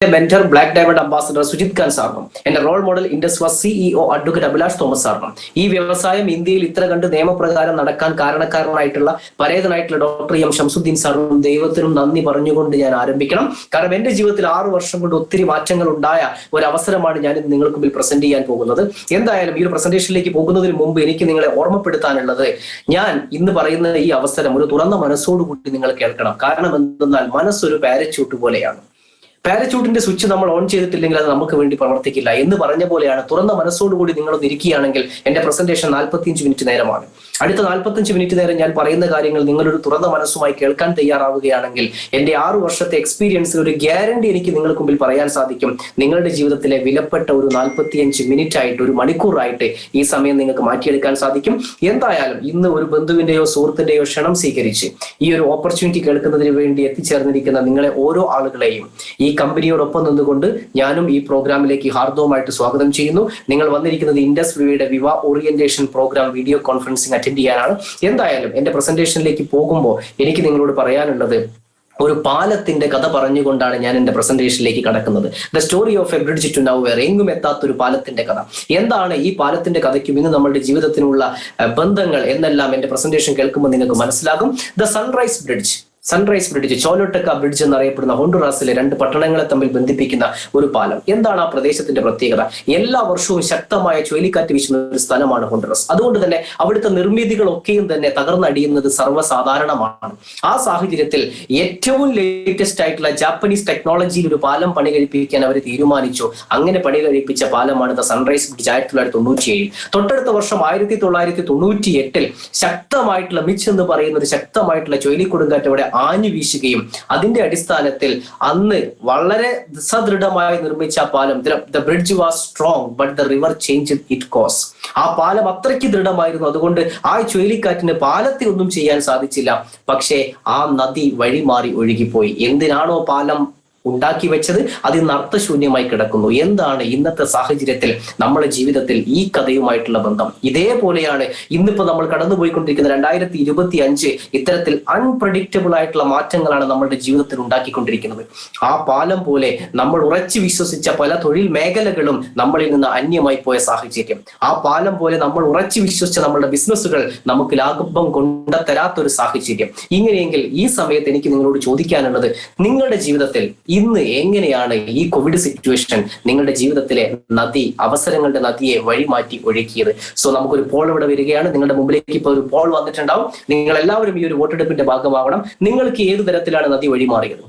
Mentor black diamond ambassador Sujith Khan സാറിനും എന്റെ role model ഇൻഡസ്വാസ് സിഇഒ അഡ്വക്കേറ്റ് അഭിലാഷ് തോമസ് സാറിനും ഈ വ്യവസായം ഇന്ത്യയിൽ ഇത്ര കണ്ട് നിയമപ്രകാരം നടക്കാൻ കാരണക്കാരനായിട്ടുള്ള പരേതനായിട്ടുള്ള ഡോക്ടർ എം ഷംസുദ്ദീൻ സാറിനും ദൈവത്തിനും നന്ദി പറഞ്ഞുകൊണ്ട് ഞാൻ ആരംഭിക്കണം. കാരണം എന്റെ ജീവിതത്തിൽ 6 വർഷം കൊണ്ട് ഒത്തിരി മാറ്റങ്ങൾ ഉണ്ടായ ഒരു അവസരമാണ് ഞാൻ ഇന്ന് നിങ്ങൾക്ക് മുമ്പിൽ പ്രസന്റ് ചെയ്യാൻ പോകുന്നത്. എന്തായാലും ഈ ഒരു പ്രസന്റേഷനിലേക്ക് പോകുന്നതിന് മുമ്പ് എനിക്ക് നിങ്ങളെ ഓർമ്മപ്പെടുത്താനുള്ളത്, ഞാൻ ഇന്ന് പറയുന്ന ഈ അവസരം ഒരു തുറന്ന മനസ്സോടുകൂടി നിങ്ങൾ കേൾക്കണം. കാരണം എന്തെന്നാൽ മനസ്സൊരു പാരച്യൂട്ട് പോലെയാണ്. പാരച്യൂട്ടിന്റെ സ്വിച്ച് നമ്മൾ ഓൺ ചെയ്തിട്ടില്ലെങ്കിൽ അത് നമുക്ക് വേണ്ടി പ്രവർത്തിക്കില്ല എന്ന് പറഞ്ഞ പോലെയാണ്. തുറന്ന മനസ്സോടുകൂടി നിങ്ങളൊന്ന് ഇരിക്കുകയാണെങ്കിൽ എന്റെ പ്രസന്റേഷൻ 45 മിനിറ്റ് നേരമാണ്. അടുത്ത 45 മിനിറ്റ് നേരം ഞാൻ പറയുന്ന കാര്യങ്ങൾ നിങ്ങളൊരു തുറന്ന മനസ്സുമായി കേൾക്കാൻ തയ്യാറാവുകയാണെങ്കിൽ എന്റെ 6 വർഷത്തെ എക്സ്പീരിയൻസിൽ ഒരു ഗ്യാരണ്ടി എനിക്ക് നിങ്ങൾക്ക് മുമ്പിൽ പറയാൻ സാധിക്കും. നിങ്ങളുടെ ജീവിതത്തിലെ വിലപ്പെട്ട ഒരു 45 മിനിറ്റ് ആയിട്ട്, ഒരു മണിക്കൂറായിട്ട് ഈ സമയം നിങ്ങൾക്ക് മാറ്റിയെടുക്കാൻ സാധിക്കും. എന്തായാലും ഇന്ന് ഒരു ബന്ധുവിന്റെയോ സുഹൃത്തിന്റെയോ ക്ഷണം സ്വീകരിച്ച് ഈ ഒരു ഓപ്പർച്യൂണിറ്റി കേൾക്കുന്നതിന് വേണ്ടി എത്തിച്ചേർന്നിരിക്കുന്ന നിങ്ങളെ ഓരോ ആളുകളെയും ഈ കമ്പനിയോടൊപ്പം നിന്നുകൊണ്ട് ഞാനും ഈ പ്രോഗ്രാമിലേക്ക് ഹാർദവുമായിട്ട് സ്വാഗതം ചെയ്യുന്നു. നിങ്ങൾ വന്നിരിക്കുന്നത് ഇൻഡസ്ട്രിയുടെ Viva orientation program video conferencing attend ചെയ്യാനാണ്. എന്തായാലും എന്റെ പ്രസന്റേഷനിലേക്ക് പോകുമ്പോൾ എനിക്ക് നിങ്ങളോട് പറയാനുള്ളത്, ഒരു പാലത്തിന്റെ കഥ പറഞ്ഞുകൊണ്ടാണ് ഞാൻ എന്റെ പ്രസന്റേഷനിലേക്ക് കടക്കുന്നത്. The story of a bridge to nowhere, എങ്ങും എത്താത്ത ഒരു പാലത്തിന്റെ കഥ. എന്താണ് ഈ പാലത്തിന്റെ കഥയ്ക്കും ഇന്ന് നമ്മുടെ ജീവിതത്തിനുള്ള ബന്ധങ്ങൾ എന്നെല്ലാം എന്റെ പ്രസന്റേഷൻ കേൾക്കുമ്പോൾ നിങ്ങൾക്ക് മനസ്സിലാകും. ദ സൺറൈസ് ബ്രിഡ്ജ്, ചോലോട്ടക്ക ബ്രിഡ്ജ് എന്നറിയപ്പെടുന്ന ഹോണ്ടുറാസിലെ 2 പട്ടണങ്ങളെ തമ്മിൽ ബന്ധിപ്പിക്കുന്ന ഒരു പാലം. എന്താണ് ആ പ്രദേശത്തിന്റെ പ്രത്യേകത? എല്ലാ വർഷവും ശക്തമായ ചുഴലിക്കാറ്റ് വീശുന്ന ഒരു സ്ഥലമാണ് ഹോണ്ടുറസ്. അതുകൊണ്ട് തന്നെ അവിടുത്തെ നിർമ്മിതികളൊക്കെയും തന്നെ തകർന്നടിയുന്നത് സർവ്വസാധാരണമാണ്. ആ സാഹചര്യത്തിൽ ഏറ്റവും ലേറ്റസ്റ്റ് ആയിട്ടുള്ള ജാപ്പനീസ് ടെക്നോളജിയിൽ ഒരു പാലം പണി കഴിപ്പിക്കാൻ അവർ തീരുമാനിച്ചു. അങ്ങനെ പണി കഴിപ്പിച്ച പാലമാണ് ദ സൺറൈസ് ബ്രിഡ്ജ് 1997. തൊട്ടടുത്ത വർഷം 1998 ശക്തമായിട്ടുള്ള മിച്ച് എന്ന് പറയുന്ന ഒരു ശക്തമായിട്ടുള്ള ചുഴലിക്കൊടുങ്കാറ്റ് അവിടെ ആഞ്ഞു വീശുകയും അതിന്റെ അടിസ്ഥാനത്തിൽ അന്ന് വളരെ സദൃഢമായി നിർമ്മിച്ച പാലം, the bridge was strong but the river changed it course. ആ പാലം അത്രയ്ക്ക് ദൃഢമായിരുന്നു. അതുകൊണ്ട് ആ ചുഴലിക്കാറ്റിന് പാലത്തെ ഒന്നും ചെയ്യാൻ സാധിച്ചില്ല. പക്ഷേ ആ നദി വഴിമാറി ഒഴുകിപ്പോയി. എന്തിനാണോ പാലം ഉണ്ടാക്കി വെച്ചത് അത് ഇന്ന് അർത്ഥശൂന്യമായി കിടക്കുന്നു. എന്താണ് ഇന്നത്തെ സാഹചര്യത്തിൽ നമ്മുടെ ജീവിതത്തിൽ ഈ കഥയുമായിട്ടുള്ള ബന്ധം? ഇതേപോലെയാണ് ഇന്നിപ്പോ നമ്മൾ കടന്നുപോയിക്കൊണ്ടിരിക്കുന്ന 2025. ഇത്തരത്തിൽ അൺപ്രഡിക്റ്റബിൾ ആയിട്ടുള്ള മാറ്റങ്ങളാണ് നമ്മളുടെ ജീവിതത്തിൽ ഉണ്ടാക്കിക്കൊണ്ടിരിക്കുന്നത്. ആ പാലം പോലെ നമ്മൾ ഉറച്ചു വിശ്വസിച്ച പല തൊഴിൽ മേഖലകളും നമ്മളിൽ നിന്ന് അന്യമായി പോയ സാഹചര്യം. ആ പാലം പോലെ നമ്മൾ ഉറച്ചു വിശ്വസിച്ച നമ്മളുടെ ബിസിനസ്സുകൾ നമുക്ക് ലാഭം കൊണ്ടുതരാത്തൊരു സാഹചര്യം. ഇങ്ങനെയെങ്കിൽ ഈ സമയത്ത് എനിക്ക് നിങ്ങളോട് ചോദിക്കാനുള്ളത്, നിങ്ങളുടെ ജീവിതത്തിൽ ഇന്ന് എങ്ങനെയാണ് ഈ കോവിഡ് സിറ്റുവേഷൻ നിങ്ങളുടെ ജീവിതത്തിലെ നദി, അവസരങ്ങളുടെ നദിയെ വഴിമാറ്റി ഒഴുക്കിയത്? സോ നമുക്കൊരു പോൾ ഇവിടെ വരികയാണ്. നിങ്ങളുടെ മുമ്പിലേക്ക് ഇപ്പോൾ ഒരു പോൾ വന്നിട്ടുണ്ടാവും. നിങ്ങൾ എല്ലാവരും ഈ ഒരു വോട്ടെടുപ്പിന്റെ ഭാഗമാവണം. നിങ്ങൾക്ക് ഏത് തരത്തിലാണ് നദി വഴിമാറിയത്?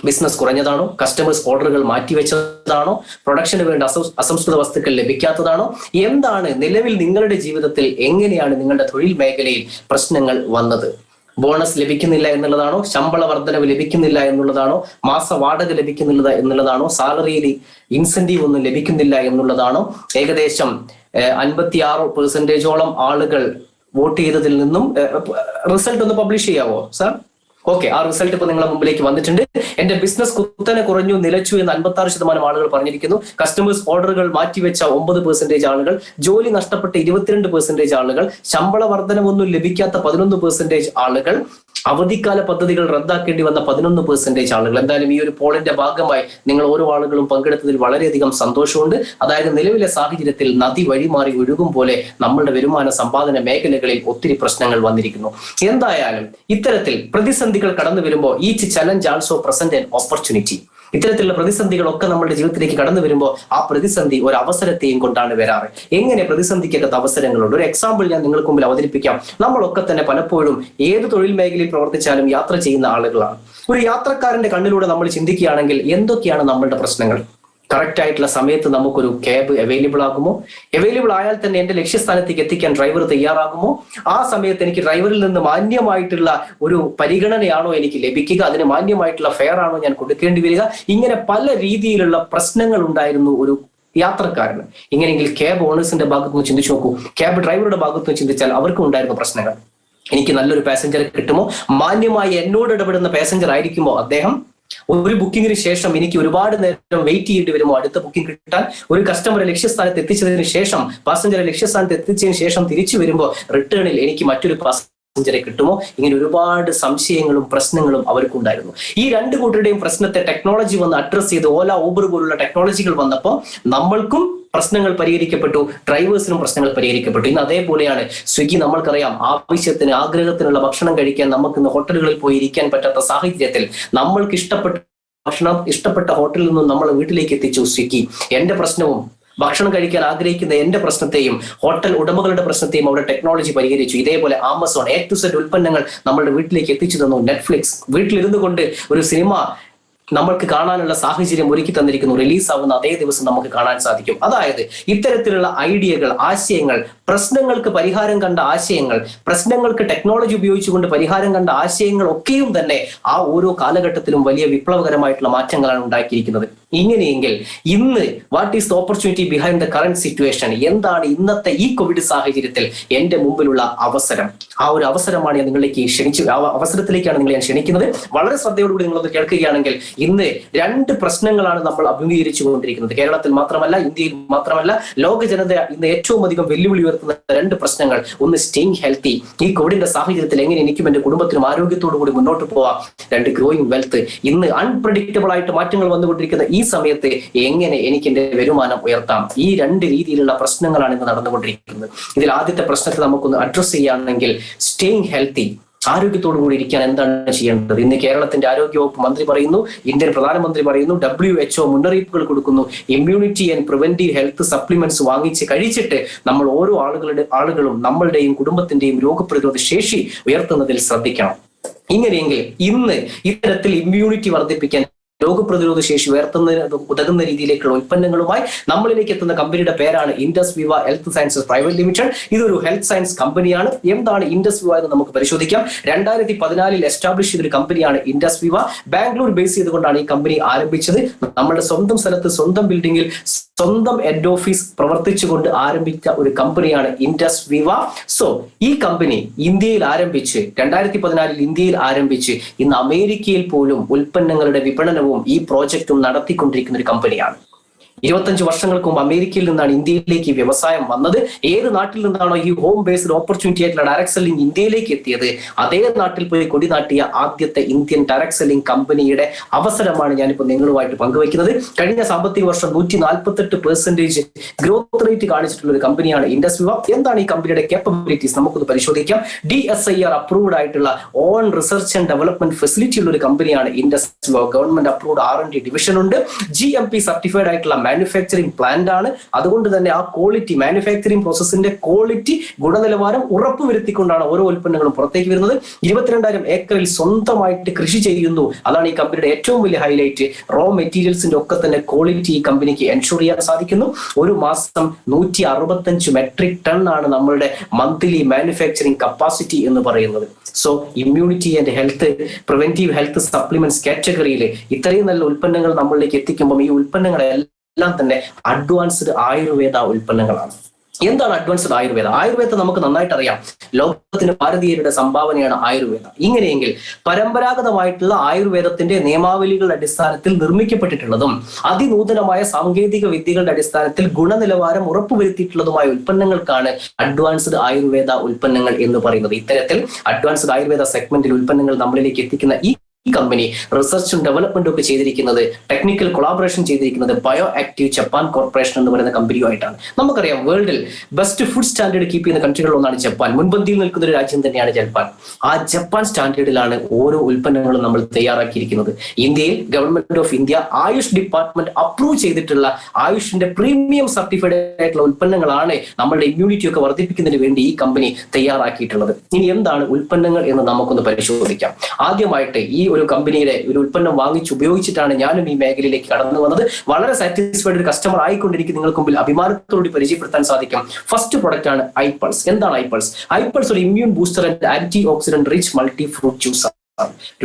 ബിസിനസ് കുറഞ്ഞതാണോ? കസ്റ്റമേഴ്സ് ഓർഡറുകൾ മാറ്റിവെച്ചതാണോ? പ്രൊഡക്ഷന് വേണ്ട അസംസ്കൃത വസ്തുക്കൾ ലഭിക്കാത്തതാണോ? എന്താണ് നിലവിൽ നിങ്ങളുടെ ജീവിതത്തിൽ, എങ്ങനെയാണ് നിങ്ങളുടെ തൊഴിൽ മേഖലയിൽ പ്രശ്നങ്ങൾ വന്നത്? ബോണസ് ലഭിക്കുന്നില്ല എന്നുള്ളതാണോ? ശമ്പള വർധനവ് ലഭിക്കുന്നില്ല എന്നുള്ളതാണോ? മാസ വാടക ലഭിക്കുന്നില്ല എന്നുള്ളതാണോ? സാലറിയിൽ ഇൻസെന്റീവ് ഒന്നും ലഭിക്കുന്നില്ല എന്നുള്ളതാണോ? ഏകദേശം 56% ആളുകൾ വോട്ട് ചെയ്തതിൽ നിന്നും റിസൾട്ട് ഒന്ന് പബ്ലിഷ് ചെയ്യാവോ സാർ? ഓക്കെ, ആ റിസൾട്ട് ഇപ്പൊ നിങ്ങളുടെ മുമ്പിലേക്ക് വന്നിട്ടുണ്ട്. എന്റെ ബിസിനസ് കുത്തനെ കുറഞ്ഞു, നിലച്ചു എന്ന് 56% ആളുകൾ പറഞ്ഞിരിക്കുന്നു. കസ്റ്റമേഴ്സ് ഓർഡറുകൾ മാറ്റിവെച്ച 9% ആളുകൾ, ജോലി നഷ്ടപ്പെട്ട 22% ആളുകൾ, ശമ്പള വർധനവൊന്നും ലഭിക്കാത്ത 11% ആളുകൾ, അവധിക്കാല പദ്ധതികൾ റദ്ദാക്കേണ്ടി വന്ന 11% ആളുകൾ. എന്തായാലും ഈ ഒരു പോളിന്റെ ഭാഗമായി നിങ്ങൾ ഓരോ ആളുകളും പങ്കെടുത്തതിൽ വളരെയധികം സന്തോഷമുണ്ട്. അതായത് നിലവിലെ സാഹചര്യത്തിൽ നദി വഴിമാറി ഒഴുകും പോലെ നമ്മളുടെ വരുമാന സമ്പാദന മേഖലകളിൽ ഒത്തിരി പ്രശ്നങ്ങൾ വന്നിരിക്കുന്നു. എന്തായാലും ഇത്തരത്തിൽ പ്രതിസന്ധികൾ കടന്നു വരുമ്പോൾ each challenge also present an opportunity. ഇത്തരത്തിലുള്ള പ്രതിസന്ധികളൊക്കെ നമ്മുടെ ജീവിതത്തിലേക്ക് കടന്നു വരുമ്പോൾ ആ പ്രതിസന്ധി ഒരു അവസരത്തെയും കൊണ്ടാണ് വരാറ്. എങ്ങനെ പ്രതിസന്ധിക്കകത്ത് അവസരങ്ങളുണ്ട്? ഒരു എക്സാമ്പിൾ ഞാൻ നിങ്ങൾക്ക് മുമ്പിൽ അവതരിപ്പിക്കാം. നമ്മളൊക്കെ തന്നെ പലപ്പോഴും ഏത് തൊഴിൽ മേഖലയിൽ പ്രവർത്തിച്ചാലും യാത്ര ചെയ്യുന്ന ആളുകളാണ്. ഒരു യാത്രക്കാരന്റെ കണ്ണിലൂടെ നമ്മൾ ചിന്തിക്കുകയാണെങ്കിൽ എന്തൊക്കെയാണ് നമ്മളുടെ പ്രശ്നങ്ങൾ? കറക്റ്റ് ആയിട്ടുള്ള സമയത്ത് നമുക്കൊരു ക്യാബ് അവൈലബിൾ ആകുമോ? അവൈലബിൾ ആയാൽ തന്നെ എന്റെ ലക്ഷ്യസ്ഥാനത്തേക്ക് എത്തിക്കാൻ ഡ്രൈവർ തയ്യാറാകുമോ? ആ സമയത്ത് എനിക്ക് ഡ്രൈവറിൽ നിന്ന് മാന്യമായിട്ടുള്ള ഒരു പരിഗണനയാണോ എനിക്ക് ലഭിക്കുക? അതിന് മാന്യമായിട്ടുള്ള ഫെയർ ആണോ ഞാൻ കൊടുക്കേണ്ടി വരിക? ഇങ്ങനെ പല രീതിയിലുള്ള പ്രശ്നങ്ങൾ ഉണ്ടായിരുന്നു ഒരു യാത്രക്കാരന്. ഇങ്ങനെയെങ്കിൽ ക്യാബ് ഓണേഴ്സിന്റെ ഭാഗത്തുനിന്ന് ചിന്തിച്ചു നോക്കൂ. ക്യാബ് ഡ്രൈവറുടെ ഭാഗത്തുനിന്ന് ചിന്തിച്ചാൽ അവർക്കും ഉണ്ടായിരുന്ന പ്രശ്നങ്ങൾ. എനിക്ക് നല്ലൊരു പാസഞ്ചറെ കിട്ടുമോ? മാന്യമായി എന്നോട് ഇടപെടുന്ന പാസഞ്ചർ ആയിരിക്കുമോ അദ്ദേഹം? ഒരു ബുക്കിങ്ങിന് ശേഷം എനിക്ക് ഒരുപാട് നേരം വെയിറ്റ് ചെയ്യേണ്ടി വരുമോ അടുത്ത ബുക്കിംഗ് കിട്ടാൻ? ഒരു കസ്റ്റമറെ ലക്ഷ്യസ്ഥാനത്ത് എത്തിച്ചതിന് ശേഷം, പാസഞ്ചറെ ലക്ഷ്യസ്ഥാനത്ത് എത്തിച്ചതിന് ശേഷം തിരിച്ചു വരുമ്പോൾ റിട്ടേണിൽ എനിക്ക് മറ്റൊരു പാസഞ്ചറെ കിട്ടുമോ? ഇങ്ങനെ ഒരുപാട് സംശയങ്ങളും പ്രശ്നങ്ങളും അവർക്കുണ്ടായിരുന്നു. ഈ രണ്ട് കൂട്ടരുടെയും പ്രശ്നത്തെ ടെക്നോളജി വന്ന് അഡ്രസ് ചെയ്ത് ഓല ഊബർ പോലുള്ള ടെക്നോളജികൾ വന്നപ്പോൾ നമ്മൾക്കും പ്രശ്നങ്ങൾ പരിഹരിക്കപ്പെട്ടു, ഡ്രൈവേഴ്സിനും പ്രശ്നങ്ങൾ പരിഹരിക്കപ്പെട്ടു. ഇന്ന് അതേപോലെയാണ് സ്വിഗ്ഗി. നമ്മൾക്കറിയാം, ആവശ്യത്തിന് ആഗ്രഹത്തിനുള്ള ഭക്ഷണം കഴിക്കാൻ നമുക്ക് ഇന്ന് ഹോട്ടലുകളിൽ പോയി ഇരിക്കാൻ പറ്റാത്ത സാഹചര്യത്തിൽ നമ്മൾക്ക് ഇഷ്ടപ്പെട്ട ഭക്ഷണം ഇഷ്ടപ്പെട്ട ഹോട്ടലിൽ നിന്നും നമ്മൾ വീട്ടിലേക്ക് എത്തിച്ചു സ്വിഗ്ഗി. എന്റെ പ്രശ്നവും ഭക്ഷണം കഴിക്കാൻ ആഗ്രഹിക്കുന്ന എന്റെ പ്രശ്നത്തെയും ഹോട്ടൽ ഉടമകളുടെ പ്രശ്നത്തെയും അവിടെ ടെക്നോളജി പരിഹരിച്ചു. ഇതേപോലെ ആമസോൺ A to Z ഉൽപ്പന്നങ്ങൾ നമ്മളുടെ വീട്ടിലേക്ക് എത്തിച്ചു തന്നു. നെറ്റ്ഫ്ലിക്സ് വീട്ടിലിരുന്നു കൊണ്ട് ഒരു സിനിമ നമ്മൾക്ക് കാണാനുള്ള സാഹചര്യം ഒരുക്കി തന്നിരിക്കുന്നു. റിലീസ് ആവുന്ന അതേ ദിവസം നമുക്ക് കാണാൻ സാധിക്കും. അതായത് ഇത്തരത്തിലുള്ള ഐഡിയകൾ, ആശയങ്ങൾ, പ്രശ്നങ്ങൾക്ക് പരിഹാരം കണ്ട ആശയങ്ങൾ, പ്രശ്നങ്ങൾക്ക് ടെക്നോളജി ഉപയോഗിച്ചുകൊണ്ട് പരിഹാരം കണ്ട ആശയങ്ങൾ ഒക്കെയും തന്നെ ആ ഓരോ കാലഘട്ടത്തിലും വലിയ വിപ്ലവകരമായിട്ടുള്ള മാറ്റങ്ങളാണ് ഉണ്ടാക്കിയിരിക്കുന്നത്. ഇങ്ങനെയെങ്കിൽ ഇന്ന് what is the opportunity behind the current situation? എന്താണ് ഇന്നത്തെ ഈ കോവിഡ് സാഹചര്യത്തിൽ എന്റെ മുമ്പിലുള്ള അവസരം? ആ ഒരു അവസരമാണ് ഞാൻ നിങ്ങളിലേക്ക് അവസരത്തിലേക്കാണ് നിങ്ങളെ ഞാൻ ക്ഷണിക്കുന്നത്. വളരെ ശ്രദ്ധയോടുകൂടി നിങ്ങളത് കേൾക്കുകയാണെങ്കിൽ, ഇന്ന് രണ്ട് പ്രശ്നങ്ങളാണ് നമ്മൾ അഭിമുഖീകരിച്ചു കൊണ്ടിരിക്കുന്നത്. കേരളത്തിൽ മാത്രമല്ല, ഇന്ത്യയിൽ മാത്രമല്ല, ലോക ജനത ഇന്ന് ഏറ്റവും അധികം വെല്ലുവിളി ഉയർത്തുന്ന രണ്ട് പ്രശ്നങ്ങൾ. ഒന്ന് സ്റ്റേയിങ് ഹെൽത്തി, ഈ കോവിഡിന്റെ സാഹചര്യത്തിൽ എങ്ങനെ എനിക്കും എന്റെ കുടുംബത്തിനും ആരോഗ്യത്തോടു കൂടി മുന്നോട്ട് പോവാം. രണ്ട് ഗ്രോയിങ് വെൽത്ത്, ഇന്ന് അൺപ്രഡിക്റ്റബിൾ ആയിട്ട് മാറ്റങ്ങൾ വന്നുകൊണ്ടിരിക്കുന്ന ഈ സമയത്ത് എങ്ങനെ എനിക്ക് എന്റെ വരുമാനം ഉയർത്താം? ഈ രണ്ട് രീതിയിലുള്ള പ്രശ്നങ്ങളാണ് ഇന്ന് നടന്നുകൊണ്ടിരിക്കുന്നത്. ഇതിൽ ആദ്യത്തെ പ്രശ്നത്തെ നമുക്കൊന്ന് അഡ്രസ് ചെയ്യുകയാണെങ്കിൽ, സ്റ്റേയിങ് ഹെൽത്തി, ആരോഗ്യത്തോടു കൂടി ഇരിക്കാൻ എന്താണ് ചെയ്യേണ്ടത്? ഇന്ന് കേരളത്തിന്റെ ആരോഗ്യവകുപ്പ് മന്ത്രി പറയുന്നു, ഇന്ത്യൻ പ്രധാനമന്ത്രി പറയുന്നു, WHO മുന്നറിയിപ്പുകൾ കൊടുക്കുന്നു. Immunity and preventive health supplements വാങ്ങിച്ച് കഴിച്ചിട്ട് നമ്മൾ ഓരോ ആളുകളും നമ്മളുടെയും കുടുംബത്തിന്റെയും രോഗപ്രതിരോധ ശേഷി ഉയർത്തുന്നതിൽ ശ്രദ്ധിക്കണം. ഇങ്ങനെയെങ്കിൽ ഇന്ന് ഇത്തരത്തിൽ ഇമ്മ്യൂണിറ്റി വർദ്ധിപ്പിക്കാൻ, രോഗപ്രതിരോധ ശേഷി ഉയർത്തുന്നതിന് ഉതകുന്ന രീതിയിലേക്കുള്ള ഉൽപ്പന്നങ്ങളുമായി നമ്മളിലേക്ക് എത്തുന്ന കമ്പനിയുടെ പേരാണ് ഇൻഡസ് വിവ ഹെൽത്ത് സയൻസസ് പ്രൈവറ്റ് ലിമിറ്റഡ്. ഇതൊരു ഹെൽത്ത് സയൻസ് കമ്പനിയാണ്. എന്താണ് ഇൻഡസ് വിവ എന്ന് നമുക്ക് പരിശോധിക്കാം. 2014 എസ്റ്റാബ്ലിഷ് ചെയ്തൊരു കമ്പനിയാണ് ഇൻഡസ് വിവ. ബാംഗ്ലൂർ ബേസ് ചെയ്തുകൊണ്ടാണ് ഈ കമ്പനി ആരംഭിച്ചത്. നമ്മുടെ സ്വന്തം സ്ഥലത്ത്, സ്വന്തം ബിൽഡിംഗിൽ, സ്വന്തം ഹെഡ് ഓഫീസ് പ്രവർത്തിച്ചുകൊണ്ട് ആരംഭിച്ച ഒരു കമ്പനിയാണ് ഇൻഡസ് വിവ. സോ ഈ കമ്പനി ഇന്ത്യയിൽ ആരംഭിച്ച് 2014 ഇന്ത്യയിൽ ആരംഭിച്ച് ഇന്ന് അമേരിക്കയിൽ പോലും ഉൽപ്പന്നങ്ങളുടെ വിപണനവും ഈ പ്രോജക്റ്റും നടത്തിക്കൊണ്ടിരിക്കുന്ന ഒരു കമ്പനിയാണ്. 25 വർഷങ്ങൾക്ക് മുമ്പ് അമേരിക്കയിൽ നിന്നാണ് ഇന്ത്യയിലേക്ക് ഈ വ്യവസായം വന്നത്. ഏത് നാട്ടിൽ നിന്നാണോ ഈ ഹോം ബേസ്ഡ് ഓപ്പർച്യൂണിറ്റി ആയിട്ടുള്ള ഡയറക്ട് സെല്ലിംഗ് ഇന്ത്യയിലേക്ക് എത്തിയത്, അതേ നാട്ടിൽ പോയി കൊടി നാട്ടിയ ആദ്യത്തെ ഇന്ത്യൻ ഡയറക്ട് സെല്ലിംഗ് കമ്പനിയുടെ അവസരമാണ് ഞാനിപ്പോൾ നിങ്ങളുമായിട്ട് പങ്കുവയ്ക്കുന്നത്. കഴിഞ്ഞ സാമ്പത്തിക വർഷം 148% ഗ്രോത്ത് റേറ്റ് കാണിച്ചിട്ടുള്ള ഒരു കമ്പനിയാണ് ഇൻഡസ് വിവ. എന്താണ് ഈ കമ്പനിയുടെ കേപ്പബിലിറ്റീസ്? നമുക്കൊന്ന് പരിശോധിക്കാം. DSIR അപ്രൂവ്ഡ് ആയിട്ടുള്ള on research and development facility ഉള്ള ഒരു കമ്പനിയാണ് ഇൻഡസ് വിവ. ഗവൺമെന്റ് അപ്രൂവ്ഡ് R&D ഡിവിഷൻ ഉണ്ട്. GMP സർട്ടിഫൈഡ് ആയിട്ടുള്ള മാനുഫാക്ചറിംഗ് പ്ലാന്റ് ആണ്. അതുകൊണ്ട് തന്നെ ആ ക്വാളിറ്റി, മാനുഫാക്ചറിംഗ് പ്രോസസ്സിന്റെ ക്വാളിറ്റി, ഗുണനിലവാരം ഉറപ്പുവരുത്തിക്കൊണ്ടാണ് ഓരോ ഉൽപ്പന്നങ്ങളും പുറത്തേക്ക് വരുന്നത്. 22,000 ഏക്കറിൽ സ്വന്തമായിട്ട് കൃഷി ചെയ്യുന്നു. അതാണ് ഈ കമ്പനിയുടെ ഏറ്റവും വലിയ ഹൈലൈറ്റ്. റോ മെറ്റീരിയൽസിന്റെ ഒക്കെ തന്നെ ക്വാളിറ്റി ഈ കമ്പനിക്ക് എൻഷുർ ചെയ്യാൻ സാധിക്കുന്നു. ഒരു മാസം 165 മെട്രിക് ടൺ ആണ് നമ്മളുടെ മന്ത്ലി മാനുഫാക്ചറിംഗ് കപ്പാസിറ്റി എന്ന് പറയുന്നത്. So immunity and health, preventive health supplements കാറ്റഗറിയിൽ ഇത്രയും നല്ല ഉൽപ്പന്നങ്ങൾ നമ്മളിലേക്ക് എത്തിക്കുമ്പോൾ ഈ ഉൽപ്പന്നങ്ങളെല്ലാം തന്നെ അഡ്വാൻസ്ഡ് ആയുർവേദ ഉൽപ്പന്നങ്ങളാണ്. എന്താണ് അഡ്വാൻസ്ഡ് ആയുർവേദ? ആയുർവേദം നമുക്ക് നന്നായിട്ട് അറിയാം. ലോകത്തിന് ഭാരതീയരുടെ സംഭാവനയാണ് ആയുർവേദം. ഇങ്ങനെയെങ്കിൽ പരമ്പരാഗതമായിട്ടുള്ള ആയുർവേദത്തിന്റെ നിയമാവലികളുടെ അടിസ്ഥാനത്തിൽ നിർമ്മിക്കപ്പെട്ടിട്ടുള്ളതും അതിനൂതനമായ സാങ്കേതിക വിദ്യകളുടെ അടിസ്ഥാനത്തിൽ ഗുണനിലവാരം ഉറപ്പുവരുത്തിയിട്ടുള്ളതുമായ ഉൽപ്പന്നങ്ങൾക്കാണ് അഡ്വാൻസ്ഡ് ആയുർവേദ ഉൽപ്പന്നങ്ങൾ എന്ന് പറയുന്നത്. ഇത്തരത്തിൽ അഡ്വാൻസ്ഡ് ആയുർവേദ സെഗ്മെന്റിൽ ഉൽപ്പന്നങ്ങൾ നമ്മളിലേക്ക് എത്തിക്കുന്ന ഈ കമ്പനി റിസർച്ചും ഡെവലപ്മെന്റും ഒക്കെ ചെയ്തിരിക്കുന്നത്, ടെക്നിക്കൽ കൊളാബറേഷൻ ചെയ്തിരിക്കുന്നത് ബയോ ആക്റ്റീവ് ജപ്പാൻ കോർപ്പറേഷൻ എന്ന് പറയുന്ന കമ്പനിയുമായിട്ടാണ്. നമുക്കറിയാം, വേൾഡിൽ ബെസ്റ്റ് ഫുഡ് സ്റ്റാൻഡേർഡ് കീപ്പ് ചെയ്യുന്ന കൺട്രികളിൽ ഒന്നാണ് ജപ്പാൻ. മുൻപന്തിയിൽ നിൽക്കുന്ന ഒരു രാജ്യം തന്നെയാണ് ജപ്പാൻ. ആ ജപ്പാൻ സ്റ്റാൻഡേർഡിലാണ് ഓരോ ഉൽപ്പന്നങ്ങളും നമ്മൾ തയ്യാറാക്കിയിരിക്കുന്നത്. ഇന്ത്യയിൽ government of India Ayush department approve ചെയ്തിട്ടുള്ള ആയുഷിന്റെ പ്രീമിയം സർട്ടിഫൈഡ് ആയിട്ടുള്ള ഉൽപ്പന്നങ്ങളാണ് നമ്മളുടെ ഇമ്മ്യൂണിറ്റി ഒക്കെ വർദ്ധിപ്പിക്കുന്നതിന് വേണ്ടി ഈ കമ്പനി തയ്യാറാക്കിയിട്ടുള്ളത്. ഇനി എന്താണ് ഉൽപ്പന്നങ്ങൾ എന്ന് നമുക്കൊന്ന് പരിശോധിക്കാം. ആദ്യമായിട്ട് ഈ ഒരു കമ്പനിയുടെ ഒരു ഉൽപ്പന്നം വാങ്ങിച്ച് ഉപയോഗിച്ചിട്ടാണ് ഞാനും ഈ മേഖലയിലേക്ക് കടന്നു വന്നത്. വളരെ സാറ്റിസ്ഫൈഡ് ഒരു കസ്റ്റമർ ആയിക്കൊണ്ടിരിക്കും. നിങ്ങൾക്ക് മുമ്പിൽ അഭിമാനത്തോടെ പരിചയപ്പെടുത്താൻ സാധിക്കും. ഫസ്റ്റ് പ്രൊഡക്റ്റ് ആണ് ഐപൾസ്. എന്താണ് ഐപൾസ്? ഐപൾസ് ഒരു immune booster and antioxidant rich multi fruit juice.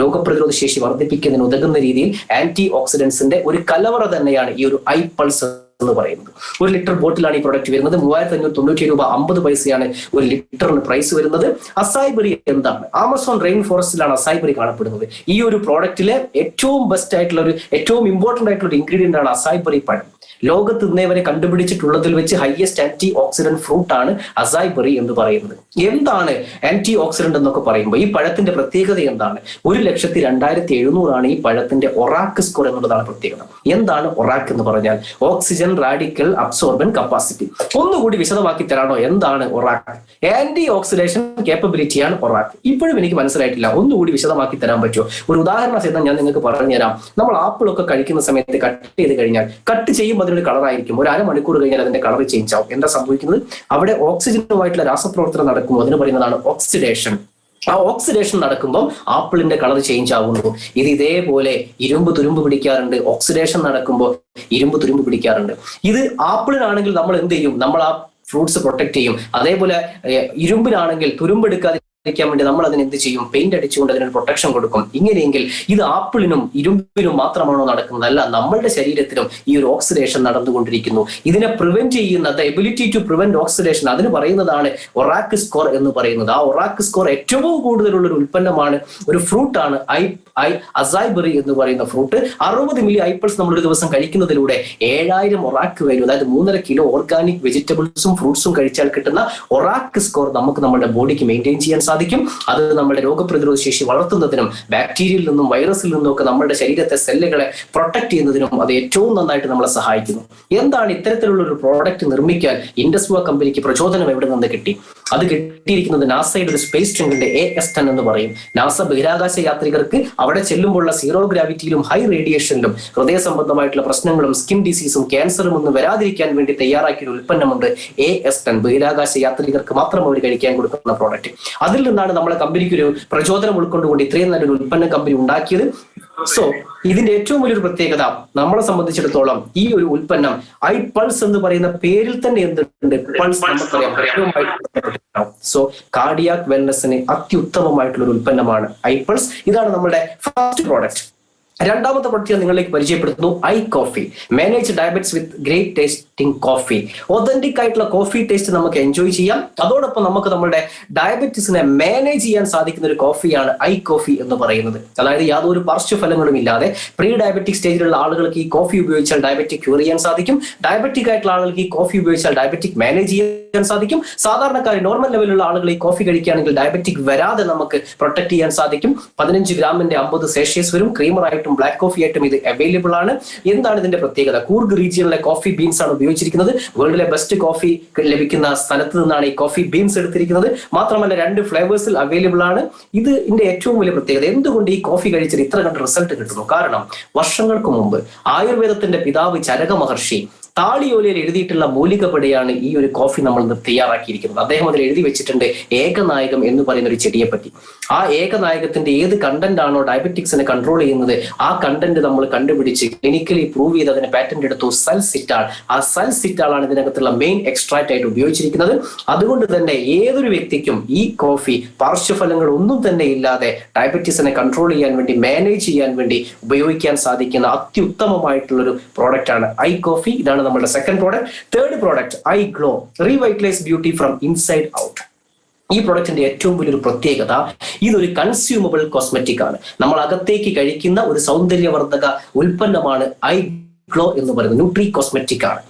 രോഗപ്രതിരോധ ശേഷി വർദ്ധിപ്പിക്കുന്നതിന് ഉതകുന്ന രീതിയിൽ ആന്റി ഓക്സിഡന്റ്സിന്റെ ഒരു കലവറ തന്നെയാണ് ഈ ഒരു ഐപൾസ് എന്ന് പറയുന്നത്. 1 ലിറ്റർ ബോട്ടിലാണ് ഈ പ്രൊഡക്റ്റ് വരുന്നത്. 3597 രൂപ 50 പൈസയാണ് 1 ലിറ്ററിന് പ്രൈസ് വരുന്നത്. അസായിബറി എന്താണ്? ആമസോൺ റെയിൻ ഫോറസ്റ്റിലാണ് അസായിബറി കാണപ്പെടുന്നത്. ഈ ഒരു പ്രോഡക്റ്റിലെ ഏറ്റവും ബെസ്റ്റ് ആയിട്ടുള്ള ഏറ്റവും ഇമ്പോർട്ടന്റ് ആയിട്ടുള്ള ഒരു ഇൻഗ്രീഡിയന്റ് ആണ് അസായിബറി പഴം. ലോകത്ത് ഇന്നേ വരെ കണ്ടുപിടിച്ചിട്ടുള്ളതിൽ വെച്ച് ഹയസ്റ്റ് ആന്റി ഓക്സിഡന്റ് ഫ്രൂട്ട് ആണ് അസായിബറി എന്ന് പറയുന്നത്. എന്താണ് ആന്റി ഓക്സിഡന്റ് എന്നൊക്കെ പറയുമ്പോൾ ഈ പഴത്തിന്റെ പ്രത്യേകത എന്താണ്? 1,02,700 ആണ് ഈ പഴത്തിന്റെ ഒറാക്ക് സ്കോർ എന്നുള്ളതാണ് പ്രത്യേകത. എന്താണ് ഒറാക്ക് എന്ന് പറഞ്ഞാൽ? Oxygen radical absorbent capacity. ഒന്നുകൂടി വിശദമാക്കി തരാണോ എന്താണ് ഒറാക്ക്? Anti oxidation കേപ്പബിലിറ്റിയാണ് ഒറാക്ക്. ഇപ്പോഴും എനിക്ക് മനസ്സിലായിട്ടില്ല, ഒന്നുകൂടി വിശദമാക്കി തരാൻ പറ്റുമോ? ഒരു ഉദാഹരണ സഹിതം ഞാൻ നിങ്ങൾക്ക് പറഞ്ഞുതരാം. നമ്മൾ ആപ്പിളൊക്കെ കഴിക്കുന്ന സമയത്ത് കട്ട് ചെയ്ത് കഴിഞ്ഞാൽ കട്ട് ചെയ്യുമ്പോൾ അതിനൊരു കളറായിരിക്കും. ഒരു അരമണിക്കൂർ കഴിഞ്ഞാൽ അതിന്റെ കളർ ചേഞ്ച് ആവും. എന്താ സംഭവിക്കുന്നത്? അവിടെ ഓക്സിജനുമായിട്ടുള്ള രാസപ്രവർത്തനം നടക്കുമ്പോൾ അതിന് പറയുന്നതാണ് ഓക്സിഡേഷൻ. ആ ഓക്സിഡേഷൻ നടക്കുമ്പോൾ ആപ്പിളിന്റെ കളർ ചേഞ്ച് ആകുന്നു. ഇതേപോലെ ഇരുമ്പ് തുരുമ്പ് പിടിക്കാറുണ്ട്. ഓക്സിഡേഷൻ നടക്കുമ്പോൾ ഇരുമ്പ് തുരുമ്പ് പിടിക്കാറുണ്ട്. ഇത് ആപ്പിളിനാണെങ്കിൽ നമ്മൾ എന്ത് ചെയ്യും? നമ്മൾ ആ ഫ്രൂട്ട്സ് പ്രൊട്ടക്ട് ചെയ്യും. അതേപോലെ ഇരുമ്പിനാണെങ്കിൽ തുരുമ്പെടുക്കാതെ ാൻ വേണ്ടി നമ്മൾ അതിന് എന്ത് ചെയ്യും? പെയിന്റ് അടിച്ചുകൊണ്ട് അതിനൊരു പ്രൊട്ടക്ഷൻ കൊടുക്കും. ഇങ്ങനെയെങ്കിൽ ഇത് ആപ്പിളിനും ഇരുമ്പിനും മാത്രമാണോ നടക്കുന്നത്? അല്ല, നമ്മളുടെ ശരീരത്തിലും ഈ ഒരു ഓക്സിഡേഷൻ നടന്നുകൊണ്ടിരിക്കുന്നു. ഇതിനെ പ്രിവെന്റ് ചെയ്യുന്ന എബിലിറ്റി ടു പ്രിവെന്റ് ഓക്സിഡേഷൻ, അതിന് പറയുന്നതാണ് ഒറാക്ക് സ്കോർ എന്ന് പറയുന്നത്. ആ ഒറാക്ക് സ്കോർ ഏറ്റവും കൂടുതലുള്ള ഒരു ഉൽപ്പന്നമാണ്, ഒരു ഫ്രൂട്ടാണ് അസായിബറി എന്ന് പറയുന്ന ഫ്രൂട്ട്. 60 മില്ലി ഐപ്പിൾസ് നമ്മൾ ഒരു ദിവസം കഴിക്കുന്നതിലൂടെ 7000 ഒറാക്ക് വാല്യൂ, അതായത് 3.5 കിലോ ഓർഗാനിക് വെജിറ്റബിൾസും ഫ്രൂട്ട്സും കഴിച്ചാൽ കിട്ടുന്ന ഒറാക്ക് സ്കോർ നമുക്ക് നമ്മുടെ ബോഡിക്ക് മെയിൻറ്റെയിൻ ചെയ്യാൻ സാധിക്കും. അത് നമ്മുടെ രോഗപ്രതിരോധ ശേഷി വളർത്തുന്നതിനും ബാക്ടീരിയയിൽ നിന്നും വൈറസിൽ നിന്നും ഒക്കെ നമ്മുടെ ശരീരത്തെ സെല്ലുകളെ പ്രൊട്ടക്ട് ചെയ്യുന്നതിനും അത് ഏറ്റവും നന്നായിട്ട് നമ്മളെ സഹായിക്കുന്നു. എന്താണ് ഇത്തരത്തിലുള്ള ഒരു പ്രോഡക്റ്റ് നിർമ്മിക്കാൻ ഇൻഡസ്വാ കമ്പനിക്ക് പ്രചോദനം എവിടെ നിന്ന് കിട്ടി? അത് കിട്ടിയിരിക്കുന്നത് നാസയുടെ ഒരു സ്പേസ് ടെങ്കിന്റെ AS-10 എന്ന് പറയും. നാസ ബഹിരാകാശ യാത്രികർക്ക് അവിടെ ചെല്ലുമ്പോഴുള്ള സീറോ ഗ്രാവിറ്റിയിലും ഹൈ റേഡിയേഷനിലും ഹൃദയ സംബന്ധമായിട്ടുള്ള പ്രശ്നങ്ങളും സ്കിൻ ഡിസീസും ക്യാൻസറും ഒന്നും വരാതിരിക്കാൻ വേണ്ടി തയ്യാറാക്കിയ ഒരു ഉൽപ്പന്നമുണ്ട് AS-10. ബഹിരാകാശ യാത്രികർക്ക് മാത്രം അവർ കഴിക്കാൻ കൊടുക്കുന്ന പ്രോഡക്റ്റ്. അതിൽ നിന്നാണ് നമ്മളെ കമ്പനിക്ക് ഒരു പ്രചോദനം ഉൾക്കൊണ്ടുകൊണ്ട് ഇത്രയും നല്ലൊരു ഉൽപ്പന്ന കമ്പനി ഉണ്ടാക്കിയത്. സോ ഇതിന്റെ ഏറ്റവും വലിയൊരു പ്രത്യേകത നമ്മളെ സംബന്ധിച്ചിടത്തോളം ഈ ഒരു ഉൽപ്പന്നം ഐപൾസ് എന്ന് പറയുന്ന പേരിൽ തന്നെ എന്തുണ്ട്? പൾസ് നമുക്കറിയാം. സോ കാർഡിയാക് വെൽനെസ്സിന് അത്യുത്തമമായിട്ടുള്ള ഒരു ഉൽപ്പന്നമാണ് ഐപൾസ്. ഇതാണ് നമ്മുടെ ഫസ്റ്റ് പ്രോഡക്റ്റ്. രണ്ടാമത്തെ പ്രൊഡക്റ്റ് ഞാൻ നിങ്ങളിലേക്ക് പരിചയപ്പെടുത്തുന്നു iCoffee. Manage diabetes with great tasting coffee. Authentic ആയിട്ടുള്ള കോഫി ടേസ്റ്റ് നമുക്ക് എൻജോയ് ചെയ്യാം. അതോടൊപ്പം നമുക്ക് നമ്മുടെ ഡയബറ്റിസിനെ മാനേജ് ചെയ്യാൻ സാധിക്കുന്ന ഒരു കോഫിയാണ് iCoffee എന്ന് പറയുന്നത്. അതായത് യാതൊരു പാർശ്വഫലങ്ങളും ഇല്ലാതെ പ്രീ ഡയബറ്റിക് സ്റ്റേജിലുള്ള ആളുകൾക്ക് ഈ കോഫി ഉപയോഗിച്ചാൽ ഡയബറ്റിക് ക്യൂർ ചെയ്യാൻ സാധിക്കും. ഡയബറ്റിക് ആയിട്ടുള്ള ആളുകൾക്ക് ഈ കോഫി ഉപയോഗിച്ചാൽ ഡയബറ്റിക് മാനേജ് ചെയ്യാൻ സാധിക്കും. സാധാരണക്കാർ നോർമൽ ലെവലിലുള്ള ആളുകൾ ഈ കോഫി കഴിക്കുകയാണെങ്കിൽ ഡയബറ്റിക് വരാതെ നമുക്ക് പ്രൊട്ടക്ട് ചെയ്യാൻ സാധിക്കും. 15 ഗ്രാമിന്റെ 50 സേഷ്യസ് വരും. ക്രീമറായിട്ട് ബ്ലാക്ക് കോഫി ആയിട്ടും ഇത് അവൈലബിൾ ആണ്. എന്താണ് ഇതിന്റെ പ്രത്യേകത? കൂർഗ് റീജിയനിലെ കോഫി ബീൻസ് ആണ് ഉപയോഗിച്ചിരിക്കുന്നത്. വേൾഡിലെ ബെസ്റ്റ് കോഫി ലഭിക്കുന്ന സ്ഥലത്ത് നിന്നാണ് ഈ കോഫി ബീൻസ് എടുത്തിരിക്കുന്നത്. മാത്രമല്ല 2 ഫ്ലേവേഴ്സിൽ അവൈലബിൾ ആണ്. ഇതിന്റെ ഏറ്റവും വലിയ പ്രത്യേകത, എന്തുകൊണ്ട് ഈ കോഫി കഴിച്ചിട്ട് ഇത്ര കണ്ട് റിസൾട്ട് കിട്ടുന്നു? കാരണം വർഷങ്ങൾക്ക് മുമ്പ് ആയുർവേദത്തിന്റെ പിതാവ് ചരക മഹർഷി താളിയോലയിൽ എഴുതിയിട്ടുള്ള മൂലികപ്പടിയാണ് ഈ ഒരു കോഫി നമ്മൾ തയ്യാറാക്കിയിരിക്കുന്നത്. അദ്ദേഹം അതിൽ എഴുതി വെച്ചിട്ടുണ്ട് ഏകനായകം എന്ന് പറയുന്ന ഒരു ചെടിയെ പറ്റി. ആ ഏകനായകത്തിന്റെ ഏത് കണ്ടന്റ് ആണോ ഡയബറ്റിക്സിനെ കൺട്രോൾ ചെയ്യുന്നത്, ആ കണ്ടന്റ് നമ്മൾ കണ്ടുപിടിച്ച് ക്ലിനിക്കലി പ്രൂവ് ചെയ്ത് അതിനെ പാറ്റന്റ് എടുത്തു. സൽസിറ്റാൾ. ആ സൽസിറ്റാൾ ആണ് ഇതിനകത്തുള്ള മെയിൻ എക്സ്ട്രാക്ട് ആയിട്ട് ഉപയോഗിച്ചിരിക്കുന്നത്. അതുകൊണ്ട് തന്നെ ഏതൊരു വ്യക്തിക്കും ഈ കോഫി പാർശ്വഫലങ്ങൾ ഒന്നും തന്നെ ഇല്ലാതെ ഡയബറ്റീസിനെ കൺട്രോൾ ചെയ്യാൻ വേണ്ടി, മാനേജ് ചെയ്യാൻ വേണ്ടി ഉപയോഗിക്കാൻ സാധിക്കുന്ന അത്യുത്തമമായിട്ടുള്ള ഒരു പ്രോഡക്റ്റ് ആണ് iCoffee. ഇതാണ് നമ്മുടെ second product. Third product iGlow. Revitalise beauty from inside out. ഈ പ്രോഡക്റ്റിന്റെ ഏറ്റവും വലിയൊരു പ്രത്യേകത, ഇതൊരു കൺസ്യൂമബിൾ കോസ്മെറ്റിക് ആണ്. നമ്മൾ അകത്തേക്ക് കഴിക്കുന്ന ഒരു സൗന്ദര്യവർദ്ധക ഉൽപ്പന്നമാണ് iGlow എന്ന് പറയുന്നത്. ന്യൂട്രി കോസ്മെറ്റിക് ആണ്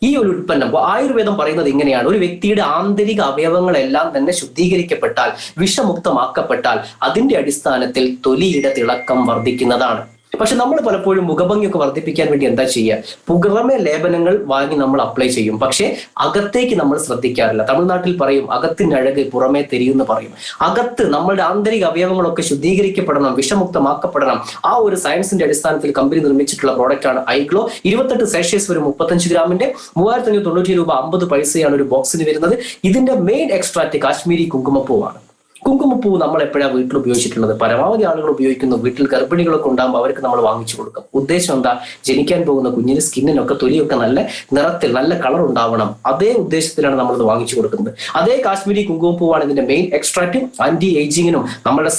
ഈ ഒരു ഉൽപ്പന്നം. ആയുർവേദം പറയുന്നത് ഇങ്ങനെയാണ്: ഒരു വ്യക്തിയുടെ ആന്തരിക അവയവങ്ങളെല്ലാം തന്നെ ശുദ്ധീകരിക്കപ്പെട്ടാൽ, വിഷമുക്തമാക്കപ്പെട്ടാൽ അതിന്റെ അടിസ്ഥാനത്തിൽ തൊലിയുടെ തിളക്കം വർദ്ധിക്കുന്നതാണ്. പക്ഷെ നമ്മൾ പലപ്പോഴും മുഖഭംഗിയൊക്കെ വർദ്ധിപ്പിക്കാൻ വേണ്ടി എന്താ ചെയ്യുക? പുറമെ ലേപനങ്ങൾ വാങ്ങി നമ്മൾ അപ്ലൈ ചെയ്യും. പക്ഷെ അകത്തേക്ക് നമ്മൾ ശ്രദ്ധിക്കാറില്ല. തമിഴ്നാട്ടിൽ പറയും അകത്തിനഴക് പുറമേ തെരിയെന്ന് പറയും. അകത്ത് നമ്മളുടെ ആന്തരിക അവയവങ്ങളൊക്കെ ശുദ്ധീകരിക്കപ്പെടണം, വിഷമുക്തമാക്കപ്പെടണം. ആ ഒരു സയൻസിന്റെ അടിസ്ഥാനത്തിൽ കമ്പനി നിർമ്മിച്ചിട്ടുള്ള പ്രോഡക്റ്റ് ആണ് iGlow. 28 സേഷ്യസ് വരും. 35 ഗ്രാമിന്റെ 3590 രൂപ 50 പൈസയാണ് ഒരു ബോക്സിന് വരുന്നത്. ഇതിന്റെ മെയിൻ എക്സ്ട്രാക്ട് കാശ്മീരി കുങ്കുമപ്പൂവാണ്. കുങ്കുമപ്പൂവ് നമ്മൾ എപ്പോഴാണ് വീട്ടിൽ ഉപയോഗിച്ചിട്ടുള്ളത്? പരമാവധി ആളുകൾ ഉപയോഗിക്കുന്നു. വീട്ടിൽ ഗർഭിണികളൊക്കെ ഉണ്ടാകുമ്പോൾ അവർക്ക് നമ്മൾ വാങ്ങിച്ചു കൊടുക്കും. ഉദ്ദേശം എന്താ? ജനിക്കാൻ പോകുന്ന കുഞ്ഞിന് സ്കിന്നിനൊക്കെ തൊലിയൊക്കെ നല്ല നിറത്തിൽ നല്ല കളർ ഉണ്ടാവണം. അതേ ഉദ്ദേശത്തിലാണ് നമ്മളിത് വാങ്ങിച്ചു കൊടുക്കുന്നത്. അതേ കാശ്മീരി കുങ്കുമപ്പൂവാണ് ഇതിന്റെ മെയിൻ എക്സ്ട്രാക്ട്. ആന്റി ഏജിങ്ങിനും നമ്മുടെ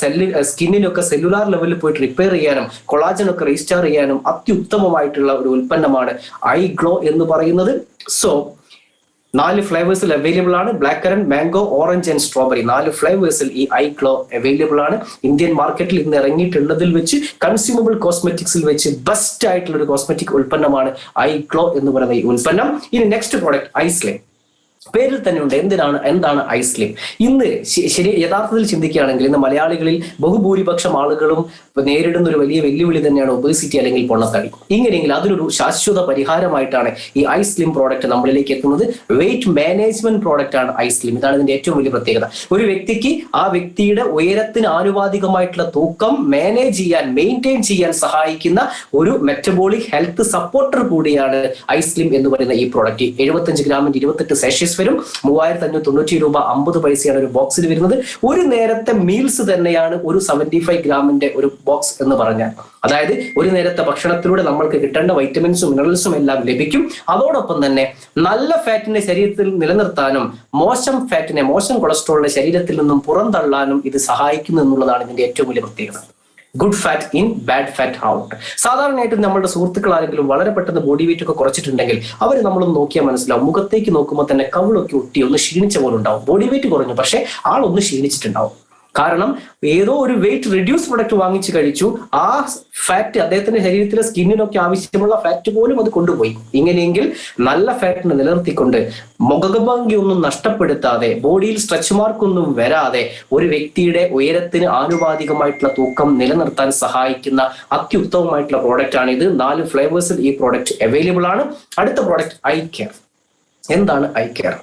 സ്കിന്നിനൊക്കെ സെല്ലുലാർ ലെവലിൽ പോയിട്ട് റിപ്പയർ ചെയ്യാനും കൊളാജനൊക്കെ റീസ്റ്റാർ ചെയ്യാനും അത്യുത്തമമായിട്ടുള്ള ഒരു ഉൽപ്പന്നമാണ് ഐ ഗ്ലോ എന്ന് പറയുന്നത്. സോ 4 ഫ്ലേവേഴ്സിൽ അവൈലബിൾ ആണ്. Black currant, mango, orange and strawberry. 4 ഫ്ലേവേഴ്സിൽ ഈ ഐ ഗ്ലോ അവൈലബിൾ ആണ്. ഇന്ത്യൻ മാർക്കറ്റിൽ ഇന്ന് ഇറങ്ങിയിട്ടുള്ളതിൽ വെച്ച് കൺസ്യൂമബിൾ കോസ്മെറ്റിക്സിൽ വെച്ച് ബെസ്റ്റ് ആയിട്ടുള്ള ഒരു കോസ്മെറ്റിക് ഉൽപ്പന്നമാണ് ഐ ഗ്ലോ എന്ന് പറയുന്ന ഈ ഉൽപ്പന്നം. ഇനി നെക്സ്റ്റ് പ്രോഡക്റ്റ് ഐസ്ലിം. പേരിൽ തന്നെ ഉണ്ട് എന്താണ് ഐസ്ലിം. ഇന്ന് യഥാർത്ഥത്തിൽ ചിന്തിക്കുകയാണെങ്കിൽ ഇന്ന് മലയാളികളിൽ ബഹുഭൂരിപക്ഷം ആളുകളും നേരിടുന്ന ഒരു വലിയ വെല്ലുവിളി തന്നെയാണ് ഒബേസിറ്റി അല്ലെങ്കിൽ പൊണ്ണത്തടി. ഇങ്ങനെയെങ്കിൽ അതിനൊരു ശാശ്വത പരിഹാരമായിട്ടാണ് ഈ ഐസ്ലിം പ്രോഡക്റ്റ് നമ്മളിലേക്ക് എത്തുന്നത്. വെയിറ്റ് മാനേജ്മെന്റ് പ്രോഡക്റ്റ് ആണ് ഐസ്ലിം. ഇതാണ് ഇതിന്റെ ഏറ്റവും വലിയ പ്രത്യേകത. ഒരു വ്യക്തിക്ക് ആ വ്യക്തിയുടെ ഉയരത്തിന് ആനുപാതികമായിട്ടുള്ള തൂക്കം മാനേജ് ചെയ്യാൻ, മെയിൻറ്റെയിൻ ചെയ്യാൻ സഹായിക്കുന്ന ഒരു മെറ്റബോളിക് ഹെൽത്ത് സപ്പോർട്ടർ കൂടിയാണ് ഐസ്ലിം എന്ന് പറയുന്ന ഈ പ്രോഡക്റ്റ്. 75 ഗ്രാമിന്റെ 28 സാഷസ് വരും. 3590 രൂപ 50 പൈസയാണ് ഒരു ബോക്സിൽ വരുന്നത്. ഒരു നേരത്തെ മീൽസ് തന്നെയാണ് ഒരു 75 ഗ്രാമിന്റെ ഒരു ബോക്സ് എന്ന് പറഞ്ഞാൽ. അതായത് ഒരു നേരത്തെ ഭക്ഷണത്തിലൂടെ നമ്മൾക്ക് കിട്ടേണ്ട വൈറ്റമിൻസും മിനറൽസും എല്ലാം ലഭിക്കും. അതോടൊപ്പം തന്നെ നല്ല ഫാറ്റിനെ ശരീരത്തിൽ നിലനിർത്താനും മോശം കൊളസ്ട്രോളിനെ ശരീരത്തിൽ നിന്നും പുറന്തള്ളാനും ഇത് സഹായിക്കുന്നു എന്നുള്ളതാണ് ഇതിന്റെ ഏറ്റവും വലിയ പ്രത്യേകത. Good fat in, bad fat out. സാധാരണയായിട്ട് നമ്മുടെ സുഹൃത്തുക്കൾ ആരെങ്കിലും വളരെ പെട്ടെന്ന് ബോഡി വെയിറ്റ് ഒക്കെ കുറച്ചിട്ടുണ്ടെങ്കിൽ അവർ നമ്മളൊന്ന് നോക്കിയാൽ മനസ്സിലാവും. മുഖത്തേക്ക് നോക്കുമ്പോൾ തന്നെ കവിളൊക്കെ ഒട്ടി ഒന്ന് ക്ഷീണിച്ച പോലെ ഉണ്ടാവും. ബോഡി വെയിറ്റ് കുറഞ്ഞു, പക്ഷെ ആളൊന്ന് ക്ഷീണിച്ചിട്ടുണ്ടാവും. കാരണം ഏതോ ഒരു വെയിറ്റ് റിഡ്യൂസ് പ്രൊഡക്റ്റ് വാങ്ങിച്ചു കഴിച്ചു. ആ ഫാറ്റ് അദ്ദേഹത്തിന്റെ ശരീരത്തിലെ സ്കിന്നിനൊക്കെ ആവശ്യമുള്ള ഫാറ്റ് പോലും അത് കൊണ്ടുപോയി. ഇങ്ങനെയെങ്കിൽ നല്ല ഫാറ്റിനെ നിലനിർത്തിക്കൊണ്ട് മുഖഭംഗി ഒന്നും നഷ്ടപ്പെടുത്താതെ ബോഡിയിൽ സ്ട്രെച്ച് മാർക്കൊന്നും വരാതെ ഒരു വ്യക്തിയുടെ ഉയരത്തിന് ആനുപാതികമായിട്ടുള്ള തൂക്കം നിലനിർത്താൻ സഹായിക്കുന്ന അത്യുത്തമമായിട്ടുള്ള പ്രോഡക്റ്റ് ആണ് ഇത്. 4 ഫ്ലേവേഴ്സിൽ ഈ പ്രോഡക്റ്റ് അവൈലബിൾ ആണ്. അടുത്ത പ്രോഡക്റ്റ് ഐ കെയർ. എന്താണ് ഐ കെയർ?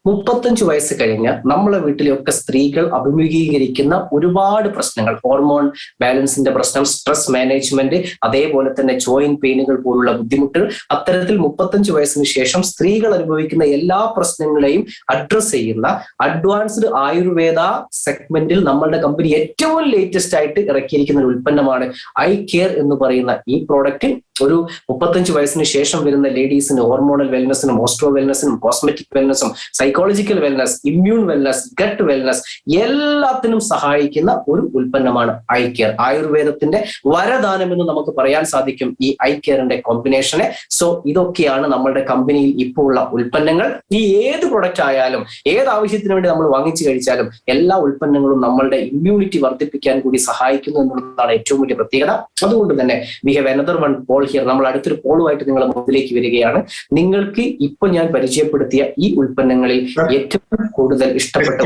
35 വയസ്സ് കഴിഞ്ഞ നമ്മളെ വീട്ടിലൊക്കെ സ്ത്രീകൾ അഭിമുഖീകരിക്കുന്ന ഒരുപാട് പ്രശ്നങ്ങൾ, ഹോർമോൺ ബാലൻസിന്റെ പ്രശ്നം, സ്ട്രെസ് മാനേജ്മെന്റ്, അതേപോലെ തന്നെ ജോയിന്റ് പെയിനുകൾ പോലുള്ള ബുദ്ധിമുട്ടുകൾ, അത്തരത്തിൽ 35 വയസ്സിന് ശേഷം സ്ത്രീകൾ അനുഭവിക്കുന്ന എല്ലാ പ്രശ്നങ്ങളെയും അഡ്രസ് ചെയ്യുന്ന അഡ്വാൻസ്ഡ് ആയുർവേദ സെഗ്മെന്റിൽ നമ്മളുടെ കമ്പനി ഏറ്റവും ലേറ്റസ്റ്റ് ആയിട്ട് ഇറക്കിയിരിക്കുന്ന ഒരു ഉൽപ്പന്നമാണ് ഐ കെയർ എന്ന് പറയുന്ന ഈ പ്രോഡക്റ്റ്. ഒരു 35 വയസ്സിന് ശേഷം വരുന്ന ലേഡീസിന് ഹോർമോണൽ വെൽനസിനും ഓസ്ട്രോ വെൽനസിനും കോസ്മെറ്റിക് വെൽനസും psychological wellness, immune wellness, gut wellness എല്ലാത്തിനും സഹായിക്കുന്ന ഒരു ഉൽപ്പന്നമാണ് ഐ കെയർ. ആയുർവേദത്തിന്റെ വരദാനം എന്ന് നമുക്ക് പറയാൻ സാധിക്കും ഈ ഐ കെയറിന്റെ കോമ്പിനേഷനെ. സോ ഇതൊക്കെയാണ് നമ്മളുടെ കമ്പനിയിൽ ഇപ്പോൾ ഉള്ള ഉൽപ്പന്നങ്ങൾ. ഈ ഏത് പ്രൊഡക്റ്റ് ആയാലും ഏത് ആവശ്യത്തിന് വേണ്ടി നമ്മൾ വാങ്ങിച്ചു കഴിച്ചാലും എല്ലാ ഉൽപ്പന്നങ്ങളും നമ്മളുടെ ഇമ്മ്യൂണിറ്റി വർദ്ധിപ്പിക്കാൻ കൂടി സഹായിക്കുന്നു എന്നുള്ളതാണ് ഏറ്റവും വലിയ പ്രത്യേകത. അതുകൊണ്ട് തന്നെ V have another one poll here. നമ്മൾ അടുത്തൊരു പോളുമായിട്ട് നിങ്ങളുടെ മുന്നിലേക്ക് വരികയാണ്. നിങ്ങൾക്ക് ഇപ്പൊ ഞാൻ പരിചയപ്പെടുത്തിയ ഈ ഉൽപ്പന്നങ്ങളിൽ ഏറ്റവും കൂടുതൽ ഇഷ്ടപ്പെട്ട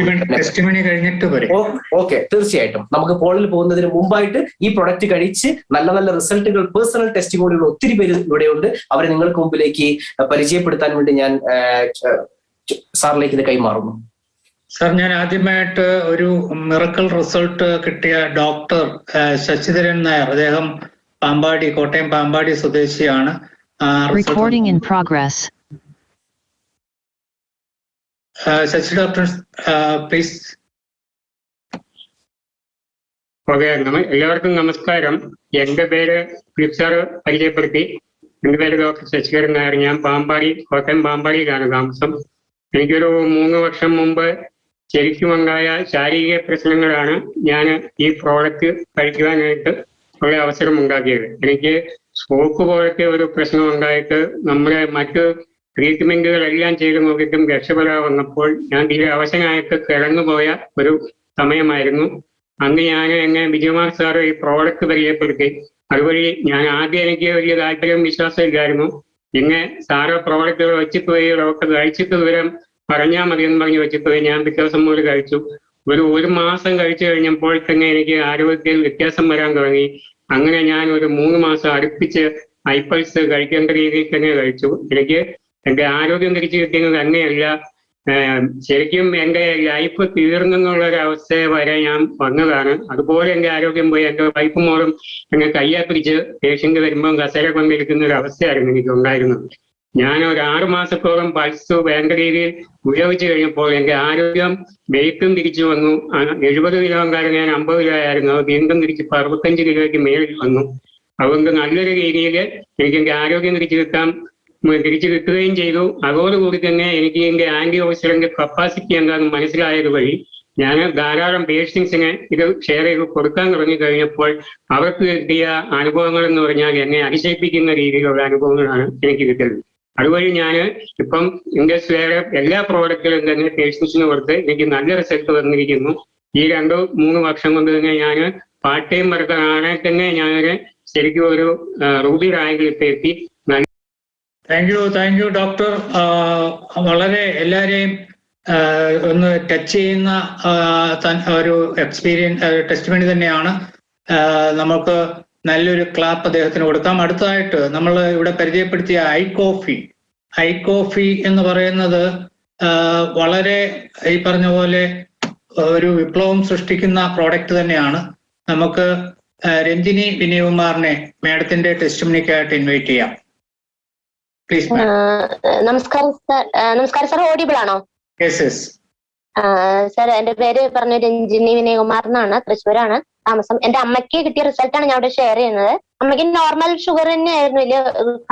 ഓക്കെ, തീർച്ചയായിട്ടും നമുക്ക് പോളിൽ പോകുന്നതിന് മുമ്പായിട്ട് ഈ പ്രൊഡക്റ്റ് കഴിച്ച് നല്ല നല്ല റിസൾട്ടുകൾ, പേഴ്സണൽ ടെസ്റ്റിമോണികൾ ഒത്തിരി പേര് ഇവിടെയുണ്ട്. അവരെ നിങ്ങൾക്ക് മുമ്പിലേക്ക് പരിചയപ്പെടുത്താൻ വേണ്ടി ഞാൻ സാറിലേക്ക് ഇത് കൈമാറുന്നു. സാർ, ഞാൻ ആദ്യമായിട്ട് ഒരു മിറക്കിൾ റിസൾട്ട് കിട്ടിയ ഡോക്ടർ ശശിധരൻ നായർ, അദ്ദേഹം കോട്ടയം പാമ്പാടി സ്വദേശിയാണ്. Sasi doctor please. ഓക്കെ, എല്ലാവർക്കും നമസ്കാരം. എന്റെ പേര് ഫിലിപ്പ് സാർ പരിചയപ്പെടുത്തി. എന്റെ പേര് ഡോക്ടർ ശശിധരൻ നായർ. ഞാൻ കോട്ടയം പാമ്പാടിയിലാണ് താമസം. എനിക്കൊരു 3 വർഷം മുമ്പ് ശരിക്കും ഉണ്ടായ ശാരീരിക പ്രശ്നങ്ങളാണ് ഞാൻ ഈ പ്രോഡക്റ്റ് കഴിക്കുവാനായിട്ട് ഉള്ള അവസരം ഉണ്ടാക്കിയത്. എനിക്ക് സ്ട്രോക്ക് പോലത്തെ ഒരു പ്രശ്നം ഉണ്ടായിട്ട് നമ്മുടെ മറ്റ് ട്രീറ്റ്മെന്റുകളെല്ലാം ചെയ്ത് നോക്കിയിട്ടും രക്ഷപ്പെടാൻ വന്നപ്പോൾ ഞാൻ തീരെ അവശനായിട്ട് കിടന്നുപോയ ഒരു സമയമായിരുന്നു. അന്ന് ഞാൻ എന്നെ വിജയകുമാർ സാറ് ഈ പ്രോഡക്റ്റ് പരിചയപ്പെടുത്തി. അതുവഴി ഞാൻ ആദ്യം എനിക്ക് വലിയ താല്പര്യം വിശ്വാസം ഇല്ലായിരുന്നു. പിന്നെ സാറ് പ്രോഡക്റ്റുകൾ വെച്ചിട്ട് പോയി ഡോക്ടർ കഴിച്ചിട്ട് വിവരം പറഞ്ഞാൽ മതി എന്ന് പറഞ്ഞ് വെച്ചിട്ട് പോയി. ഞാൻ പിറ്റേ ദിവസം മുതൽ കഴിച്ചു. ഒരു മാസം കഴിച്ചു കഴിഞ്ഞപ്പോൾ തന്നെ എനിക്ക് ആരോഗ്യത്തിൽ വ്യത്യാസം വരാൻ തുടങ്ങി. അങ്ങനെ ഞാൻ ഒരു 3 മാസം അടുപ്പിച്ച് ഐപ്പൾസ് കഴിക്കേണ്ട രീതിയിൽ തന്നെ കഴിച്ചു. എനിക്ക് എന്റെ ആരോഗ്യം തിരിച്ചു കിട്ടിയത് തന്നെയല്ല, ശരിക്കും എന്റെ ലൈഫ് തീർന്നെന്നുള്ള ഒരു അവസ്ഥ വരെ ഞാൻ വന്നതാണ്. അതുപോലെ എന്റെ ആരോഗ്യം പോയി. എന്റെ വൈഫ് മോളും എന്നെ കയ്യെ പിടിച്ച് പേഷ്യന്റ് വരുമ്പോൾ കസേര കൊണ്ടിരിക്കുന്ന ഒരു അവസ്ഥയായിരുന്നു എനിക്ക് ഉണ്ടായിരുന്നത്. ഞാൻ ഒരു 6 മാസത്തോളം പൾസ് വേണ്ട രീതിയിൽ ഉപയോഗിച്ച് കഴിഞ്ഞപ്പോൾ എന്റെ ആരോഗ്യം വെയിറ്റും തിരിച്ചു വന്നു. 70 കിലോക്കാരൻ ഞാൻ 50 കിലോ ആയിരുന്നു. അത് വീണ്ടും തിരിച്ച് 65 കിലോയ്ക്ക് മേളിൽ വന്നു. അതുകൊണ്ട് നല്ലൊരു രീതിയിൽ എനിക്ക് എന്റെ ആരോഗ്യം തിരിച്ചു കിട്ടുകയും ചെയ്തു. അതോടുകൂടി തന്നെ എനിക്ക് എന്റെ ആന്റി ഓക്സിഡന്റ് കപ്പാസിറ്റി എന്താണെന്ന് മനസ്സിലായത് വഴി ഞാൻ ധാരാളം പേഷ്യൻസിന് ഇത് ഷെയർ ചെയ്ത് കൊടുക്കാൻ തുടങ്ങി കഴിഞ്ഞപ്പോൾ അവർക്ക് കിട്ടിയ അനുഭവങ്ങൾ എന്ന് പറഞ്ഞാൽ എന്നെ അതിശയിപ്പിക്കുന്ന രീതിയിലുള്ള അനുഭവങ്ങളാണ് എനിക്ക് കിട്ടുന്നത്. അതുവഴി ഞാൻ ഇപ്പം ഇൻഡസ്ട്രിയുടെ എല്ലാ പ്രോഡക്റ്റുകളും തന്നെ പേഷ്യൻസിന് കൊടുത്ത് എനിക്ക് നല്ല റിസൾട്ട് വന്നിരിക്കുന്നു. ഈ 2-3 വർഷം കൊണ്ട് തന്നെ ഞാൻ പാർട്ട് ടൈം വർക്കർ ആണെങ്കിൽ തന്നെ ഞാനൊരു ശരിക്കും ഒരു റൂബി റാങ്കിൽ ഇപ്പൊ എത്തി. Thank you doctor. വളരെ എല്ലാവരെയും ഒന്ന് ടച്ച് ചെയ്യുന്ന ഒരു ടെസ്റ്റിമണി തന്നെയാണ്. നമുക്ക് നല്ലൊരു ക്ലാപ്പ് അദ്ദേഹത്തിന് കൊടുക്കാം. അടുത്തതായിട്ട് നമ്മൾ ഇവിടെ പരിചയപ്പെടുത്തിയ ഐ കോഫി എന്ന് പറയുന്നത് വളരെ ഈ പറഞ്ഞ പോലെ ഒരു വിപ്ലവം സൃഷ്ടിക്കുന്ന പ്രോഡക്റ്റ് തന്നെയാണ്. നമുക്ക് രഞ്ജിനി വിനയകുമാറിനെ മാഡത്തിന്റെ ടെസ്റ്റിമണിക്കായിട്ട് ഇൻവൈറ്റ് ചെയ്യാം. പ്ലീസ്. നമസ്കാരം സാർ, ഓഡിബിൾ ആണോ? യെസ്. സാർ, എന്റെ പേര് പറഞ്ഞു രഞ്ജിനി വിനയകുമാർ എന്നാണ്, തൃശ്ശൂരാണ് താമസം. എന്റെ അമ്മയ്ക്ക് കിട്ടിയ റിസൾട്ടാണ് ഞാൻ ഇവിടെ ഷെയർ ചെയ്യുന്നത്. അമ്മയ്ക്ക് നോർമൽ ഷുഗർ തന്നെയായിരുന്നു, വലിയ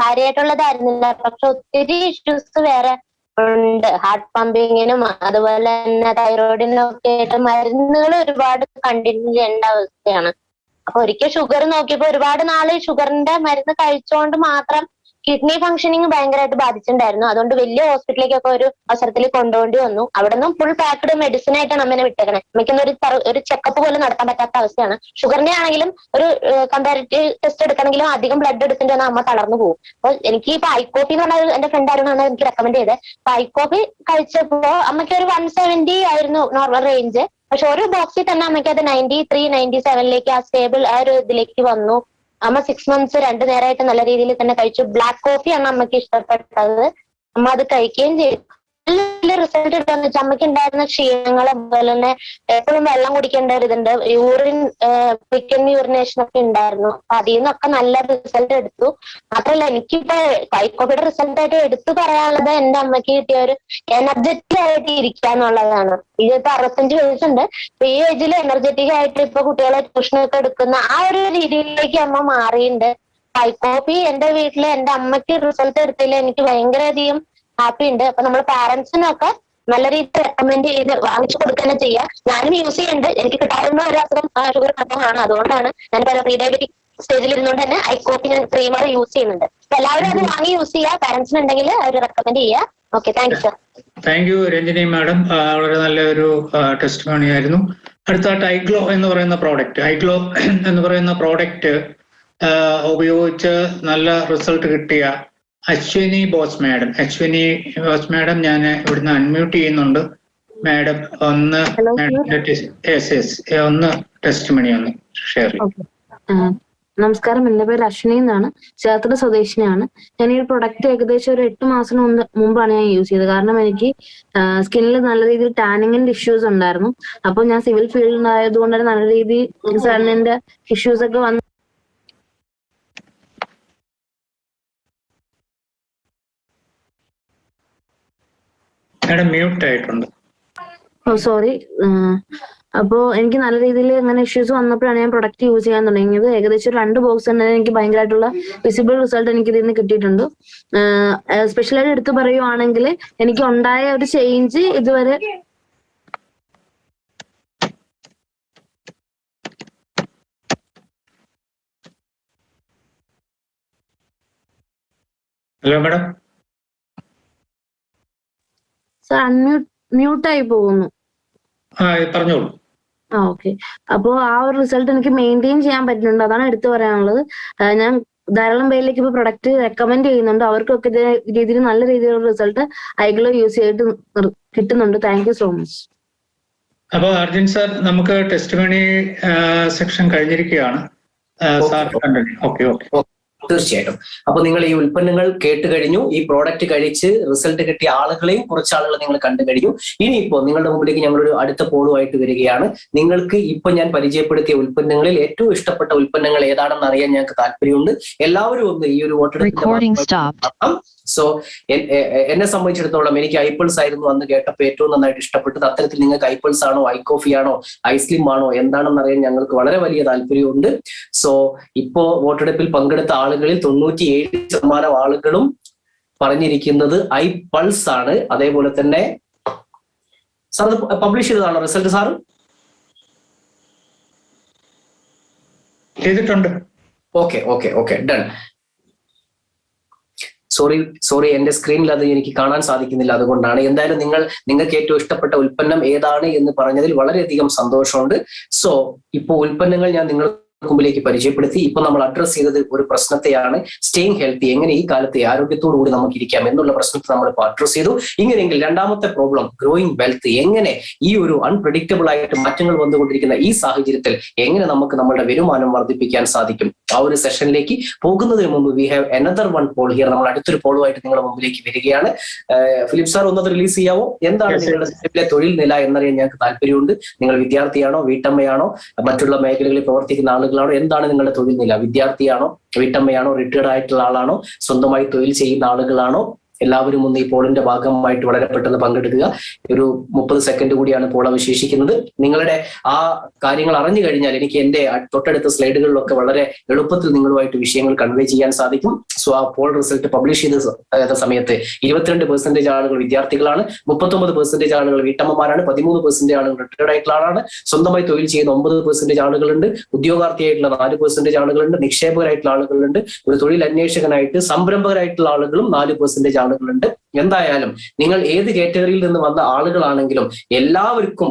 കാര്യമായിട്ടുള്ളതായിരുന്നില്ല. പക്ഷെ ഒത്തിരി ഇഷ്യൂസ് വേറെ ഉണ്ട്. ഹാർട്ട് പമ്പിങ്ങിനും അതുപോലെ തന്നെ തൈറോയിഡിനും ഒക്കെ ആയിട്ട് മരുന്നുകൾ ഒരുപാട് കണ്ടിന്യൂ ചെയ്യേണ്ട അവസ്ഥയാണ്. അപ്പൊ ഒരിക്കൽ ഷുഗർ നോക്കിയപ്പോ ഒരുപാട് നാള് ഷുഗറിന്റെ മരുന്ന് കഴിച്ചുകൊണ്ട് മാത്രം കിഡ്നി ഫംഗ്ഷനിങ് ഭയങ്കരമായിട്ട് ബാധിച്ചിട്ടുണ്ടായിരുന്നു. അതുകൊണ്ട് വലിയ ഹോസ്പിറ്റലിലേക്കൊക്കെ ഒരു അവസരത്തിൽ കൊണ്ടുപോകേണ്ടി വന്നു. അവിടെ നിന്നും ഫുൾ പാക്ഡ് മെഡിസിൻ ആയിട്ടാണ് അമ്മേനെ വിട്ടേക്കണേ. അമ്മയ്ക്കൊന്നും ഒരു ചെക്കപ്പ് പോലും നടത്താൻ പറ്റാത്ത അവസ്ഥയാണ്. ഷുഗറിന്റെ ആണെങ്കിലും ഒരു കമ്പാരിറ്റീവ് ടെസ്റ്റ് എടുക്കണമെങ്കിലും അധികം ബ്ലഡ് എടുക്കേണ്ടി വന്നാൽ അമ്മ തളർന്നു പോകും. അപ്പോൾ എനിക്ക് ഇപ്പൊ ഐക്കോപ്പി എന്ന് പറഞ്ഞ എന്റെ ഫ്രണ്ട് ആയിരുന്നു എനിക്ക് റെക്കമെൻഡ് ചെയ്തത്. അപ്പൊ ഐക്കോപ്പി കഴിച്ചപ്പോ അമ്മയ്ക്ക് ഒരു 170 ആയിരുന്നു നോർമൽ റേഞ്ച്. പക്ഷെ ഒരു ബോക്സിൽ തന്നെ അമ്മയ്ക്ക് അത് 93-97 ആ സ്റ്റേബിൾ ആ ഒരു ഇതിലേക്ക് വന്നു. അമ്മ 6 മന്ത്സ് 2 നേരമായിട്ട് നല്ല രീതിയിൽ തന്നെ കഴിച്ചു. ബ്ലാക്ക് കോഫിയാണ് അമ്മയ്ക്ക് ഇഷ്ടപ്പെട്ടത്. അമ്മ അത് കഴിക്കുകയും ചെയ്തു. നല്ല റിസൾട്ട് എടുക്കാന്ന് വെച്ചാൽ അമ്മയ്ക്ക് ഉണ്ടായിരുന്ന ക്ഷീണങ്ങൾ, അതുപോലെ തന്നെ എപ്പോഴും വെള്ളം കുടിക്കേണ്ട ഒരു ഇതുണ്ട്, ഫ്രീക്വന്റ് യൂറിനേഷൻ ഒക്കെ ഉണ്ടായിരുന്നു. അപ്പൊ അതിൽ നിന്നൊക്കെ നല്ല റിസൾട്ട് എടുത്തു. മാത്രമല്ല എനിക്കിപ്പോ ഐക്കോപ്പിയുടെ റിസൾട്ട് ആയിട്ട് എടുത്തു പറയാനുള്ളത് എന്റെ അമ്മയ്ക്ക് കിട്ടിയ ഒരു എനർജറ്റിക് ആയിട്ട് ഇരിക്കുക എന്നുള്ളതാണ്. ഇതിപ്പോ 65 വയസ്സുണ്ട്. ഈ ഏജിൽ എനർജറ്റിക് ആയിട്ട് ഇപ്പൊ കുട്ടികളെ ട്യൂഷനൊക്കെ എടുക്കുന്ന ആ ഒരു രീതിയിലേക്ക് അമ്മ മാറിയിട്ടുണ്ട്. ഐക്കോപ്പി എന്റെ വീട്ടില് എന്റെ അമ്മയ്ക്ക് റിസൾട്ട് എടുത്തില്ല എനിക്ക് ഭയങ്കരധികം ഹാപ്പി ഉണ്ട്. അപ്പൊ നമ്മൾ പാരന്റ്സിനൊക്കെ നല്ല രീതിയിൽ റെക്കമെൻഡ് ചെയ്ത് വാങ്ങിച്ചു കൊടുക്കുക ചെയ്യാം. ഞാനും യൂസ് ചെയ്യുന്നുണ്ട്. എനിക്ക് കിട്ടാവുന്ന ഒരു അസുഖം ഷുഗർ കൺട്രോളാണ്. അതുകൊണ്ടാണ് ഞാൻ പ്രീ ഡയബറ്റിക് സ്റ്റേജിൽ ഇരുന്നുകൊണ്ട് തന്നെ ഐക്കോപ്പി ഞാൻ ക്രീമർ യൂസ് ചെയ്യുന്നുണ്ട്. അപ്പൊ എല്ലാവരും അത് വാങ്ങി യൂസ് ചെയ്യുക. പാരന്റ്സിന് ഉണ്ടെങ്കിൽ അവർ റെക്കമെൻഡ് ചെയ്യുക. Okay, thank you sir. Thank you Ranjini madam. വളരെ നല്ലൊരു ടെസ്റ്റിമോണി ആയിരുന്നു. അടുത്തായിട്ട് ഐഗ്ലോ എന്ന് പറയുന്ന പ്രോഡക്റ്റ് ഉപയോഗിച്ച് നല്ല റിസൾട്ട് കിട്ടിയ അശ്വിനി ബോസ് മാഡം ഞാൻ ഇവിടുന്ന് അൺമ്യൂട്ട് ചെയ്യുന്നുണ്ട്. മാഡം ഒന്ന് ടെസ്റ്റിമണി ഒന്ന് ഷെയർ ചെയ്യും. നമസ്കാരം, എന്റെ പേര് അശ്വിനി എന്നാണ്, ചേർത്തല സ്വദേശിനിയാണ്. ഞാൻ ഈ പ്രൊഡക്റ്റ് ഏകദേശം ഒരു 8 മാസം മുമ്പാണ് ഞാൻ യൂസ് ചെയ്തത്. കാരണം എനിക്ക് സ്കിന്നിൽ നല്ല രീതിയിൽ ടാനിങ്ങിന്റെ ഇഷ്യൂസ് ഉണ്ടായിരുന്നു. അപ്പൊ ഞാൻ സിവിൽ ഫീൽഡിൽ ആയതുകൊണ്ട് തന്നെ നല്ല രീതിയിൽ സണ്ണിന്റെ ഇഷ്യൂസ് ഒക്കെ വന്നു. മ്യൂട്ട് ആയിട്ടുണ്ട്. സോറി. അപ്പോ എനിക്ക് നല്ല രീതിയിൽ അങ്ങനെ ഇഷ്യൂസ് വന്നപ്പോഴാണ് ഞാൻ പ്രൊഡക്റ്റ് യൂസ് ചെയ്യാൻ തുടങ്ങിയത്. ഏകദേശം 2 ബോക്സ് തന്നെ എനിക്ക് ഭയങ്കരമായിട്ടുള്ള വിസിബിൾ റിസൾട്ട് എനിക്ക് ഇതിൽ നിന്ന് കിട്ടിയിട്ടുണ്ട്. സ്പെഷ്യലായിട്ട് എടുത്തു പറയുവാണെങ്കിൽ എനിക്ക് ഉണ്ടായ ഒരു ചേഞ്ച് ഇതുവരെ ഹലോ മാഡം. സാർ മ്യൂട്ടായി പോകുന്നു. പറഞ്ഞോളൂ. ഓക്കെ. അപ്പോ ആ ഒരു റിസൾട്ട് എനിക്ക് മെയിൻറ്റെയിൻ ചെയ്യാൻ പറ്റുന്നുണ്ട്. അതാണ് എടുത്തു പറയാനുള്ളത്. ഞാൻ ധാരാളം പേരിലേക്ക് ഇപ്പൊ പ്രൊഡക്റ്റ് റെക്കമെൻഡ് ചെയ്യുന്നുണ്ട്. അവർക്കൊക്കെ ഇതേ രീതിയിൽ നല്ല രീതിയിലുള്ള റിസൾട്ട് ഐഗ്ലോ യൂസ് ചെയ്തിട്ട് കിട്ടുന്നുണ്ട്. Thank you so much. അപ്പൊ അർജുൻ സാർ, നമുക്ക് ടെസ്റ്റിമണി സെക്ഷൻ കഴിഞ്ഞിരിക്കുകയാണ്. തീർച്ചയായിട്ടും. അപ്പൊ നിങ്ങൾ ഈ ഉൽപ്പന്നങ്ങൾ കേട്ട് കഴിഞ്ഞു. ഈ പ്രോഡക്റ്റ് കഴിച്ച് റിസൾട്ട് കിട്ടിയ ആളുകളെയും കുറച്ച് ആളുകളെ നിങ്ങൾ കണ്ടു കഴിഞ്ഞു. ഇനിയിപ്പോ നിങ്ങളുടെ മുമ്പിലേക്ക് ഞങ്ങളൊരു അടുത്ത പോളുമായിട്ട് വരികയാണ്. നിങ്ങൾക്ക് ഇപ്പൊ ഞാൻ പരിചയപ്പെടുത്തിയ ഉൽപ്പന്നങ്ങളിൽ ഏറ്റവും ഇഷ്ടപ്പെട്ട ഉൽപ്പന്നങ്ങൾ ഏതാണെന്ന് അറിയാൻ ഞങ്ങൾക്ക് താല്പര്യമുണ്ട്. എല്ലാവരും ഒന്ന് ഈ ഒരു വോട്ടെടുപ്പ് സോ എന്നെ സംബന്ധിച്ചിടത്തോളം എനിക്ക് ഐപ്പിൾസ് ആയിരുന്നു അന്ന് കേട്ടപ്പോൾ ഏറ്റവും നന്നായിട്ട് ഇഷ്ടപ്പെട്ടത്. അത്തരത്തിൽ നിങ്ങൾക്ക് ഐപ്പിൾസ് ആണോ, ഐ കോഫി ആണോ, ഐസ്ലിം ആണോ, എന്താണെന്ന് അറിയാൻ ഞങ്ങൾക്ക് വളരെ വലിയ താല്പര്യമുണ്ട്. സോ ഇപ്പോ വോട്ടെടുപ്പിൽ പങ്കെടുത്ത ആളുകളിൽ 97% ആളുകളും പറഞ്ഞിരിക്കുന്നത് ഐപൾസ് ആണ്. അതേപോലെ തന്നെ സാർ അത് പബ്ലിഷ് ചെയ്തതാണോ റിസൾട്ട് സാർ? ചെയ്തിട്ടുണ്ട്. Okay done. സോറി എന്റെ സ്ക്രീനിൽ അത് എനിക്ക് കാണാൻ സാധിക്കുന്നില്ല, അതുകൊണ്ടാണ്. എന്തായാലും നിങ്ങൾക്ക് ഏറ്റവും ഇഷ്ടപ്പെട്ട ഉൽപ്പന്നം ഏതാണ് എന്ന് പറഞ്ഞതിൽ വളരെയധികം സന്തോഷമുണ്ട്. സോ ഇപ്പോ ഉൽപ്പന്നങ്ങൾ ഞാൻ നിങ്ങൾക്ക് മുമ്പിലേക്ക് പരിചയപ്പെടുത്തി. ഇപ്പൊ നമ്മൾ അഡ്രസ് ചെയ്തത് ഒരു പ്രശ്നത്തെയാണ്, സ്റ്റേയിങ് ഹെൽത്തി, എങ്ങനെ ഈ കാലത്തെ ആരോഗ്യത്തോടു കൂടി നമുക്ക് ഇരിക്കാം എന്നുള്ള പ്രശ്നത്തെ നമ്മൾ ഇപ്പോൾ അഡ്രസ് ചെയ്തു. ഇങ്ങനെയെങ്കിൽ രണ്ടാമത്തെ പ്രോബ്ലം ഗ്രോയിങ് വെൽത്ത്, എങ്ങനെ ഈ ഒരു അൺപ്രഡിക്റ്റബിൾ ആയിട്ട് മാറ്റങ്ങൾ വന്നുകൊണ്ടിരിക്കുന്ന ഈ സാഹചര്യത്തിൽ എങ്ങനെ നമുക്ക് നമ്മുടെ വരുമാനം വർദ്ധിപ്പിക്കാൻ സാധിക്കും. ആ ഒരു സെഷനിലേക്ക് പോകുന്നതിന് മുമ്പ് we have another one poll here. നമ്മൾ അടുത്തൊരു പോളുമായിട്ട് നിങ്ങളുടെ മുമ്പിലേക്ക് വരികയാണ്. ഫിലിപ്പ് സാർ ഒന്നത് റിലീസ് ചെയ്യാവോ? എന്താണ് നിങ്ങളുടെ നിലവിലെ തൊഴിൽ നില എന്നറിയാൻ ഞങ്ങൾക്ക് താല്പര്യമുണ്ട്. നിങ്ങൾ വിദ്യാർത്ഥിയാണോ, വീട്ടമ്മയാണോ, മറ്റുള്ള മേഖലകളിൽ പ്രവർത്തിക്കുന്ന ആളുകളാണോ? എന്താണ് നിങ്ങളുടെ തൊഴിൽ നില? വിദ്യാർത്ഥിയാണോ, വീട്ടമ്മയാണോ, റിട്ടയർഡ് ആയിട്ടുള്ള ആളാണോ, സ്വന്തമായി തൊഴിൽ ചെയ്യുന്ന ആളുകളാണോ? എല്ലാവരും ഒന്ന് ഈ പോളിന്റെ ഭാഗമായിട്ട് വളരെ പെട്ടെന്ന് പങ്കെടുക്കുക. ഒരു 30 സെക്കൻഡ് കൂടിയാണ് പോൾ അവശേഷിക്കുന്നത്. നിങ്ങളുടെ ആ കാര്യങ്ങൾ അറിഞ്ഞു കഴിഞ്ഞാൽ എനിക്ക് എന്റെ തൊട്ടടുത്ത സ്ലൈഡുകളിലൊക്കെ വളരെ എളുപ്പത്തിൽ നിങ്ങളുമായിട്ട് വിഷയങ്ങൾ കൺവേ ചെയ്യാൻ സാധിക്കും. സോ ആ പോൾ റിസൾട്ട് പബ്ലിഷ് ചെയ്ത സമയത്ത് 22% ആളുകൾ വിദ്യാർത്ഥികളാണ്, 39% ആളുകൾ വീട്ടമ്മമാരാണ്, 13% ആളുകൾ റിട്ടയർഡ് ആയിട്ടുള്ള ആളാണ്, സ്വന്തമായി തൊഴിൽ ചെയ്യുന്ന 9% ആളുകളുണ്ട്, ഉദ്യോഗാർത്ഥിയായിട്ടുള്ള 4% ആളുകളുണ്ട്, നിക്ഷേപകരായിട്ടുള്ള ആളുകളുണ്ട്, ഒരു തൊഴിൽ അന്വേഷകനായിട്ട് സംരംഭകരായിട്ടുള്ള ആളുകളും 4% ആളുകളുണ്ട്. എന്തായാലും നിങ്ങൾ ഏത് കാറ്റഗറിയിൽ നിന്ന് വന്ന ആളുകളാണെങ്കിലും എല്ലാവർക്കും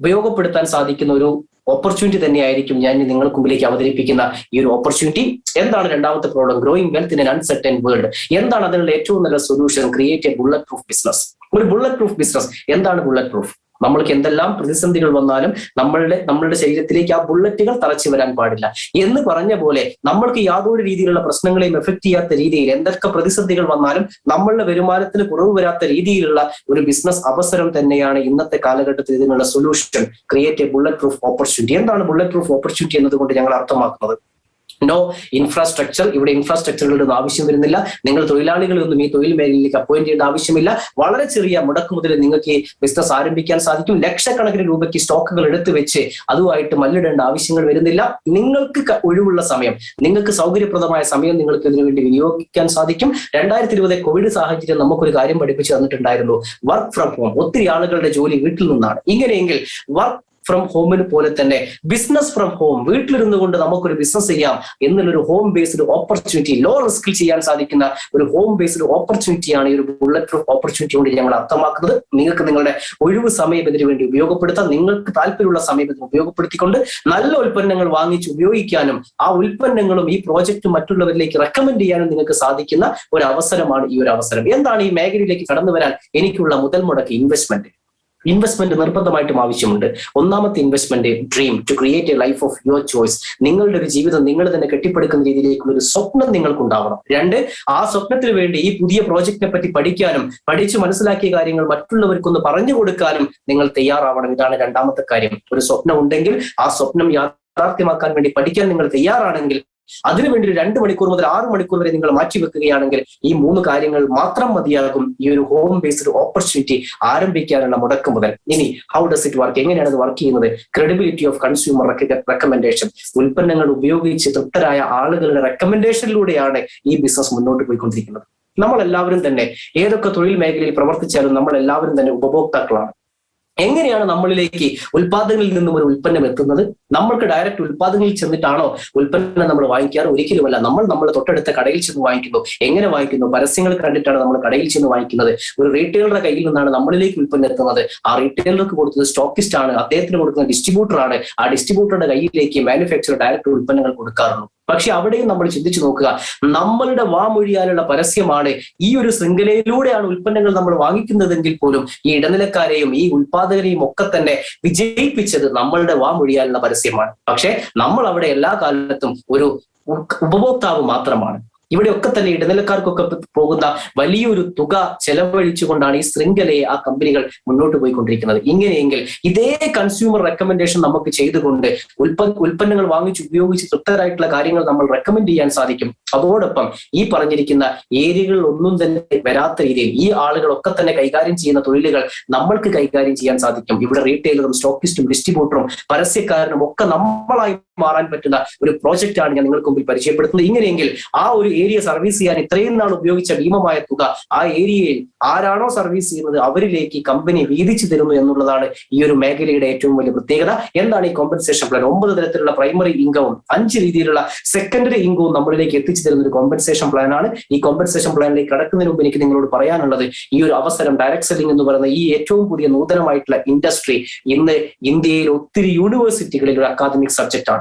ഉപയോഗപ്പെടുത്താൻ സാധിക്കുന്ന ഒരു ഓപ്പർച്യൂണിറ്റി തന്നെയായിരിക്കും ഞാൻ നിങ്ങൾക്ക് മുമ്പിലേക്ക് അവതരിപ്പിക്കുന്ന ഈ ഒരു ഓപ്പർച്യൂണിറ്റി. എന്താണ് രണ്ടാമത്തെ problem? Growing wealth in N uncertain world. എന്താണ് അതിനുള്ള ഏറ്റവും നല്ല solution? Create a bullet proof business. ഒരു ബുള്ളറ്റ് പ്രൂഫ് ബിസിനസ്. എന്താണ് ബുള്ളറ്റ് പ്രൂഫ്? നമ്മൾക്ക് എന്തെല്ലാം പ്രതിസന്ധികൾ വന്നാലും നമ്മളുടെ ശരീരത്തിലേക്ക് ആ ബുള്ളറ്റുകൾ തറച്ചു വരാൻ പാടില്ല എന്ന് പറഞ്ഞ പോലെ നമ്മൾക്ക് യാതൊരു രീതിയിലുള്ള പ്രശ്നങ്ങളെയും എഫക്ട് ചെയ്യാത്ത രീതിയിൽ എന്തൊക്കെ പ്രതിസന്ധികൾ വന്നാലും നമ്മളുടെ വരുമാനത്തിന് കുറവ് വരാത്ത രീതിയിലുള്ള ഒരു ബിസിനസ് അവസരം തന്നെയാണ് ഇന്നത്തെ കാലഘട്ടത്തിൽ ഇതിനുള്ള solution. Create a bulletproof opportunity. എന്താണ് ബുള്ളറ്റ് പ്രൂഫ് ഓപ്പർച്യൂണിറ്റി എന്നതുകൊണ്ട് ഞങ്ങൾ അർത്ഥമാക്കുന്നത്? No infrastructure. ഇവിടെ ഇൻഫ്രാസ്ട്രക്ചറുകളുടെ ഒന്നും ആവശ്യം വരുന്നില്ല. നിങ്ങൾ തൊഴിലാളികളൊന്നും ഈ തൊഴിൽ മേഖലയിലേക്ക് അപ്പോയിന്റ് ചെയ്യേണ്ട ആവശ്യമില്ല. വളരെ ചെറിയ മുടക്ക് മുതൽ നിങ്ങൾക്ക് ഈ ബിസിനസ് ആരംഭിക്കാൻ സാധിക്കും. ലക്ഷക്കണക്കിന് രൂപയ്ക്ക് സ്റ്റോക്കുകൾ എടുത്തു വെച്ച് അതുമായിട്ട് മല്ലിടേണ്ട ആവശ്യങ്ങൾ വരുന്നില്ല. നിങ്ങൾക്ക് ഒഴിവുള്ള സമയം, നിങ്ങൾക്ക് സൗകര്യപ്രദമായ സമയം നിങ്ങൾക്ക് ഇതിനു വേണ്ടി വിനിയോഗിക്കാൻ സാധിക്കും. 2020 കോവിഡ് സാഹചര്യം നമുക്കൊരു കാര്യം പഠിപ്പിച്ചു തന്നിട്ടുണ്ടായിരുന്നു. Work from home. ഒത്തിരി ആളുകളുടെ ജോലി വീട്ടിൽ നിന്നാണ്. ഇങ്ങനെയെങ്കിൽ വർക്ക് ഫ്രം ഹോമിന് പോലെ തന്നെ ബിസിനസ് ഫ്രം ഹോം, വീട്ടിലിരുന്നു കൊണ്ട് നമുക്കൊരു ബിസിനസ് ചെയ്യാം എന്നുള്ളൊരു ഹോം ബേസ്ഡ് ഓപ്പർച്യൂണിറ്റി, ലോ റിസ്കിൽ ചെയ്യാൻ സാധിക്കുന്ന ഒരു ഹോം ബേസ്ഡ് ഓപ്പർച്യൂണിറ്റിയാണ് ഈ ഒരു ബുള്ളറ്റ് പ്രൂഫ് ഓപ്പർച്യൂണിറ്റി കൊണ്ട് ഞങ്ങൾ അർത്ഥമാക്കുന്നത്. നിങ്ങൾക്ക് നിങ്ങളുടെ ഒഴിവ് സമയം ഇതിനു വേണ്ടി ഉപയോഗപ്പെടുത്താം. നിങ്ങൾക്ക് താല്പര്യമുള്ള സമയം ഇതിന് ഉപയോഗപ്പെടുത്തിക്കൊണ്ട് നല്ല ഉൽപ്പന്നങ്ങൾ വാങ്ങിച്ച് ഉപയോഗിക്കാനും ആ ഉൽപ്പന്നങ്ങളും ഈ പ്രോജക്റ്റും മറ്റുള്ളവരിലേക്ക് റെക്കമെൻഡ് ചെയ്യാനും നിങ്ങൾക്ക് സാധിക്കുന്ന ഒരു അവസരമാണ് ഈ ഒരു അവസരം. എന്താണ് ഈ മേഖലയിലേക്ക് കടന്നു വരാൻ എനിക്കുള്ള മുതൽ മുടക്ക്? ഇൻവെസ്റ്റ്മെന്റ് നിർബന്ധമായിട്ടും ആവശ്യമുണ്ട്. ഒന്നാമത്തെ investment dream, to create a life of your choice. നിങ്ങളുടെ ഒരു ജീവിതം നിങ്ങൾ തന്നെ കെട്ടിപ്പടുക്കുന്ന രീതിയിലേക്കുള്ള ഒരു സ്വപ്നം നിങ്ങൾക്കുണ്ടാവണം. 2, ആ സ്വപ്നത്തിന് വേണ്ടി ഈ പുതിയ പ്രോജക്റ്റിനെ പറ്റി പഠിക്കാനും പഠിച്ചു മനസ്സിലാക്കിയ കാര്യങ്ങൾ മറ്റുള്ളവർക്കൊന്ന് പറഞ്ഞു കൊടുക്കാനും നിങ്ങൾ തയ്യാറാവണം. ഇതാണ് രണ്ടാമത്തെ കാര്യം. ഒരു സ്വപ്നം ഉണ്ടെങ്കിൽ ആ സ്വപ്നം യാഥാർത്ഥ്യമാക്കാൻ വേണ്ടി പഠിക്കാൻ നിങ്ങൾ തയ്യാറാണെങ്കിൽ അതിനുവേണ്ടി 2 മണിക്കൂർ മുതൽ 6 മണിക്കൂർ വരെ നിങ്ങൾ മാറ്റിവെക്കുകയാണെങ്കിൽ ഈ 3 കാര്യങ്ങൾ മാത്രം മതിയാകും ഈ ഒരു ഹോം ബേസ്ഡ് ഓപ്പർച്യൂണിറ്റി ആരംഭിക്കാനുള്ള മുടക്ക് മുതൽ. ഇനി ഹൗ ഡസ് ഇറ്റ് വർക്ക്? എങ്ങനെയാണ് ഇത് വർക്ക് ചെയ്യുന്നത്? Credibility of consumer recommendation. ഉൽപ്പന്നങ്ങൾ ഉപയോഗിച്ച് തൃപ്തരായ ആളുകളുടെ റെക്കമെൻഡേഷനിലൂടെയാണ് ഈ ബിസിനസ് മുന്നോട്ട് പോയിക്കൊണ്ടിരിക്കുന്നത്. നമ്മളെല്ലാവരും തന്നെ ഏതൊക്കെ തൊഴിൽ മേഖലയിൽ പ്രവർത്തിച്ചാലും നമ്മളെല്ലാവരും തന്നെ ഉപഭോക്താക്കളാണ്. എങ്ങനെയാണ് നമ്മളിലേക്ക് ഉൽപാദകരിൽ നിന്നും ഒരു ഉൽപ്പന്നം എത്തുന്നത്? നമ്മൾക്ക് ഡയറക്റ്റ് ഉൽപാദകരിൽ ചെന്നിട്ടാണോ ഉൽപ്പന്നം നമ്മൾ വാങ്ങിക്കാറ്? ഒരിക്കലുമല്ല. നമ്മൾ തൊട്ടടുത്ത കടയിൽ ചെന്ന് വാങ്ങിക്കുന്നു. എങ്ങനെ വാങ്ങിക്കുന്നു? പരസ്യങ്ങൾ കണ്ടിട്ടാണ് നമ്മൾ കടയിൽ ചെന്ന് വാങ്ങിക്കുന്നത്. ഒരു റീറ്റെയിലറുടെ കയ്യിൽ നിന്നാണ് നമ്മളിലേക്ക് ഉൽപ്പന്നം എത്തുന്നത്. ആ റീറ്റെയിലർക്ക് കൊടുത്തത് സ്റ്റോക്കിസ്റ്റ് ആണ്, അദ്ദേഹത്തിന് കൊടുക്കുന്ന ഡിസ്ട്രിബ്യൂട്ടർ ആണ്. ആ ഡിസ്ട്രിബ്യൂട്ടറുടെ കയ്യിലേക്ക് മാനുഫാക്ചർ ഡയറക്റ്റ് ഉൽപ്പന്നങ്ങൾ കൊടുക്കാറുള്ളൂ. പക്ഷെ അവിടെയും നമ്മൾ ചിന്തിച്ചു നോക്കുക, നമ്മളുടെ വാമൊഴിയാലുള്ള പരസ്യമാണ്. ഈ ഒരു ശൃംഖലയിലൂടെയാണ് ഉൽപ്പന്നങ്ങൾ നമ്മൾ വാങ്ങിക്കുന്നതെങ്കിൽ പോലും ഈ ഇടനിലക്കാരെയും ഈ ഉൽപാദകരെയും ഒക്കെ തന്നെ വിജയിപ്പിച്ചത് നമ്മളുടെ വാമൊഴിയാലുള്ള പരസ്യമാണ്. പക്ഷെ നമ്മൾ അവിടെ എല്ലാ കാലത്തും ഒരു ഉപഭോക്താവ് മാത്രമാണ്. ഇവിടെയൊക്കെ തന്നെ ഇടനിലക്കാർക്കൊക്കെ പോകുന്ന വലിയൊരു തുക ചെലവഴിച്ചുകൊണ്ടാണ് ഈ ശൃംഖലയെ ആ കമ്പനികൾ മുന്നോട്ട് പോയിക്കൊണ്ടിരിക്കുന്നത്. ഇങ്ങനെയെങ്കിൽ ഇതേ കൺസ്യൂമർ റെക്കമെൻഡേഷൻ നമുക്ക് ചെയ്തുകൊണ്ട് ഉൽപ്പന്നങ്ങൾ വാങ്ങിച്ച് ഉപയോഗിച്ച് തൃപ്തരായിട്ടുള്ള കാര്യങ്ങൾ നമ്മൾ റെക്കമെൻഡ് ചെയ്യാൻ സാധിക്കും. അതോടൊപ്പം ഈ പറഞ്ഞിരിക്കുന്ന ഏരിയകളിൽ ഒന്നും തന്നെ വരാത്ത രീതിയിൽ ഈ ആളുകളൊക്കെ തന്നെ കൈകാര്യം ചെയ്യുന്ന തൊഴിലുകൾ നമ്മൾക്ക് കൈകാര്യം ചെയ്യാൻ സാധിക്കും. ഇവിടെ റീറ്റെയിലറും സ്റ്റോക്കിസ്റ്റും ഡിസ്ട്രിബ്യൂട്ടറും പരസ്യക്കാരനും ഒക്കെ നമ്മളായി മാറാൻ പറ്റുന്ന ഒരു പ്രോജക്റ്റ് ആണ് ഞാൻ നിങ്ങൾക്ക് മുമ്പിൽ പരിചയപ്പെടുത്തുന്നത്. ഇങ്ങനെയെങ്കിൽ ആ ഒരു ഏരിയ സർവീസ് ചെയ്യാൻ ഇത്രയും നാൾ ഉപയോഗിച്ച ഭീമമായ തുക ആ ഏരിയയിൽ ആരാണോ സർവീസ് ചെയ്യുന്നത് അവരിലേക്ക് കമ്പനി വീതിച്ചു തരുന്നു എന്നുള്ളതാണ് ഈ ഒരു മേഖലയുടെ ഏറ്റവും വലിയ പ്രത്യേകത. എന്താണ് ഈ കോമ്പൻസേഷൻ പ്ലാൻ? 9 തരത്തിലുള്ള പ്രൈമറി ഇൻകവും 5 രീതിയിലുള്ള സെക്കൻഡറി ഇൻകവും നമ്മളിലേക്ക് എത്തിച്ചു തരുന്ന ഒരു കോമ്പൻസേഷൻ പ്ലാൻ ആണ്. ഈ കോമ്പൻസേഷൻ പ്ലാനിലേക്ക് കടക്കുന്നതിന് മുമ്പ് എനിക്ക് നിങ്ങളോട് പറയാനുള്ളത്, ഈ ഒരു അവസരം ഡയറക്ട് സെല്ലിംഗ് എന്ന് പറയുന്ന ഈ ഏറ്റവും പുതിയ നൂതനമായിട്ടുള്ള ഇൻഡസ്ട്രി ഇന്ന് ഇന്ത്യയിൽ ഒത്തിരി യൂണിവേഴ്സിറ്റികളിൽ ഒരു അക്കാദമിക് സബ്ജക്ട് ആണ്.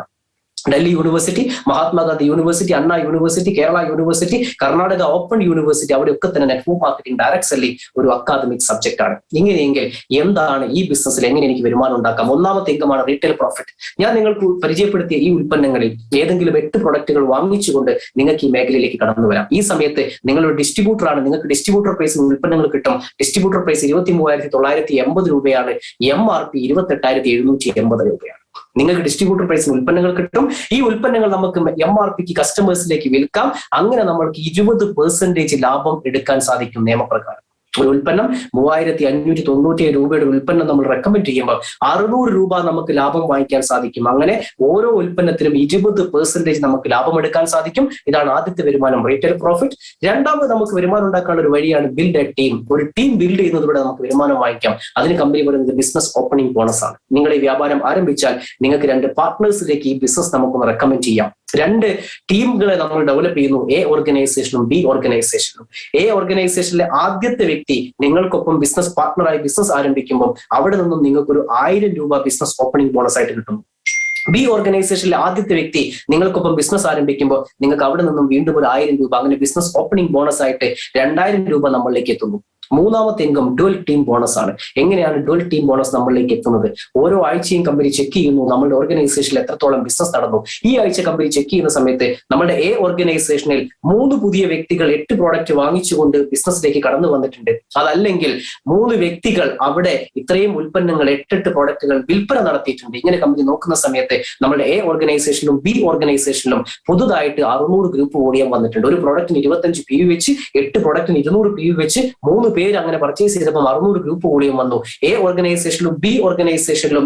ഡൽഹി യൂണിവേഴ്സിറ്റി, മഹാത്മാഗാന്ധി യൂണിവേഴ്സിറ്റി, അണ്ണാ university, Kerala university, Karnataka open university, അവിടെയൊക്കെ തന്നെ നെറ്റ്വർക്ക് മാർക്കറ്റിംഗ് ഡയറക്ട് സെല്ലിംഗ് ഒരു അക്കാദമിക് സബ്ജക്ട് ആണ്. ഇങ്ങനെയെങ്കിൽ എന്താണ് ഈ ബിസിനസ്സിൽ എങ്ങനെ എനിക്ക് വരുമാനം ഉണ്ടാക്കാം? ഒന്നാമത്തെ ഇൻകമാണ് റീറ്റെയിൽ പ്രോഫിറ്റ്. ഞാൻ നിങ്ങൾക്ക് പരിചയപ്പെടുത്തിയ ഈ ഉൽപ്പന്നങ്ങളിൽ ഏതെങ്കിലും 8 പ്രൊഡക്റ്റുകൾ വാങ്ങിച്ചുകൊണ്ട് നിങ്ങൾക്ക് ഈ മേഖലയിലേക്ക് കടന്നു വരാം. ഈ സമയത്ത് നിങ്ങളൊരു ഡിസ്ട്രിബ്യൂട്ടർ ആണ്, നിങ്ങൾക്ക് ഡിസ്ട്രിബ്യൂട്ടർ പ്രൈസിൽ ഉൽപ്പന്നങ്ങൾ കിട്ടും. ഡിസ്ട്രിബ്യൂട്ടർ പ്രൈസ് 23,980 രൂപയാണ്. MRP 28,780 രൂപയാണ്. നിങ്ങൾക്ക് ഡിസ്ട്രിബ്യൂട്ടർ പ്രൈസിന് ഉൽപ്പന്നങ്ങൾ കിട്ടും. ഈ ഉൽപ്പന്നങ്ങൾ നമുക്ക് MRPക്ക് കസ്റ്റമേഴ്സിലേക്ക് വിൽക്കാം. അങ്ങനെ നമ്മൾക്ക് 20% ലാഭം എടുക്കാൻ സാധിക്കും നിയമപ്രകാരം. ഒരു ഉൽപ്പന്നം 3,597 രൂപയുടെ ഉൽപ്പന്നം നമ്മൾ റെക്കമെൻഡ് ചെയ്യുമ്പോൾ 600 രൂപ നമുക്ക് ലാഭം വാങ്ങിക്കാൻ സാധിക്കും. അങ്ങനെ ഓരോ ഉൽപ്പന്നത്തിനും 20% നമുക്ക് ലാഭം എടുക്കാൻ സാധിക്കും. ഇതാണ് ആദ്യത്തെ വരുമാനം, റീറ്റെയിൽ പ്രോഫിറ്റ്. രണ്ടാമത് നമുക്ക് വരുമാനം ഉണ്ടാക്കാനുള്ള ഒരു വഴിയാണ് ബിൽഡ് എ ടീം. ഒരു ടീം ബിൽഡ് ചെയ്യുന്നതിലൂടെ നമുക്ക് വരുമാനം വാങ്ങിക്കാം. അതിന് കമ്പനി പറയുന്നത് ബിസിനസ് ഓപ്പണിംഗ് ബോണസ് ആണ്. നിങ്ങൾ ഈ വ്യാപാരം ആരംഭിച്ചാൽ നിങ്ങൾക്ക് 2 പാർട്ട്നേഴ്സിലേക്ക് ഈ ബിസിനസ് നമുക്കൊന്ന് റെക്കമെൻഡ് ചെയ്യാം. 2 ടീമുകളെ നമ്മൾ ഡെവലപ്പ് ചെയ്യുന്നു, എ ഓർഗനൈസേഷനും ബി ഓർഗനൈസേഷനും. എ ഓർഗനൈസേഷനിലെ ആദ്യത്തെ വ്യക്തി നിങ്ങൾക്കൊപ്പം ബിസിനസ് പാർട്ട്ണറായി ബിസിനസ് ആരംഭിക്കുമ്പോൾ അവിടെ നിന്നും നിങ്ങൾക്ക് ഒരു 1000 രൂപ ബിസിനസ് ഓപ്പണിംഗ് ബോണസ് ആയിട്ട് കിട്ടുന്നു. ബി ഓർഗനൈസേഷനിലെ ആദ്യത്തെ വ്യക്തി നിങ്ങൾക്കൊപ്പം ബിസിനസ് ആരംഭിക്കുമ്പോൾ നിങ്ങൾക്ക് അവിടെ നിന്നും വീണ്ടും ഒരു 1000 രൂപ, അങ്ങനെ ബിസിനസ് ഓപ്പണിംഗ് ബോണസ് ആയിട്ട് 2000 രൂപ നമ്മളിലേക്ക് എത്തുന്നു. മൂന്നാമത്തെ ഇൻകം ഡുവൽ ടീം ബോണസ് ആണ്. എങ്ങനെയാണ് ഡുവൽ ടീം ബോണസ് നമ്മളിലേക്ക് എത്തുന്നത്? ഓരോ ആഴ്ചയും കമ്പനി ചെക്ക് ചെയ്യുന്നു നമ്മുടെ ഓർഗനൈസേഷനിൽ എത്രത്തോളം ബിസിനസ് നടന്നു. ഈ ആഴ്ച കമ്പനി ചെക്ക് ചെയ്യുന്ന സമയത്ത് നമ്മുടെ എ ഓർഗനൈസേഷനിൽ 3 പുതിയ വ്യക്തികൾ 8 പ്രോഡക്റ്റ് വാങ്ങിച്ചുകൊണ്ട് ബിസിനസ്സിലേക്ക് കടന്നു വന്നിട്ടുണ്ട്. അതല്ലെങ്കിൽ 3 വ്യക്തികൾ അവിടെ ഇത്രയും ഉൽപ്പന്നങ്ങൾ 8 പ്രോഡക്റ്റുകൾ വിൽപ്പന നടത്തിയിട്ടുണ്ട്. ഇങ്ങനെ കമ്പനി നോക്കുന്ന സമയത്ത് നമ്മുടെ എ ഓർഗനൈസേഷനിലും ബി ഓർഗനൈസേഷനിലും പുതുതായിട്ട് 600 ഗ്രൂപ്പ് വോളിയം വന്നിട്ടുണ്ട്. ഒരു പ്രോഡക്റ്റിന് 25 PV വെച്ച് 8 പ്രോഡക്റ്റിന് 200 PV വെച്ച് 3 പേര് അങ്ങനെ പർച്ചേസ് ചെയ്തപ്പോൾ 600 ഗ്രൂപ്പ് വോളിയം വന്നു. എ ഓർഗനൈസേഷനിലും ബി ഓർഗനൈസേഷനിലും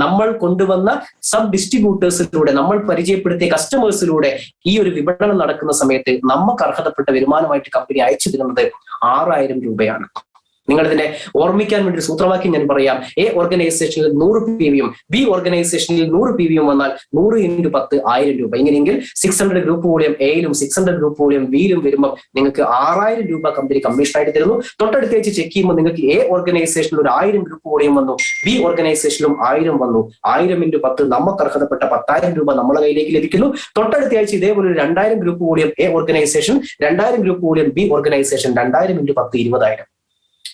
നമ്മൾ കൊണ്ടുവന്ന സബ് ഡിസ്ട്രിബ്യൂട്ടേഴ്സിലൂടെ, നമ്മൾ പരിചയപ്പെടുത്തിയ കസ്റ്റമേഴ്സിലൂടെ ഈ ഒരു വിപണനം നടക്കുന്ന സമയത്ത് നമുക്ക് അർഹതപ്പെട്ട വരുമാനമായിട്ട് കമ്പനി അയച്ചു തരുന്നത് 6000 രൂപയാണ്. നിങ്ങളിതിനെ ഓർമ്മിക്കാൻ വേണ്ടി ഒരു സൂത്രവാക്യം ഞാൻ പറയാം. എ ഓർഗനൈസേഷനിൽ 100 PV യും ബി ഓർഗനൈസേഷനിൽ 100 PV യും വന്നാൽ 100 × 10 1000 രൂപ. ഇങ്ങനെയെങ്കിൽ 600 ഗ്രൂപ്പ് വോളിയം എയിലും 600 ഗ്രൂപ്പ് വോളിയം ബിയിലും വരുമ്പോൾ നിങ്ങൾക്ക് 6000 രൂപ കമ്പനി കമ്മീഷനായിട്ട് തരുന്നു. തൊട്ടടുത്ത് വെച്ച് ചെക്ക് ചെയ്യുമ്പോൾ നിങ്ങൾക്ക് എ ഓർഗനൈസേഷനിൽ ഒരു 1000 ഗ്രൂപ്പ് വോളിയം വന്നു, ബി ഓർഗനൈസേഷനിലും 1000 വന്നു. 1000 × 10 നമുക്ക് അർഹതപ്പെട്ട 10,000 രൂപ നമ്മുടെ കയ്യിലേക്ക് ലഭിക്കുന്നു. തൊട്ടടുത്ത ആഴ്ച ഇതേപോലെ ഒരു 2000 group volume A organisation, 2000 group volume B organisation, 2000 × 10 20,000.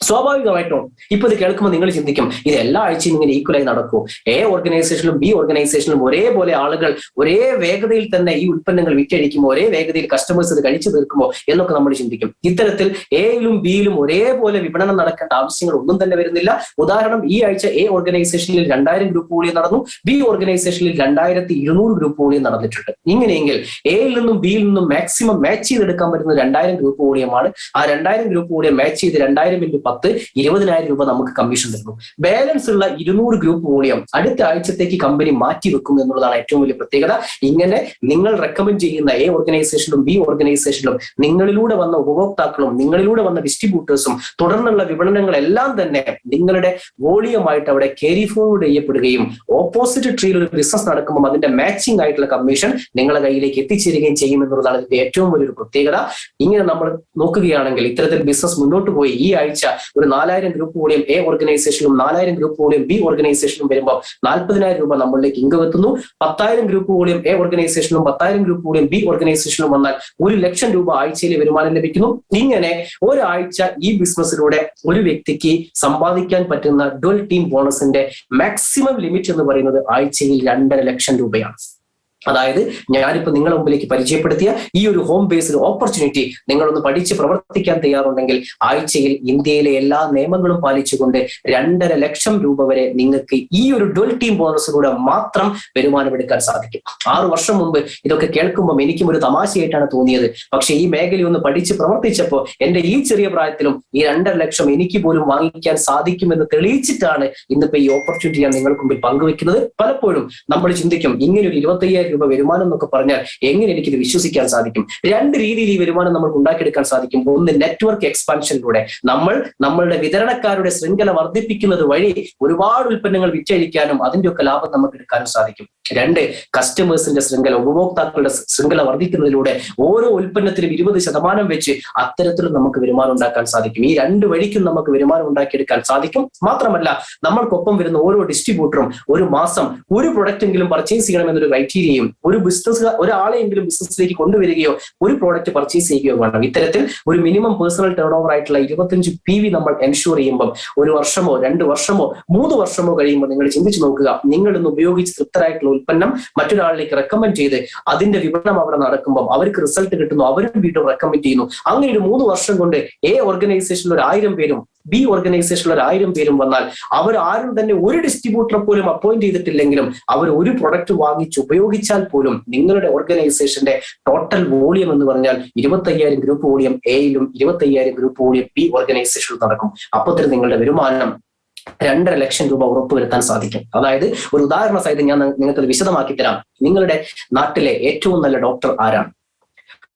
സ്വാഭാവികമായിട്ടും ഇപ്പൊ ഇത് കേൾക്കുമ്പോൾ നിങ്ങൾ ചിന്തിക്കും, ഇത് എല്ലാ ആഴ്ചയും ഇങ്ങനെ ഈക്വലായി നടക്കും? എ ഓർഗനൈസേഷനിലും ബി ഓർഗനൈസേഷനിലും ഒരേപോലെ ആളുകൾ ഒരേ വേഗതയിൽ തന്നെ ഈ ഉൽപ്പന്നങ്ങൾ വിറ്റഴിക്കുമോ, ഒരേ വേഗതയിൽ കസ്റ്റമേഴ്സ് ഇത് കഴിച്ചു തീർക്കുമോ എന്നൊക്കെ നമ്മൾ ചിന്തിക്കും. ഇത്തരത്തിൽ എയിലും ബിയിലും ഒരേപോലെ വിപണനം നടക്കേണ്ട ആവശ്യങ്ങൾ ഒന്നും തന്നെ വരുന്നില്ല. ഉദാഹരണം, ഈ ആഴ്ച എ ഓർഗനൈസേഷനിൽ 2000 ഗ്രൂപ്പ് വോളിയം നടന്നു, ബി ഓർഗനൈസേഷനിൽ 2200 ഗ്രൂപ്പ് വോളിയം നടന്നിട്ടുണ്ട്. ഇങ്ങനെയെങ്കിൽ എയിൽ നിന്നും ബിയിൽ നിന്നും മാക്സിമം മാച്ച് ചെയ്തെടുക്കാൻ പറ്റുന്ന 2000 ഗ്രൂപ്പ് വോളിയമാണ്. ആ 2000 ഗ്രൂപ്പ് വോളിയം മാച്ച് ചെയ്ത് 2000 × 10 20,000 രൂപ നമുക്ക് കമ്മീഷൻ തരുന്നു. ബാലൻസ് ഉള്ള 200 ഗ്രൂപ്പ് വോളിയം അടുത്ത ആഴ്ചത്തേക്ക് കമ്പനി മാറ്റി വെക്കും എന്നുള്ളതാണ് ഏറ്റവും വലിയ പ്രത്യേകത. ഇങ്ങനെ നിങ്ങൾ റെക്കമെൻഡ് ചെയ്യുന്ന എ ഓർഗനൈസേഷനിലും ബി ഓർഗനൈസേഷനിലും നിങ്ങളിലൂടെ വന്ന ഉപഭോക്താക്കളും നിങ്ങളിലൂടെ വന്ന ഡിസ്ട്രിബ്യൂട്ടേഴ്സും തുടർന്നുള്ള വിപണനങ്ങളെല്ലാം തന്നെ നിങ്ങളുടെ വോളിയമായിട്ട് അവിടെ ക്യാരി ഫോർവേഡ് ചെയ്യപ്പെടുകയും ഓപ്പോസിറ്റ് ട്രീയിൽ ഒരു ബിസിനസ് നടക്കുമ്പോൾ അതിന്റെ മാച്ചിങ് ആയിട്ടുള്ള കമ്മീഷൻ നിങ്ങളുടെ കയ്യിലേക്ക് എത്തിച്ചേരുകയും ചെയ്യും എന്നുള്ളതാണ് ഇതിന്റെ ഏറ്റവും വലിയൊരു പ്രത്യേകത. ഇങ്ങനെ നമ്മൾ നോക്കുകയാണെങ്കിൽ ഇത്തരത്തിൽ ബിസിനസ് മുന്നോട്ട് പോയി ഈ ആഴ്ച ഒരു 4000 ഗ്രൂപ്പ് വോളിയം എ ഓർഗനൈസേഷനും 4000 ഗ്രൂപ്പ് വോളിയം ബി ഓർഗനൈസേഷനും വരുമ്പോൾ 40,000 രൂപ നമ്മളിലേക്ക് ഇൻകം എത്തുന്നു. 10,000 ഗ്രൂപ്പ് വോളിയം എ ഓർഗനൈസേഷനും 10,000 ഗ്രൂപ്പ് വോളിയം ബി ഓർഗനൈസേഷനും വന്നാൽ 1,00,000 രൂപ ആഴ്ചയിലെ വരുമാനം ലഭിക്കുന്നു. ഇങ്ങനെ ഒരാഴ്ച ഈ ബിസിനസ്സിലൂടെ ഒരു വ്യക്തിക്ക് സമ്പാദിക്കാൻ പറ്റുന്ന ഡുവൽ ടീം ബോണസിന്റെ മാക്സിമം ലിമിറ്റ് എന്ന് പറയുന്നത് ആഴ്ചയിൽ 2,50,000 രൂപയാണ്. അതായത് ഞാനിപ്പോ നിങ്ങളുടെ മുമ്പിലേക്ക് പരിചയപ്പെടുത്തിയ ഈ ഒരു ഹോം ബേസ്ഡ് ഓപ്പർച്യൂണിറ്റി നിങ്ങളൊന്ന് പഠിച്ച് പ്രവർത്തിക്കാൻ തയ്യാറുണ്ടെങ്കിൽ ആഴ്ചയിൽ ഇന്ത്യയിലെ എല്ലാ നിയമങ്ങളും പാലിച്ചുകൊണ്ട് 2.5 ലക്ഷം രൂപ വരെ നിങ്ങൾക്ക് ഈ ഒരു ഡുവൽ ടീം ബോണസിലൂടെ മാത്രം വരുമാനമെടുക്കാൻ സാധിക്കും. 6 വർഷം മുമ്പ് ഇതൊക്കെ കേൾക്കുമ്പോൾ എനിക്കും ഒരു തമാശയായിട്ടാണ് തോന്നിയത്. പക്ഷെ ഈ മേഖലയൊന്ന് പഠിച്ച് പ്രവർത്തിച്ചപ്പോൾ എന്റെ ഈ ചെറിയ പ്രായത്തിലും ഈ 2.5 ലക്ഷം എനിക്ക് പോലും വാങ്ങിക്കാൻ സാധിക്കുമെന്ന് തെളിയിച്ചിട്ടാണ് ഇന്നിപ്പോ ഈ ഓപ്പർച്യൂണിറ്റി ഞാൻ നിങ്ങൾക്ക് മുമ്പിൽ പങ്കുവെക്കുന്നത്. പലപ്പോഴും നമ്മൾ ചിന്തിക്കും ഇങ്ങനെ ഒരു 25,000 രൂപ വരുമാനം എന്നൊക്കെ പറഞ്ഞാൽ എങ്ങനെ എനിക്കിത് വിശ്വസിക്കാൻ സാധിക്കും? 2 രീതിയിൽ ഈ വരുമാനം നമുക്ക് ഉണ്ടാക്കിയെടുക്കാൻ സാധിക്കും. ഒന്ന്, നെറ്റ്വർക്ക് എക്സ്പാൻഷനിലൂടെ നമ്മളുടെ വിതരണക്കാരുടെ ശൃംഖല വർദ്ധിപ്പിക്കുന്നത് വഴി ഒരുപാട് ഉൽപ്പന്നങ്ങൾ വിറ്റഴിക്കാനും അതിന്റെയൊക്കെ ലാഭം നമുക്ക് എടുക്കാനും സാധിക്കും. 2, കസ്റ്റമേഴ്സിന്റെ ശൃംഖല, ഉപഭോക്താക്കളുടെ ശൃംഖല വർദ്ധിക്കുന്നതിലൂടെ ഓരോ ഉൽപ്പന്നത്തിലും 20% വെച്ച് അത്തരത്തിലും നമുക്ക് വരുമാനം ഉണ്ടാക്കാൻ സാധിക്കും. ഈ 2 വഴിക്കും നമുക്ക് വരുമാനം ഉണ്ടാക്കിയെടുക്കാൻ സാധിക്കും. മാത്രമല്ല നമ്മൾക്കൊപ്പം വരുന്ന ഓരോ ഡിസ്ട്രിബ്യൂട്ടറും ഒരു മാസം ഒരു പ്രൊഡക്റ്റ് എങ്കിലും പർച്ചേസ് ചെയ്യണമെന്നൊരു ക്രൈറ്റീരിയയും ഒരാളെയെങ്കിലും ബിസിനസ്സിലേക്ക് കൊണ്ടുവരികയോ ഒരു പ്രോഡക്റ്റ് പർച്ചേസ് ചെയ്യുകയോ വേണം. ഇത്തരത്തിൽ ഒരു മിനിമം പേഴ്സണൽ ടേൺ ഓവർ ആയിട്ടുള്ള 25 PV നമ്മൾ എൻഷുർ ചെയ്യുമ്പോൾ 1 വർഷമോ 2 വർഷമോ 3 വർഷമോ കഴിയുമ്പോൾ നിങ്ങൾ ചിന്തിച്ചു നോക്കുക, നിങ്ങൾ ഇന്ന് ഉപയോഗിച്ച് തൃപ്തരായിട്ടുള്ള ഉൽപ്പന്നം മറ്റൊരാളിലേക്ക് റെക്കമെൻഡ് ചെയ്ത് അതിന്റെ വിപണനം അവിടെ നടക്കുമ്പോൾ അവർക്ക് റിസൾട്ട് കിട്ടുന്നു, അവരും വീണ്ടും റെക്കമെൻഡ് ചെയ്യുന്നു. അങ്ങനെ ഒരു 3 വർഷം കൊണ്ട് A ഓർഗനൈസേഷനിൽ 1000 പേരും B ഓർഗനൈസേഷനിൽ 1000 പേരും വന്നാൽ അവർ ആരും തന്നെ ഒരു ഡിസ്ട്രിബ്യൂട്ടറെ പോലും അപ്പോയിന്റ് ചെയ്തിട്ടില്ലെങ്കിലും അവർ ഒരു പ്രൊഡക്റ്റ് വാങ്ങിച്ച് ഉപയോഗിച്ചാൽ പോലും നിങ്ങളുടെ ഓർഗനൈസേഷന്റെ ടോട്ടൽ വോളിയം എന്ന് പറഞ്ഞാൽ 25,000 ഗ്രൂപ്പ് വോളിയം എയിലും 25,000 ഗ്രൂപ്പ് വോളിയം B ഓർഗനൈസേഷനിൽ നടക്കും. അപ്പോൾ നിങ്ങളുടെ വരുമാനം 2.5 ലക്ഷം രൂപ ഉറപ്പുവരുത്താൻ സാധിക്കും. അതായത് ഒരു ഉദാഹരണ സഹിതം ഞാൻ നിങ്ങൾക്ക് വിശദമാക്കി തരാം. നിങ്ങളുടെ നാട്ടിലെ ഏറ്റവും നല്ല ഡോക്ടർ ആരാണ്?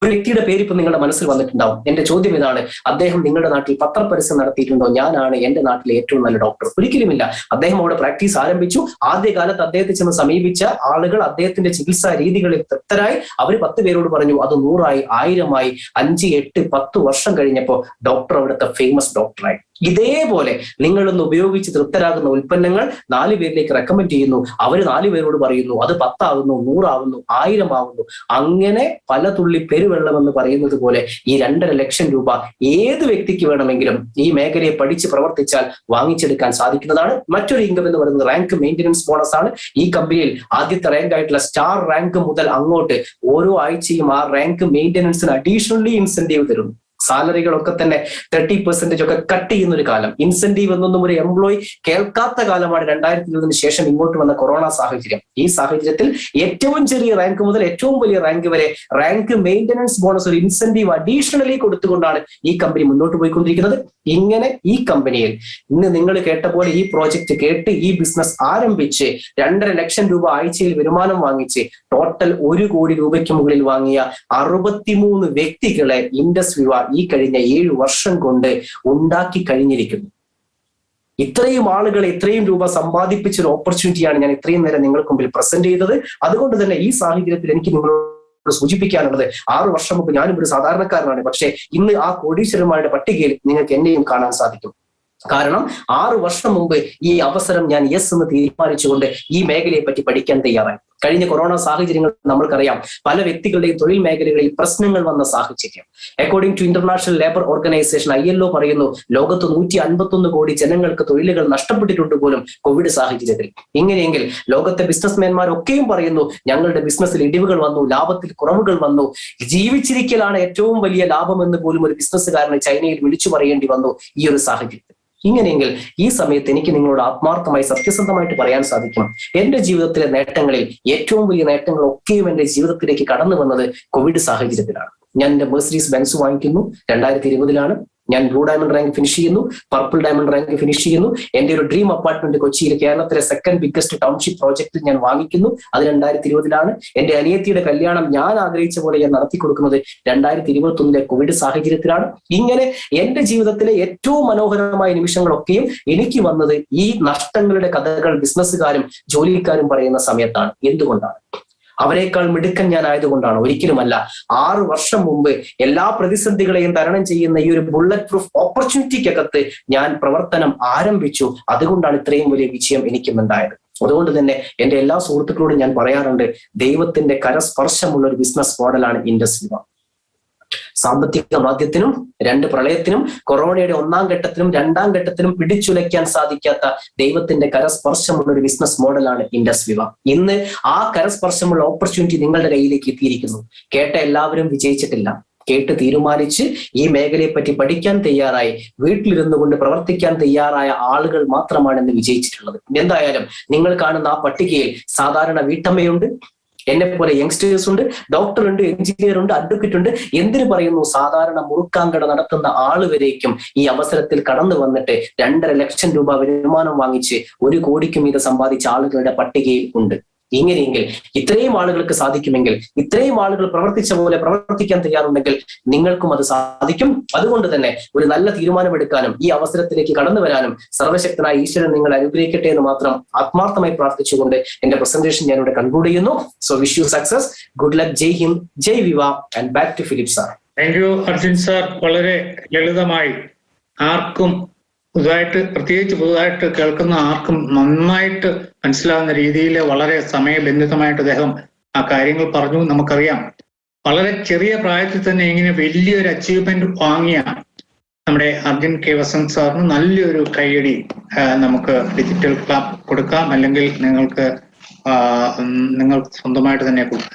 ഒരു വ്യക്തിയുടെ പേര് ഇപ്പൊ നിങ്ങളുടെ മനസ്സിൽ വന്നിട്ടുണ്ടാവും. എന്റെ ചോദ്യം ഇതാണ്, അദ്ദേഹം നിങ്ങളുടെ നാട്ടിൽ പത്രപരസ്യം നടത്തിയിട്ടുണ്ടോ? ഞാനാണ് എന്റെ നാട്ടിലെ ഏറ്റവും നല്ല ഡോക്ടർ? ഒരിക്കലുമില്ല. അദ്ദേഹം അവിടെ പ്രാക്ടീസ് ആരംഭിച്ചു. ആദ്യകാലത്ത് അദ്ദേഹത്തെ ചെന്ന് സമീപിച്ച ആളുകൾ അദ്ദേഹത്തിന്റെ ചികിത്സാ രീതികളിൽ തൃപ്തരായി. അവർ 10 പേരോട് പറഞ്ഞു, അത് 100 ആയി, 1000 ആയി. 5, 8, 10 വർഷം കഴിഞ്ഞപ്പോൾ ഡോക്ടർ അവിടുത്തെ ഫേമസ് ഡോക്ടറായി. ഇതേപോലെ നിങ്ങളൊന്ന് ഉപയോഗിച്ച് തൃപ്തരാകുന്ന ഉൽപ്പന്നങ്ങൾ 4 പേരിലേക്ക് റെക്കമെൻഡ് ചെയ്യുന്നു. അവർ 4 പേരോട് പറയുന്നു, അത് 10 ആവുന്നു, 100 ആവുന്നു, 1000 ആവുന്നു. അങ്ങനെ പല തുള്ളി പെരുവെള്ളം എന്ന് പറയുന്നത് പോലെ ഈ 2.5 ലക്ഷം രൂപ ഏത് വ്യക്തിക്ക് വേണമെങ്കിലും ഈ മേഖലയെ പഠിച്ച് പ്രവർത്തിച്ചാൽ വാങ്ങിച്ചെടുക്കാൻ സാധിക്കുന്നതാണ്. മറ്റൊരു ഇൻകം എന്ന് പറയുന്നത് റാങ്ക് മെയിൻ്റനൻസ് ബോണസ് ആണ്. ഈ കമ്പനിയിൽ ആദ്യത്തെ റാങ്ക് ആയിട്ടുള്ള സ്റ്റാർ റാങ്ക് മുതൽ അങ്ങോട്ട് ഓരോ ആഴ്ചയും ആ റാങ്ക് മെയിൻ്റനൻസിന് അഡീഷണലി ഇൻസെന്റീവ് തരുന്നു. സാലറികളൊക്കെ തന്നെ 30% ഒക്കെ കട്ട് ചെയ്യുന്ന ഒരു കാലം. ഇൻസെന്റീവ് എന്നൊന്നും ഒരു എംപ്ലോയി കേൾക്കാത്ത കാലമാണ് 2020 ശേഷം ഇങ്ങോട്ട് വന്ന കൊറോണ സാഹചര്യം. ഈ സാഹചര്യത്തിൽ ഏറ്റവും ചെറിയ റാങ്ക് മുതൽ ഏറ്റവും വലിയ റാങ്ക് വരെ റാങ്ക് മെയിൻ്റനൻസ് ബോണസ് ഒരു ഇൻസെന്റീവ് അഡീഷണലി കൊടുത്തുകൊണ്ടാണ് ഈ കമ്പനി മുന്നോട്ട് പോയിക്കൊണ്ടിരിക്കുന്നത്. ഇങ്ങനെ ഈ കമ്പനിയിൽ ഇന്ന് നിങ്ങൾ കേട്ട പോലെ ഈ പ്രോജക്റ്റ് കേട്ട് ഈ ബിസിനസ് ആരംഭിച്ച് 2.5 ലക്ഷം രൂപ ആഴ്ചയിൽ വരുമാനം വാങ്ങിച്ച് ടോട്ടൽ 1 കോടി രൂപയ്ക്ക് മുകളിൽ വാങ്ങിയ 63 വ്യക്തികളെ ഇൻഡസ് വിവ ഈ കഴിഞ്ഞ 7 വർഷം കൊണ്ട് ഉണ്ടാക്കി കഴിഞ്ഞിരിക്കുന്നു. ഇത്രയും ആളുകളെ ഇത്രയും രൂപ സമ്പാദിപ്പിച്ച ഒരു ഓപ്പർച്യൂണിറ്റിയാണ് ഞാൻ ഇത്രയും നേരം നിങ്ങൾക്ക് മുമ്പിൽ പ്രസന്റ് ചെയ്തത്. അതുകൊണ്ട് തന്നെ ഈ സാഹചര്യത്തിൽ എനിക്ക് നിങ്ങളോട് സൂചിപ്പിക്കാനുള്ളത്, 6 വർഷം മുമ്പ് ഞാനും ഒരു സാധാരണക്കാരനാണ്. പക്ഷെ ഇന്ന് ആ കോടീശ്വരന്മാരുടെ പട്ടികയിൽ നിങ്ങൾക്ക് എന്നെയും കാണാൻ സാധിക്കും. കാരണം 6 വർഷം മുമ്പ് ഈ അവസരം ഞാൻ യെസ് എന്ന് തീരുമാനിച്ചുകൊണ്ട് ഈ മേഖലയെ പറ്റി പഠിക്കാൻ തയ്യാറായി. കഴിഞ്ഞ കൊറോണ സാഹചര്യങ്ങൾ നമ്മൾക്കറിയാം. പല വ്യക്തികളുടെയും തൊഴിൽ മേഖലകളിൽ പ്രശ്നങ്ങൾ വന്ന സാഹചര്യം. According to international labour organisation ILO പറയുന്നു, ലോകത്ത് 151 കോടി ജനങ്ങൾക്ക് തൊഴിലുകൾ നഷ്ടപ്പെട്ടിട്ടുണ്ട് പോലും കോവിഡ് സാഹചര്യത്തിൽ. ഇങ്ങനെയെങ്കിൽ ലോകത്തെ ബിസിനസ്മാൻമാരൊക്കെയും പറയുന്നു, ഞങ്ങളുടെ ബിസിനസ്സിൽ ഇടിവുകൾ വന്നു, ലാഭത്തിൽ കുറവുകൾ വന്നു, ജീവിച്ചിരിക്കലാണ് ഏറ്റവും വലിയ ലാഭം എന്ന് പോലും ഒരു ബിസിനസ്സുകാരനെ ചൈനയിൽ വിളിച്ചു പറയേണ്ടി വന്നു ഈ ഒരു സാഹചര്യത്തിൽ. ഇങ്ങനെയെങ്കിൽ ഈ സമയത്ത് എനിക്ക് നിങ്ങളോട് ആത്മാർത്ഥമായി സത്യസന്ധമായിട്ട് പറയാൻ സാധിക്കും, എന്റെ ജീവിതത്തിലെ നേട്ടങ്ങളിൽ ഏറ്റവും വലിയ നേട്ടങ്ങളൊക്കെയും എന്റെ ജീവിതത്തിലേക്ക് കടന്നു വന്നത് കോവിഡ് സാഹചര്യത്തിലാണ്. ഞാൻ എന്റെ മെഴ്സിഡീസ് ബെൻസ് വാങ്ങിക്കുന്നു 2020. ഞാൻ ബ്ലൂ ഡയമണ്ട് റാങ്ക് ഫിനിഷ് ചെയ്യുന്നു, പർപ്പിൾ ഡയമണ്ട് റാങ്ക് ഫിനിഷ് ചെയ്യുന്നു. എന്റെ ഒരു ഡ്രീം അപ്പാർട്ട്മെന്റ് കൊച്ചിയിൽ കേരളത്തിലെ 2nd ബിഗ്ഗസ്റ്റ് ടൗൺഷിപ്പ് പ്രോജക്റ്റിൽ ഞാൻ വാങ്ങിക്കുന്നു. അത് 2020. എന്റെ അനിയത്തിയുടെ കല്യാണം ഞാൻ ആഗ്രഹിച്ച പോലെ ഞാൻ നടത്തി കൊടുക്കുന്നത് 2021 കോവിഡ് സാഹചര്യത്തിലാണ്. ഇങ്ങനെ എന്റെ ജീവിതത്തിലെ ഏറ്റവും മനോഹരമായ നിമിഷങ്ങളൊക്കെയും എനിക്ക് വന്നത് ഈ നഷ്ടങ്ങളുടെ കഥകൾ ബിസിനസ്സുകാരും ജോലിക്കാരും പറയുന്ന സമയത്താണ്. എന്തുകൊണ്ടാണ്? അവരെക്കാൾ മിടുക്കൻ ഞാൻ ആയതുകൊണ്ടാണ്? ഒരിക്കലുമല്ല. 6 വർഷം മുമ്പ് എല്ലാ പ്രതിസന്ധികളെയും തരണം ചെയ്യുന്ന ഈ ഒരു ബുള്ളറ്റ് പ്രൂഫ് ഓപ്പർച്യൂണിറ്റിക്കകത്ത് ഞാൻ പ്രവർത്തനം ആരംഭിച്ചു. അതുകൊണ്ടാണ് ഇത്രയും വലിയ വിജയം എനിക്കും ഉണ്ടായത്. അതുകൊണ്ട് തന്നെ എന്റെ എല്ലാ സുഹൃത്തുക്കളോടും ഞാൻ പറയാറുണ്ട്, ദൈവത്തിന്റെ കരസ്പർശമുള്ള ഒരു ബിസിനസ് മോഡലാണ് ഇൻഡസ് വിവ. സാമ്പത്തിക മാന്ദ്യത്തിനും 2 പ്രളയത്തിനും കൊറോണയുടെ 1ാം ഘട്ടത്തിനും 2ാം ഘട്ടത്തിനും പിടിച്ചുലയ്ക്കാൻ സാധിക്കാത്ത ദൈവത്തിന്റെ കരസ്പർശമുള്ള ഒരു ബിസിനസ് മോഡലാണ് ഇൻഡസ് വിവ. ഇന്ന് ആ കരസ്പർശമുള്ള ഓപ്പർച്യൂണിറ്റി നിങ്ങളുടെ കയ്യിലേക്ക് എത്തിയിരിക്കുന്നു. കേട്ട എല്ലാവരും വിജയിച്ചിട്ടില്ല. കേട്ട് തീരുമാനിച്ച് ഈ മേഖലയെ പറ്റി പഠിക്കാൻ തയ്യാറായി വീട്ടിലിരുന്നു കൊണ്ട് പ്രവർത്തിക്കാൻ തയ്യാറായ ആളുകൾ മാത്രമാണ് ഇന്ന് വിജയിച്ചിട്ടുള്ളത്. എന്തായാലും നിങ്ങൾ കാണുന്ന ആ പട്ടികയിൽ സാധാരണ വീട്ടമ്മയുണ്ട്, എന്നെ പോലെ യങ്സ്റ്റേഴ്സ് ഉണ്ട്, ഡോക്ടർ ഉണ്ട്, എഞ്ചിനീയർ ഉണ്ട്, അഡ്വക്കേറ്റ് ഉണ്ട്, എന്തിനു പറയുന്നു സാധാരണ മുറുക്കാങ്കട നടത്തുന്ന ആള് വരേക്കും ഈ അവസരത്തിൽ കടന്നു വന്നിട്ട് 2.5 ലക്ഷം രൂപ വരുമാനം വാങ്ങിച്ച് 1 കോടിക്കും ഇത് സമ്പാദിച്ച ആളുകളുടെ പട്ടികയിൽ ഉണ്ട്. ഇങ്ങനെയെങ്കിൽ ഇത്രയും ആളുകൾക്ക് സാധിക്കുമെങ്കിൽ, ഇത്രയും ആളുകൾ പ്രവർത്തിച്ച പോലെ പ്രവർത്തിക്കാൻ തയ്യാറുണ്ടെങ്കിൽ നിങ്ങൾക്കും അത് സാധിക്കും. അതുകൊണ്ട് തന്നെ ഒരു നല്ല തീരുമാനമെടുക്കാനും ഈ അവസരത്തിലേക്ക് കടന്നു വരാനും സർവശക്തനായ ഈശ്വരൻ നിങ്ങൾ അനുഗ്രഹിക്കട്ടെ എന്ന് മാത്രം ആത്മാർത്ഥമായി പ്രാർത്ഥിച്ചുകൊണ്ട് എന്റെ പ്രസന്റേഷൻ ഞാനിവിടെ കൺക്ലൂഡ് ചെയ്യുന്നു. So wish you success, good luck, Jai Hind, Jai Viva and back to Philip sir. Thank you Arjun sir. വളരെ ലളിതമായി ആർക്കും പ്രത്യേകിച്ച് പുതുതായിട്ട് കേൾക്കുന്ന ആർക്കും നന്നായിട്ട് മനസ്സിലാവുന്ന രീതിയിൽ വളരെ സമയബന്ധിതമായിട്ട് അദ്ദേഹം ആ കാര്യങ്ങൾ പറഞ്ഞു. നമുക്കറിയാം വളരെ ചെറിയ പ്രായത്തിൽ തന്നെ ഇങ്ങനെ വലിയൊരു അച്ചീവ്മെന്റ് വാങ്ങിയ നമ്മുടെ അർജുൻ കെ വസന്ത് സാറിന് നല്ലൊരു കൈയടി നമുക്ക് ഡിജിറ്റൽ ക്ലാപ്പ് കൊടുക്കാം, അല്ലെങ്കിൽ നിങ്ങൾ സ്വന്തമായിട്ട് തന്നെ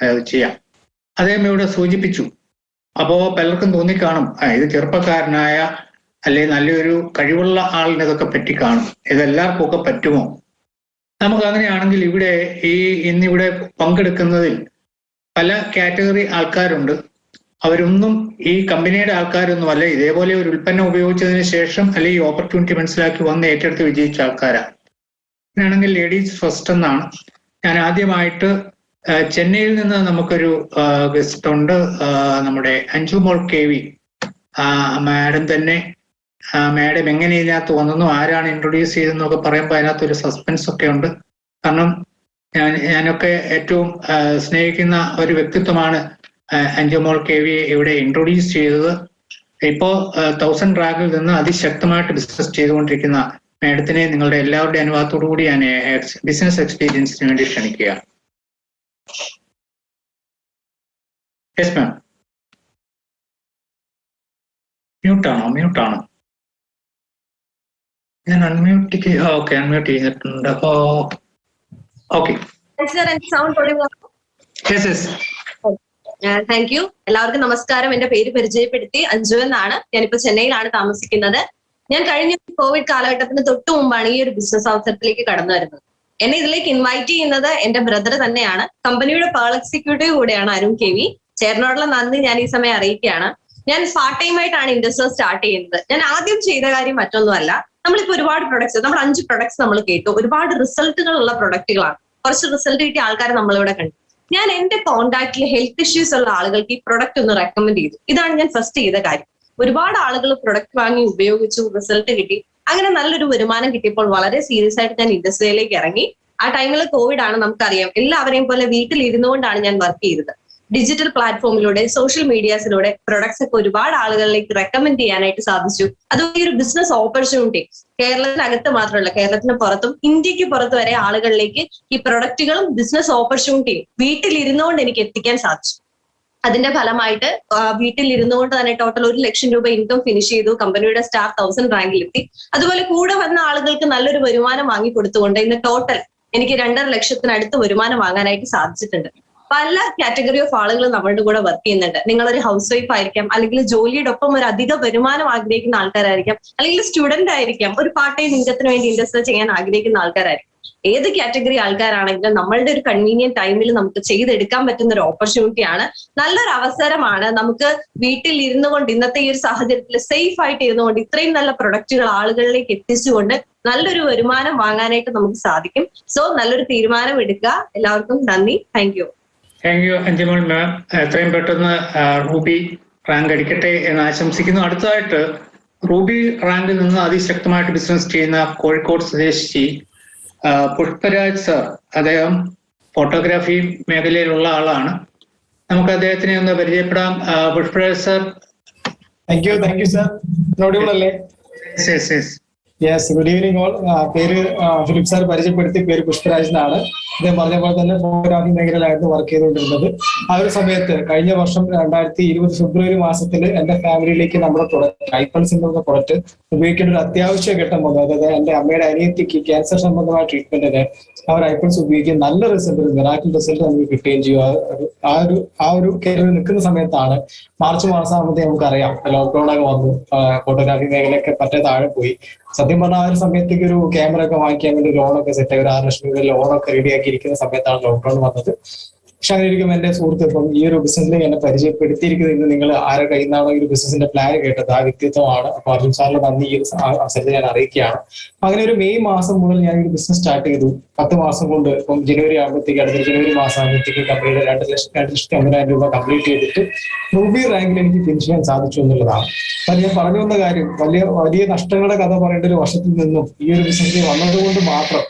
ചെയ്യാം. അദ്ദേഹം ഇവിടെ സൂചിപ്പിച്ചു. അപ്പോ പലർക്കും തോന്നിക്കാണും ഇത് ചെറുപ്പക്കാരനായ അല്ലെ നല്ലൊരു കഴിവുള്ള ആളിനെ ഇതൊക്കെ പറ്റി കാണും, ഇതെല്ലാവർക്കും ഒക്കെ പറ്റുമോ? നമുക്ക് അങ്ങനെയാണെങ്കിൽ ഇന്നിവിടെ പങ്കെടുക്കുന്നതിൽ പല കാറ്റഗറി ആൾക്കാരുണ്ട്. അവരൊന്നും ഈ കമ്പനിയുടെ ആൾക്കാരൊന്നും അല്ല, ഇതേപോലെ ഒരു ഉൽപ്പന്നം ഉപയോഗിച്ചതിന് ശേഷം അല്ലെ ഈ ഓപ്പർച്യൂണിറ്റി മനസ്സിലാക്കി വന്ന് ഏറ്റെടുത്ത് വിജയിച്ച ആൾക്കാരാണ്. അങ്ങനെയാണെങ്കിൽ ലേഡീസ് ഫസ്റ്റ് എന്നാണ്. ഞാൻ ആദ്യമായിട്ട് ചെന്നൈയിൽ നിന്ന് നമുക്കൊരു ഗസ്റ്റ് ഉണ്ട്, നമ്മുടെ അഞ്ജുമോൾ KV മാഡം തന്നെ. മാഡം എങ്ങനെ ഇതിനകത്ത് വന്നു, ആരാണ് ഇൻട്രൊഡ്യൂസ് ചെയ്തെന്നൊക്കെ പറയുമ്പോൾ അതിനകത്തൊരു സസ്പെൻസ് ഒക്കെ ഉണ്ട്. കാരണം ഞാനൊക്കെ ഏറ്റവും സ്നേഹിക്കുന്ന ഒരു വ്യക്തിത്വമാണ് അഞ്ജുമോൾ KV ഇവിടെ ഇൻട്രൊഡ്യൂസ് ചെയ്തത്. ഇപ്പോ 1000 റാങ്കിൽ നിന്ന് അതിശക്തമായിട്ട് ബിസിനസ് ചെയ്തുകൊണ്ടിരിക്കുന്ന മാഡത്തിനെ നിങ്ങളുടെ എല്ലാവരുടെ അനുവാദത്തോടു കൂടി ഞാൻ ബിസിനസ് എക്സ്പീരിയൻസിന് വേണ്ടി ക്ഷണിക്കുക. Yes ma'am. മ്യൂട്ടാണോ? ഞാൻ അൺമ്യൂട്ട് ചെയ്തിട്ടുണ്ട്. ഓക്കെ. Thank you. എല്ലാവർക്കും നമസ്കാരം. എന്റെ പേര് പരിചയപ്പെടുത്തി, അഞ്ജു എന്നാണ്. ഞാനിപ്പോ ചെന്നൈയിലാണ് താമസിക്കുന്നത്. ഞാൻ കഴിഞ്ഞ കോവിഡ് കാലഘട്ടത്തിന് തൊട്ട് മുമ്പാണ് ഈ ഒരു ബിസിനസ് അവസരത്തിലേക്ക് കടന്നു വരുന്നത്. എന്നെ ഇതിലേക്ക് ഇൻവൈറ്റ് ചെയ്യുന്നത് എന്റെ ബ്രദർ തന്നെയാണ്. കമ്പനിയുടെ പേൾ എക്സിക്യൂട്ടീവ് കൂടെയാണ് അരുൺ KV. ചേട്ടനോടുള്ള നന്ദി ഞാൻ ഈ സമയം അറിയിക്കുകയാണ്. ഞാൻ പാർട്ട് ടൈം ആയിട്ടാണ് ഇൻഡസ്ട്രി സ്റ്റാർട്ട് ചെയ്യുന്നത്. ഞാൻ ആദ്യം ചെയ്ത കാര്യം മറ്റൊന്നുമല്ല, നമ്മളിപ്പോ ഒരുപാട് പ്രൊഡക്ട്സ്, നമ്മൾ 5 പ്രൊഡക്ട്സ് നമ്മൾ കേട്ടു. ഒരുപാട് റിസൾട്ടുകളുള്ള പ്രൊഡക്റ്റുകളാണ്. കുറച്ച് റിസൾട്ട് കിട്ടിയ ആൾക്കാരെ നമ്മളിവിടെ കണ്ടു. ഞാൻ എന്റെ കോൺടാക്റ്റിൽ ഹെൽത്ത് ഇഷ്യൂസ് ഉള്ള ആളുകൾക്ക് ഈ പ്രൊഡക്റ്റ് ഒന്ന് റെക്കമെൻഡ് ചെയ്തു. ഇതാണ് ഞാൻ ഫസ്റ്റ് ചെയ്ത കാര്യം. ഒരുപാട് ആളുകൾ പ്രൊഡക്റ്റ് വാങ്ങി ഉപയോഗിച്ചു, റിസൾട്ട് കിട്ടി. അങ്ങനെ നല്ലൊരു വരുമാനം കിട്ടിയപ്പോൾ വളരെ സീരിയസ് ആയിട്ട് ഞാൻ ഇൻഡസ്ട്രിയിലേക്ക് ഇറങ്ങി. ആ ടൈമിൽ കോവിഡ് ആണ്, നമുക്കറിയാം. എല്ലാവരെയും പോലെ വീട്ടിൽ ഇരുന്നുകൊണ്ടാണ് ഞാൻ വർക്ക് ചെയ്തത്. ഡിജിറ്റൽ പ്ലാറ്റ്ഫോമിലൂടെ, സോഷ്യൽ മീഡിയാസിലൂടെ പ്രൊഡക്ട്സ് ഒക്കെ ഒരുപാട് ആളുകളിലേക്ക് റെക്കമെൻഡ് ചെയ്യാനായിട്ട് സാധിച്ചു. അതുപോലെ ഒരു ബിസിനസ് ഓപ്പർച്യൂണിറ്റി കേരളത്തിനകത്ത് മാത്രമല്ല, കേരളത്തിന് പുറത്തും ഇന്ത്യക്ക് പുറത്ത് വരെ ആളുകളിലേക്ക് ഈ പ്രൊഡക്റ്റുകളും ബിസിനസ് ഓപ്പർച്യൂണിറ്റിയും വീട്ടിലിരുന്നുകൊണ്ട് എനിക്ക് എത്തിക്കാൻ സാധിച്ചു. അതിന്റെ ഫലമായിട്ട് വീട്ടിൽ ഇരുന്നുകൊണ്ട് തന്നെ ടോട്ടൽ 1 ലക്ഷം രൂപ ഇൻകം ഫിനിഷ് ചെയ്തു. കമ്പനിയുടെ സ്റ്റാർ 1000 റാങ്കിലെത്തി. അതുപോലെ കൂടെ വന്ന ആളുകൾക്ക് നല്ലൊരു വരുമാനം വാങ്ങി കൊടുത്തുകൊണ്ട് ഇന്ന് ടോട്ടൽ എനിക്ക് 2.5 ലക്ഷത്തിനടുത്ത് വരുമാനം വാങ്ങാനായിട്ട് സാധിച്ചിട്ടുണ്ട്. പല കാറ്റഗറി ഓഫ് ആളുകൾ നമ്മളുടെ കൂടെ വർക്ക് ചെയ്യുന്നുണ്ട്. നിങ്ങളൊരു ഹൗസ് വൈഫ് ആയിരിക്കാം, അല്ലെങ്കിൽ ജോലിയുടെ ഒപ്പം ഒരു അധിക വരുമാനം ആഗ്രഹിക്കുന്ന ആൾക്കാരായിരിക്കാം, അല്ലെങ്കിൽ സ്റ്റുഡന്റ് ആയിരിക്കാം, ഒരു പാർട്ട് ടൈം ഇൻകത്തിന് വേണ്ടി ഇൻവെസ്റ്റ് ചെയ്യാൻ ആഗ്രഹിക്കുന്ന ആൾക്കാരായിരിക്കും. ഏത് കാറ്റഗറി ആൾക്കാരാണെങ്കിലും നമ്മളുടെ ഒരു കൺവീനിയന്റ് ടൈമിൽ നമുക്ക് ചെയ്തെടുക്കാൻ പറ്റുന്ന ഒരു ഓപ്പർച്യൂണിറ്റിയാണ്, നല്ലൊരു അവസരമാണ്. നമുക്ക് വീട്ടിൽ ഇരുന്നു കൊണ്ട് ഇന്നത്തെ ഈ ഒരു സാഹചര്യത്തിൽ സേഫ് ആയിട്ട് ഇരുന്നുകൊണ്ട് ഇത്രയും നല്ല പ്രൊഡക്റ്റുകൾ ആളുകളിലേക്ക് എത്തിച്ചുകൊണ്ട് നല്ലൊരു വരുമാനം വാങ്ങാനായിട്ട് നമുക്ക് സാധിക്കും. സോ നല്ലൊരു തീരുമാനം എടുക്കുക. എല്ലാവർക്കും നന്ദി. Thank you. Thank you Anjumol മാം. എത്രയും പെട്ടെന്ന് റൂബി റാങ്ക് അടിക്കട്ടെ എന്ന് ആശംസിക്കുന്നു. അടുത്തതായിട്ട് റൂബി റാങ്കിൽ നിന്ന് അതിശക്തമായിട്ട് ബിസിനസ് ചെയ്യുന്ന കോഴിക്കോട് സ്വദേശി പുഷ്പരാജ് സർ. അദ്ദേഹം ഫോട്ടോഗ്രാഫി മേഖലയിലുള്ള ആളാണ്. നമുക്ക് അദ്ദേഹത്തിനെ ഒന്ന് പരിചയപ്പെടാം. Pushparaj sir. Thank you sir. Yes, good evening all. പേര് ഫിലിപ്പ് സാർ പരിചയപ്പെടുത്തി, പേര് പുഷ്പരാജ് എന്നാണ്. അദ്ദേഹം പറഞ്ഞ പോലെ തന്നെ ഫോട്ടോഗ്രാഫി മേഖലയിലായിരുന്നു വർക്ക് ചെയ്തുകൊണ്ടിരുന്നത്. ആ ഒരു സമയത്ത് കഴിഞ്ഞ വർഷം 2020 ഫെബ്രുവരി മാസത്തിൽ എന്റെ ഫാമിലിയിലേക്ക് നമ്മുടെ പ്രൊഡക്റ്റ് ഐപ്പൾസ് എന്ന പ്രൊഡക്റ്റ് ഉപയോഗിക്കേണ്ട ഒരു അത്യാവശ്യ ഘട്ടം വന്നു. അതായത് എന്റെ അമ്മയുടെ അനിയത്തിക്ക് ക്യാൻസർ സംബന്ധമായ ട്രീറ്റ്മെന്റിന് അവർ ഐപ്പൾസ് ഉപയോഗിക്കുന്ന നല്ല റിസൾട്ട്, ഒരു മിറാക്കിൾ റിസൾട്ട് നമുക്ക് കിട്ടുകയും ചെയ്യും. ആ ഒരു കേരളത്തിൽ നിൽക്കുന്ന സമയത്താണ് മാർച്ച് മാസം ആകുമ്പോഴത്തേ നമുക്കറിയാം ലോക്ക്ഡൌൺ ഒക്കെ വന്നു, ഫോട്ടോഗ്രാഫി മേഖലയൊക്കെ പറ്റേ താഴെ പോയി. സത്യം പറഞ്ഞാൽ ആ ഒരു സമയത്തേക്ക് ഒരു ക്യാമറ ഒക്കെ വാങ്ങിക്കാൻ വേണ്ടി ലോണൊക്കെ സെറ്റ് ആയി, ഒരു 6 ലക്ഷം രൂപ ലോണൊക്കെ റെഡിയാക്കി ഇരിക്കുന്ന സമയത്താണ് ലോക്ക്ഡൌൺ വന്നത്. പക്ഷെ അങ്ങനെ ഇരിക്കും എന്റെ സുഹൃത്ത് ഇപ്പം ഈ ഒരു ബിസിനസ്സിലേക്ക് എന്നെ പരിചയപ്പെടുത്തിയിരിക്കുന്നത് ഇന്ന് നിങ്ങൾ ആരുടെ കയ്യിൽ നിന്നാണോ ഈ ഒരു ബിസിനസിന്റെ പ്ലാൻ കേട്ടത്, ആ വ്യക്തിത്വമാണ്. അപ്പൊ അർജുൻ സാറിന് നന്ദി ഈ ഒരു അവസരത്തിൽ ഞാൻ അറിയിക്കുകയാണ്. അങ്ങനെ ഒരു മെയ് മാസം മുതൽ ഞാൻ ഈ ഒരു ബിസിനസ് സ്റ്റാർട്ട് ചെയ്തു. 10 മാസം കൊണ്ട് ഇപ്പം ജനുവരി ആകുമ്പോഴത്തേക്ക്, അടുത്ത ജനുവരി മാസം ആകുമ്പോഴത്തേക്ക് കമ്പനിയുടെ 2,50,000 രൂപ കംപ്ലീറ്റ് ചെയ്തിട്ട് റൂബി റാങ്കിൽ എനിക്ക് ഫിനിഷ് ചെയ്യാൻ സാധിച്ചു എന്നുള്ളതാണ്. അത് ഞാൻ പറഞ്ഞു വന്ന കാര്യം, വലിയ നഷ്ടങ്ങളുടെ കഥ പറയേണ്ട ഒരു വർഷത്തിൽ നിന്നും ഈ ഒരു ബിസിനസ്സിൽ വന്നതുകൊണ്ട് മാത്രം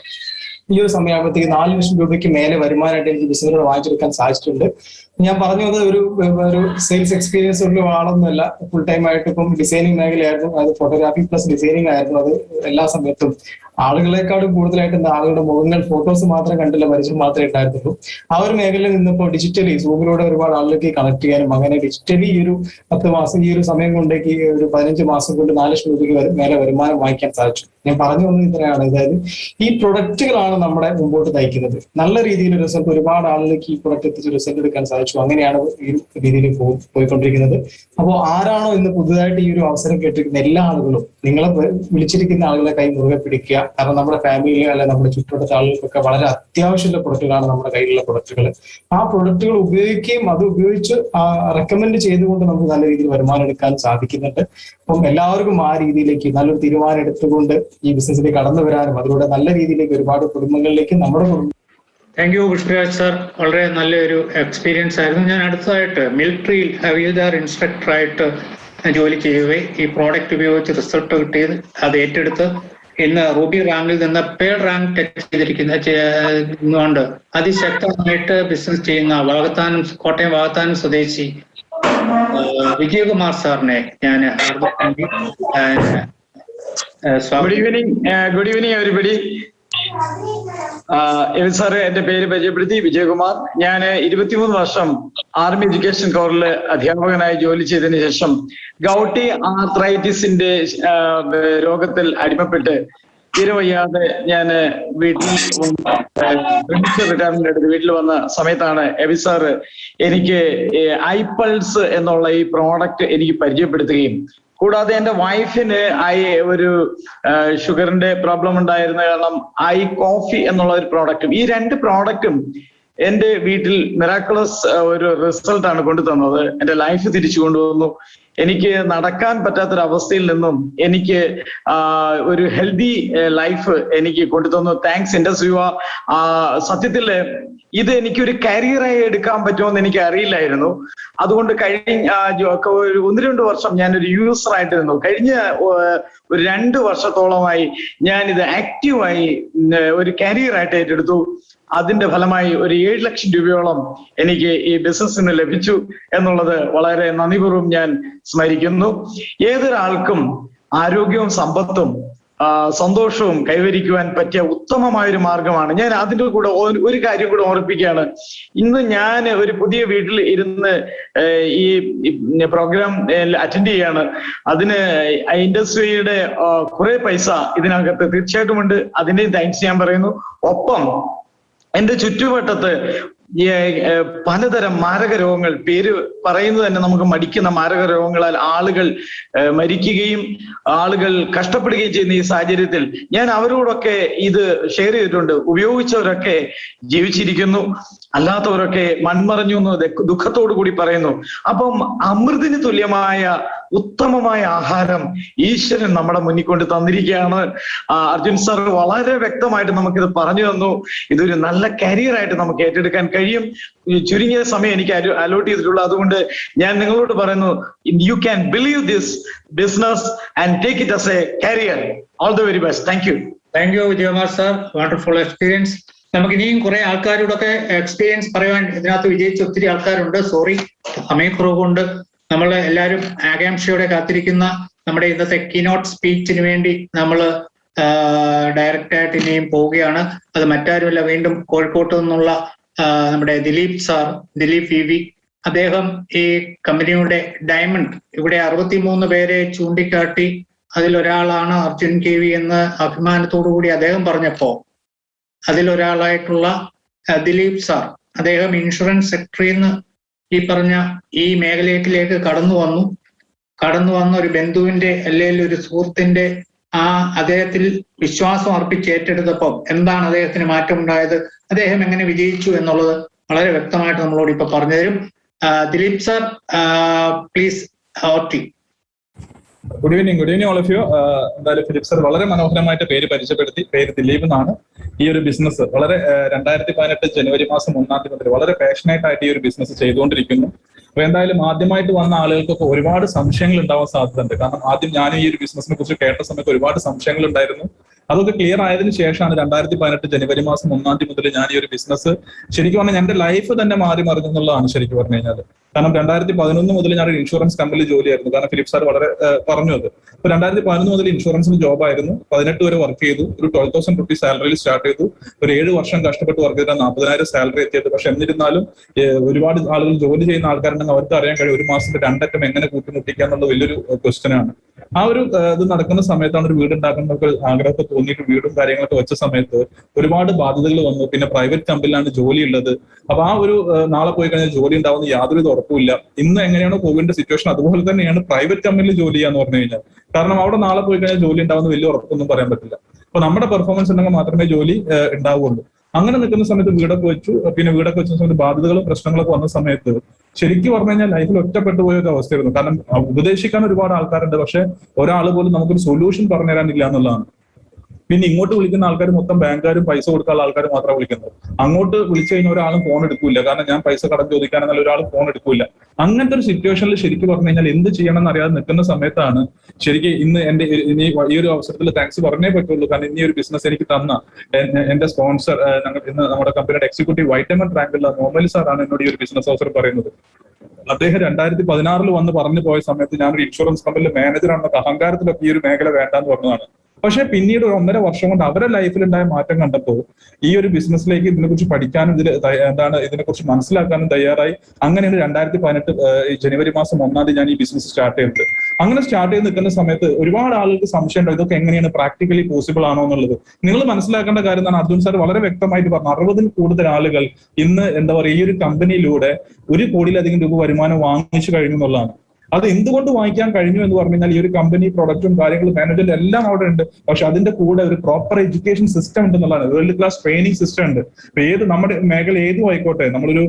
ഈ ഒരു സമയമാകുമ്പോഴത്തേക്ക് 4 ലക്ഷം രൂപയ്ക്ക് മേലെ വരുമാനമായിട്ട് എനിക്ക് ബിസിനസ്സിലൂടെ വാങ്ങിച്ചെടുക്കാൻ സാധിച്ചിട്ടുണ്ട്. ഞാൻ പറഞ്ഞു വന്നത് ഒരു സെയിൽസ് എക്സ്പീരിയൻസ് ഉള്ള ആളൊന്നുമല്ല. ഫുൾ ടൈം ആയിട്ട് ഇപ്പം ഡിസൈനിങ് മേഖലയായിരുന്നു, അത് ഫോട്ടോഗ്രാഫി പ്ലസ് ഡിസൈനിങ് ആയിരുന്നു. അത് എല്ലാ സമയത്തും ആളുകളെക്കാളും കൂടുതലായിട്ട് ആളുകളുടെ മുഖങ്ങൾ ഫോട്ടോസ് മാത്രം കണ്ടില്ല, പരിചയം മാത്രമേ ഉണ്ടായിരുന്നുള്ളൂ. ആ ഒരു മേഖലയിൽ നിന്നിപ്പോൾ ഡിജിറ്റലി സൂമിലൂടെ ഒരുപാട് ആളുകൾക്ക് കണക്ട് ചെയ്യാനും അങ്ങനെ ഡിജിറ്റലി ഈ ഒരു 10 മാസം ഈ ഒരു സമയം കൊണ്ടേക്ക് ഒരു 15 മാസം കൊണ്ട് 4 ലക്ഷം രൂപയ്ക്ക് മേലെ വരുമാനം വാങ്ങിക്കാൻ സാധിച്ചു. ഞാൻ പറഞ്ഞു വന്നത് ഇത്രയാണ്. അതായത് ഈ പ്രൊഡക്റ്റുകളാണ് നമ്മളെ മുമ്പോട്ട് നയിക്കുന്നത്. നല്ല രീതിയിൽ റിസൾട്ട് ഒരുപാട് ആളുകൾക്ക് ഈ പ്രൊഡക്റ്റ് എത്തിച്ച് റിസൾട്ട് എടുക്കാൻ സാധിച്ചു. അങ്ങനെയാണ് ഈ രീതിയിൽ പോയിക്കൊണ്ടിരിക്കുന്നത്. അപ്പോൾ ആരാണോ ഇന്ന് പുതുതായിട്ട് ഈ ഒരു അവസരം കേട്ടിരിക്കുന്ന എല്ലാ ആളുകളും നിങ്ങളെ വിളിച്ചിരിക്കുന്ന ആളുകളെ കൈ മുറുകെ പിടിക്കുക. കാരണം നമ്മുടെ ഫാമിലിയിലെ അല്ലെ നമ്മുടെ ചുറ്റുവട്ടത്തെ ആളുകൾക്കൊക്കെ വളരെ അത്യാവശ്യമുള്ള പ്രൊഡക്റ്റുകളാണ് നമ്മുടെ കയ്യിലുള്ള പ്രൊഡക്റ്റുകൾ. ആ പ്രൊഡക്റ്റുകൾ ഉപയോഗിക്കുകയും അത് ഉപയോഗിച്ച് റെക്കമെൻഡ് ചെയ്തുകൊണ്ട് നമുക്ക് നല്ല രീതിയിൽ വരുമാനം എടുക്കാൻ സാധിക്കുന്നുണ്ട്. അപ്പം എല്ലാവർക്കും ആ രീതിയിലേക്ക് നല്ലൊരു തീരുമാനം എടുത്തുകൊണ്ട് ഈ ബിസിനസ്സിലേക്ക് കടന്നു വരാനും അതിലൂടെ നല്ല രീതിയിലേക്ക് ഒരുപാട് കുടുംബങ്ങളിലേക്ക് നമ്മുടെ താങ്ക് യു പുഷ്പരാജ് സാർ, വളരെ നല്ലൊരു എക്സ്പീരിയൻസ് ആയിരുന്നു. ഞാൻ അടുത്തതായിട്ട് മിലിറ്ററിയിൽ ഹവിൽദാർ ഇൻസ്പെക്ടറായിട്ട് ജോലി ചെയ്യുകയും ഈ പ്രോഡക്റ്റ് ഉപയോഗിച്ച് റിസൾട്ട് കിട്ടിയത് അത് ഏറ്റെടുത്ത് ഇന്ന് റൂബി റാങ്കിൽ നിന്ന് പേൾ റാങ്ക് ടച്ച് ചെയ്തിരിക്കുന്നതുകൊണ്ട് അതിശക്തമായിട്ട് ബിസിനസ് ചെയ്യുന്ന കോട്ടയം വാകത്താനം സ്വദേശി വിജയകുമാർ സാറിനെ ഞാൻ ഗുഡ് ഈവനിങ് എവരിബഡി. സാറ് എന്റെ പേര് പരിചയപ്പെടുത്തി, വിജയകുമാർ. ഞാൻ 23 വർഷം ആർമി എഡ്യൂക്കേഷൻ കോറിൽ അധ്യാപകനായി ജോലി ചെയ്തതിനു ശേഷം ഗൗട്ടി ആർത്രൈറ്റിസിന്റെ രോഗത്തിൽ അടിമപ്പെട്ട് തീരവയ്യാതെ ഞാൻ വീട്ടിൽ റിട്ടയർമെന്റ് എടുത്ത് വീട്ടിൽ വന്ന സമയത്താണ് എബി സാറ് എനിക്ക് ഐപ്പൾസ് എന്നുള്ള ഈ പ്രോഡക്റ്റ് എനിക്ക് പരിചയപ്പെടുത്തുകയും കൂടാതെ എന്റെ വൈഫിന് ഒരു ഷുഗറിന്റെ പ്രോബ്ലം ഉണ്ടായിരുന്ന കാരണം കോഫി എന്നുള്ള ഒരു പ്രോഡക്റ്റും, ഈ 2 പ്രോഡക്റ്റും എന്റെ വീട്ടിൽ മിറാക്കുലസ് ഒരു റിസൾട്ടാണ് കൊണ്ടു തന്നത്. എന്റെ ലൈഫ് തിരിച്ചു കൊണ്ടുവന്നു. എനിക്ക് നടക്കാൻ പറ്റാത്തൊരവസ്ഥയിൽ നിന്നും എനിക്ക് ഒരു ഹെൽത്തി ലൈഫ് എനിക്ക് കൊണ്ടുതന്നു. Thanks industry. സത്യത്തില് ഇത് എനിക്കൊരു കരിയറായി എടുക്കാൻ പറ്റുമെന്ന് എനിക്ക് അറിയില്ലായിരുന്നു. അതുകൊണ്ട് കഴിഞ്ഞ ഒരു 1-2 വർഷം ഞാനൊരു യൂസർ ആയിട്ടിരുന്നു. കഴിഞ്ഞ ഒരു 2 വർഷത്തോളമായി ഞാൻ ഇത് ആക്റ്റീവായി ഒരു കരിയറായിട്ട് ഏറ്റെടുത്തു. അതിന്റെ ഫലമായി ഒരു 7 ലക്ഷം രൂപയോളം എനിക്ക് ഈ ബിസിനസ്സിന് ലഭിച്ചു എന്നുള്ളത് വളരെ നന്ദിപൂർവ്വം ഞാൻ സ്മരിക്കുന്നു. ഏതൊരാൾക്കും ആരോഗ്യവും സമ്പത്തും സന്തോഷവും കൈവരിക്കുവാൻ പറ്റിയ ഉത്തമമായൊരു മാർഗമാണ്. ഞാൻ അതിൻ്റെ കൂടെ ഒരു കാര്യം കൂടെ ഓർപ്പിക്കുകയാണ്. ഇന്ന് ഞാൻ ഒരു പുതിയ വീട്ടിൽ ഇരുന്ന് ഈ പ്രോഗ്രാം അറ്റൻഡ് ചെയ്യാണ്. അതിന് ഇൻഡസ്ട്രിയുടെ കുറെ പൈസ ഇതിനകത്ത് തീർച്ചയായിട്ടും ഉണ്ട്. അതിന്റെ താങ്ക്സ് ഞാൻ പറയുന്നു. ഒപ്പം എന്റെ ചുറ്റുവട്ടത്ത് പലതരം മാരക രോഗങ്ങൾ, പേര് പറയുന്നത് തന്നെ നമുക്ക് മടിക്കുന്ന മാരക രോഗങ്ങളാൽ ആളുകൾ മരിക്കുകയും ആളുകൾ കഷ്ടപ്പെടുകയും ചെയ്യുന്ന ഈ സാഹചര്യത്തിൽ ഞാൻ അവരോടൊക്കെ ഇത് ഷെയർ ചെയ്തിട്ടുണ്ട്. ഉപയോഗിച്ചവരൊക്കെ ജീവിച്ചിരിക്കുന്നു, അല്ലാത്തവരൊക്കെ മൺമറഞ്ഞു എന്ന് ദുഃഖത്തോടു കൂടി പറയുന്നു. അപ്പം അമൃതിന് തുല്യമായ ഉത്തമമായ ആഹാരം ഈശ്വരൻ നമ്മുടെ മുന്നിൽ കൊണ്ട് തന്നിരിക്കുകയാണ്. അർജുൻ സാർ വളരെ വ്യക്തമായിട്ട് നമുക്കിത് പറഞ്ഞു തന്നു. ഇതൊരു നല്ല കരിയറായിട്ട് നമുക്ക് ഏറ്റെടുക്കാൻ കഴിയും. ചുരുങ്ങിയ സമയം എനിക്ക് അലോട്ട് ചെയ്തിട്ടുള്ളൂ. അതുകൊണ്ട് ഞാൻ നിങ്ങളോട് പറയുന്നു, you can believe this business and take it as A career. All the very best. Thank you. Thank you Vijayakumar sir, wonderful experience. നമുക്ക് ഇനിയും കുറെ ആൾക്കാരോടൊക്കെ എക്സ്പീരിയൻസ് പറയുവാൻ ഇതിനകത്ത് വിജയിച്ച ഒത്തിരി ആൾക്കാരുണ്ട്. സോറി, സമയക്കുറവ് കൊണ്ട് നമ്മൾ എല്ലാവരും ആകാംക്ഷയോടെ കാത്തിരിക്കുന്ന നമ്മുടെ ഇന്നത്തെ കീനോട്ട് സ്പീച്ചിന് വേണ്ടി നമ്മൾ ഡയറക്ടറായിട്ട് ഇനിയും പോവുകയാണ്. അത് മറ്റാരുമല്ല, വീണ്ടും കോഴിക്കോട്ട് നിന്നുള്ള നമ്മുടെ ദിലീപ് വി. അദ്ദേഹം ഈ കമ്പനിയുടെ ഡയമണ്ട് ഇവിടെ 63 പേരെ ചൂണ്ടിക്കാട്ടി അതിലൊരാളാണ് അർജുൻ KV എന്ന് അഭിമാനത്തോടു കൂടി അദ്ദേഹം പറഞ്ഞപ്പോ അതിലൊരാളായിട്ടുള്ള ദിലീപ് സാർ, അദ്ദേഹം ഇൻഷുറൻസ് സെക്ടറിൽ നിന്ന് ഈ പറഞ്ഞ ഈ മേഖലയിലേക്ക് കടന്നു വന്ന ഒരു ബന്ധുവിന്റെ അല്ലെങ്കിൽ ഒരു സുഹൃത്തിന്റെ അദ്ദേഹത്തിൽ വിശ്വാസം അർപ്പിച്ച് ഏറ്റെടുത്തപ്പോൾ എന്താണ് അദ്ദേഹത്തിന് മാറ്റം ഉണ്ടായത്, അദ്ദേഹം എങ്ങനെ വിജയിച്ചു എന്നുള്ളത് വളരെ വ്യക്തമായിട്ട് നമ്മളോട് ഇപ്പൊ പറഞ്ഞു തരും. Dileep sir, please. Good evening all of you. എന്തായാലും ഫിലിപ്പ് സർ വളരെ മനോഹരമായിട്ട് പേര് പരിചയപ്പെടുത്തി. പേര് ദിലീപ് എന്നാണ്. ഈ ഒരു ബിസിനസ് വളരെ 2018 ജനുവരി മാസം 1 മുതൽ വളരെ പാഷനേറ്റ് ആയിട്ട് ഈ ഒരു ബിസിനസ് ചെയ്തുകൊണ്ടിരിക്കുന്നു. അപ്പൊ എന്തായാലും ആദ്യമായിട്ട് വന്ന ആളുകൾക്കൊക്കെ ഒരുപാട് സംശയങ്ങൾ ഉണ്ടാവാൻ സാധ്യതയുണ്ട്. കാരണം ആദ്യം ഞാൻ ഈ ഒരു ബിസിനസിനെ കുറിച്ച് കേട്ട സമയത്ത് ഒരുപാട് സംശയങ്ങൾ ഉണ്ടായിരുന്നു. അതൊക്കെ ക്ലിയർ ആയതിനു ശേഷമാണ് 2018 ജനുവരി മാസം 1 മുതൽ ഞാൻ ഈ ഒരു ബിസിനസ് ശരിക്കും പറഞ്ഞാൽ എന്റെ ലൈഫ് തന്നെ മാറി മറിഞ്ഞെന്നുള്ളതാണ് ശരിക്കും പറഞ്ഞു കഴിഞ്ഞാൽ. കാരണം 2011 മുതൽ ഞാൻ ഒരു ഇൻഷുറൻസ് കമ്പനിയിൽ ജോലിയായിരുന്നു. കാരണം ഫിലിപ്പ് സാർ വളരെ പറഞ്ഞു അത്. അപ്പൊ 2011 മുതൽ ഇൻഷുറൻസിൽ ജോബായിരുന്നു. 18 വരെ വർക്ക് ചെയ്തു. ഒരു 12,000 റുപ്പീസ് സാലറിയിൽ സ്റ്റാർട്ട് ചെയ്തു. ഒരു 7 വർഷം കഷ്ടപ്പെട്ട് വർക്ക് ചെയ്താൽ 40,000 സാലറി എത്തിയത്. പക്ഷെ എന്നിരുന്നാലും ഒരുപാട് ആളുകൾ ജോലി ചെയ്യുന്ന ആൾക്കാരുണ്ടെങ്കിൽ അവർക്ക് അറിയാൻ കഴിയും ഒരു മാസത്തെ 2 അറ്റം എങ്ങനെ കൂട്ടിമുട്ടിക്കുക എന്നുള്ളത് വലിയൊരു ക്വസ്റ്റ്യൻ ആണ്. ആ ഒരു ഇത് നടക്കുന്ന സമയത്താണ് ഒരു വീട് ഉണ്ടാക്കുന്ന ആഗ്രഹത്തെ തോന്നിയിട്ട് വീടും കാര്യങ്ങളൊക്കെ വെച്ച സമയത്ത് ഒരുപാട് ബാധ്യതകൾ വന്നു. പിന്നെ പ്രൈവറ്റ് കമ്പനിയിലാണ് ജോലി ഉള്ളത്. അപ്പൊ ആ ഒരു നാളെ പോയി കഴിഞ്ഞാൽ ജോലി ഉണ്ടാവുന്ന യാതൊരു ഉറപ്പില്ല. ഇന്ന് എങ്ങനെയാണോ കോവിഡിന്റെ സിറ്റുവേഷൻ അതുപോലെ തന്നെയാണ് പ്രൈവറ്റ് കമ്പനിയിൽ ജോലി ചെയ്യാന്ന് പറഞ്ഞു കഴിഞ്ഞാൽ. കാരണം അവിടെ നാളെ പോയി കഴിഞ്ഞാൽ ജോലി ഉണ്ടാവുന്ന വലിയ ഉറപ്പൊന്നും പറയാൻ പറ്റില്ല. അപ്പൊ നമ്മുടെ പെർഫോമൻസ് ഉണ്ടെങ്കിൽ മാത്രമേ ജോലി ഉണ്ടാവുള്ളൂ. അങ്ങനെ നിൽക്കുന്ന സമയത്ത് വീടൊക്കെ വെച്ചു. പിന്നെ വീടൊക്കെ വെച്ച സമയത്ത് ബാധ്യതകളും പ്രശ്നങ്ങളൊക്കെ വന്ന സമയത്ത് ശരിക്കും പറഞ്ഞു കഴിഞ്ഞാൽ ലൈഫിൽ ഒറ്റപ്പെട്ടു പോയ ഒരു അവസ്ഥയായിരുന്നു. കാരണം ഉപദേശിക്കാൻ ഒരുപാട് ആൾക്കാരുണ്ട്, പക്ഷെ ഒരാൾ പോലും നമുക്കൊരു സൊല്യൂഷൻ പറഞ്ഞു തരാനില്ല എന്നുള്ളതാണ്. പിന്നെ ഇങ്ങോട്ട് വിളിക്കുന്ന ആൾക്കാർ മൊത്തം ബാങ്കുകാരും പൈസ കൊടുക്കാനുള്ള ആൾക്കാർ മാത്രമാണ് വിളിക്കുന്നത്. അങ്ങോട്ട് വിളിച്ചു കഴിഞ്ഞാൽ ഒരാളും ഫോൺ എടുക്കൂല. കാരണം ഞാൻ പൈസ കടം ചോദിക്കാനെന്നാൽ ഒരാൾ ഫോൺ എടുക്കൂല. അങ്ങനത്തെ ഒരു സിറ്റുവേഷനിൽ ശരിക്കും പറഞ്ഞു കഴിഞ്ഞാൽ എന്ത് ചെയ്യണം എന്നറിയാതെ നിൽക്കുന്ന സമയത്താണ് ശരിക്കും ഇന്ന് ഈ ഒരു അവസരത്തിൽ താങ്ക്സ് പറഞ്ഞേ പറ്റുള്ളൂ. കാരണം ഇനി ഒരു ബിസിനസ് എനിക്ക് തന്ന എന്റെ സ്പോൺസർ ഇന്ന് നമ്മുടെ കമ്പനിയുടെ എക്സിക്യൂട്ടീവ് വൈറ്റമിൻ റാങ്കിലുള്ള നോർമലി സാറാണ് എന്നോട് ഈ ഒരു ബിസിനസ് അവസരം പറയുന്നത്. അദ്ദേഹം 2016 വന്ന് പറഞ്ഞു പോയ സമയത്ത് ഞാനൊരു ഇൻഷുറൻസ് കമ്പനിയിലെ മാനേജറാണെന്നൊക്കെ അഹങ്കാരത്തിലൊക്കെ ഈ ഒരു മേഖല വേണ്ടാന്ന് പറഞ്ഞതാണ്. പക്ഷെ പിന്നീട് ഒരു 1.5 വർഷം കൊണ്ട് അവരുടെ ലൈഫിൽ ഉണ്ടായ മാറ്റം കണ്ടപ്പോൾ ഈ ഒരു ബിസിനസ്സിലേക്ക് ഇതിനെക്കുറിച്ച് പഠിക്കാനും ഇതിനെക്കുറിച്ച് മനസ്സിലാക്കാനും തയ്യാറായി. അങ്ങനെയാണ് 2018 ജനുവരി മാസം 1 ഞാൻ ഈ ബിസിനസ് സ്റ്റാർട്ട് ചെയ്തത്. അങ്ങനെ സ്റ്റാർട്ട് ചെയ്ത് നിൽക്കുന്ന സമയത്ത് ഒരുപാട് ആളുകൾക്ക് സംശയം ഉണ്ടോ ഇതൊക്കെ എങ്ങനെയാണ് പ്രാക്ടിക്കലി പോസിബിൾ ആണോ എന്നുള്ളത്. നിങ്ങൾ മനസ്സിലാക്കേണ്ട കാര്യം എന്താണ്, അർജുൻ സാർ വളരെ വ്യക്തമായിട്ട് പറഞ്ഞു. 60-ൽ കൂടുതൽ ആളുകൾ ഇന്ന് എന്താ പറയുക ഈ ഒരു കമ്പനിയിലൂടെ 1 കോടിയിലധികം രൂപ വരുമാനം വാങ്ങിച്ചു കഴിഞ്ഞു എന്നുള്ളതാണ്. അത് എന്തുകൊണ്ട് വാങ്ങിക്കാൻ കഴിഞ്ഞു എന്ന് പറഞ്ഞു കഴിഞ്ഞാൽ ഈ ഒരു കമ്പനി പ്രൊഡക്റ്റും കാര്യങ്ങളും മാനേജ്മെന്റ് എല്ലാം അവിടെ ഉണ്ട്. പക്ഷെ അതിന്റെ കൂടെ ഒരു പ്രോപ്പർ എഡ്യൂക്കേഷൻ സിസ്റ്റം ഉണ്ടെന്നുള്ളതാണ്. വേൾഡ് ക്ലാസ് ട്രെയിനിങ് സിസ്റ്റം ഉണ്ട്. ഇപ്പൊ നമ്മുടെ മേഖല ഏതും ആയിക്കോട്ടെ, നമ്മളൊരു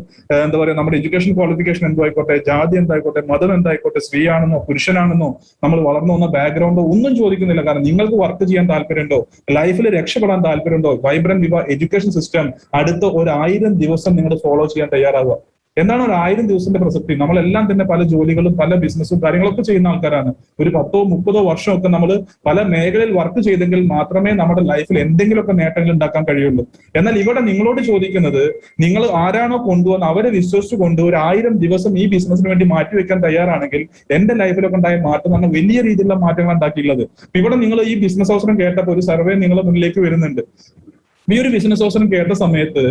എന്താ പറയുക നമ്മുടെ എഡ്യൂക്കേഷൻ ക്വാളിഫിക്കേഷൻ എന്തോ ആയിക്കോട്ടെ, ജാതി എന്തായിക്കോട്ടെ, മതം എന്തായിക്കോട്ടെ, സ്ത്രീയാണെന്നോ പുരുഷനാണെന്നോ നമ്മൾ വളർന്നു വന്ന ബാക്ക്ഗ്രൗണ്ടോ ഒന്നും ചോദിക്കുന്നില്ല. കാരണം നിങ്ങൾക്ക് വർക്ക് ചെയ്യാൻ താല്പര്യമുണ്ടോ, ലൈഫിൽ രക്ഷപ്പെടാൻ താല്പര്യമുണ്ടോ, വൈബ്രന്റ് എഡ്യൂക്കേഷൻ സിസ്റ്റം അടുത്ത 1000 ദിവസം നിങ്ങൾ ഫോളോ ചെയ്യാൻ തയ്യാറാവുക. എന്താണ് 1000 ദിവസത്തിന്റെ പ്രസക്തി? നമ്മളെല്ലാം തന്നെ പല ജോലികളും പല ബിസിനസ്സും കാര്യങ്ങളൊക്കെ ചെയ്യുന്ന ആൾക്കാരാണ്. ഒരു 10-30 വർഷമൊക്കെ നമ്മൾ പല മേഖലയിൽ വർക്ക് ചെയ്തെങ്കിൽ മാത്രമേ നമ്മുടെ ലൈഫിൽ എന്തെങ്കിലുമൊക്കെ നേട്ടങ്ങൾ ഉണ്ടാക്കാൻ കഴിയുള്ളൂ. എന്നാൽ ഇവിടെ നിങ്ങളോട് ചോദിക്കുന്നത്, നിങ്ങൾ ആരാണോ കൊണ്ടുവന്ന് അവരെ വിശ്വസിച്ച് കൊണ്ട് 1000 ദിവസം ഈ ബിസിനസിന് വേണ്ടി മാറ്റിവെക്കാൻ തയ്യാറാണെങ്കിൽ എന്റെ ലൈഫിലൊക്കെ ഉണ്ടായ മാറ്റം തന്നെ വലിയ രീതിയിലുള്ള മാറ്റങ്ങൾ ഉണ്ടാക്കിയുള്ളത്. ഇവിടെ നിങ്ങൾ ഈ ബിസിനസ് അവസരം കേട്ടപ്പോൾ ഒരു സർവേ നിങ്ങളുടെ മുന്നിലേക്ക് വരുന്നുണ്ട്. ഈ ഒരു ബിസിനസ് അവസരം കേട്ട സമയത്ത്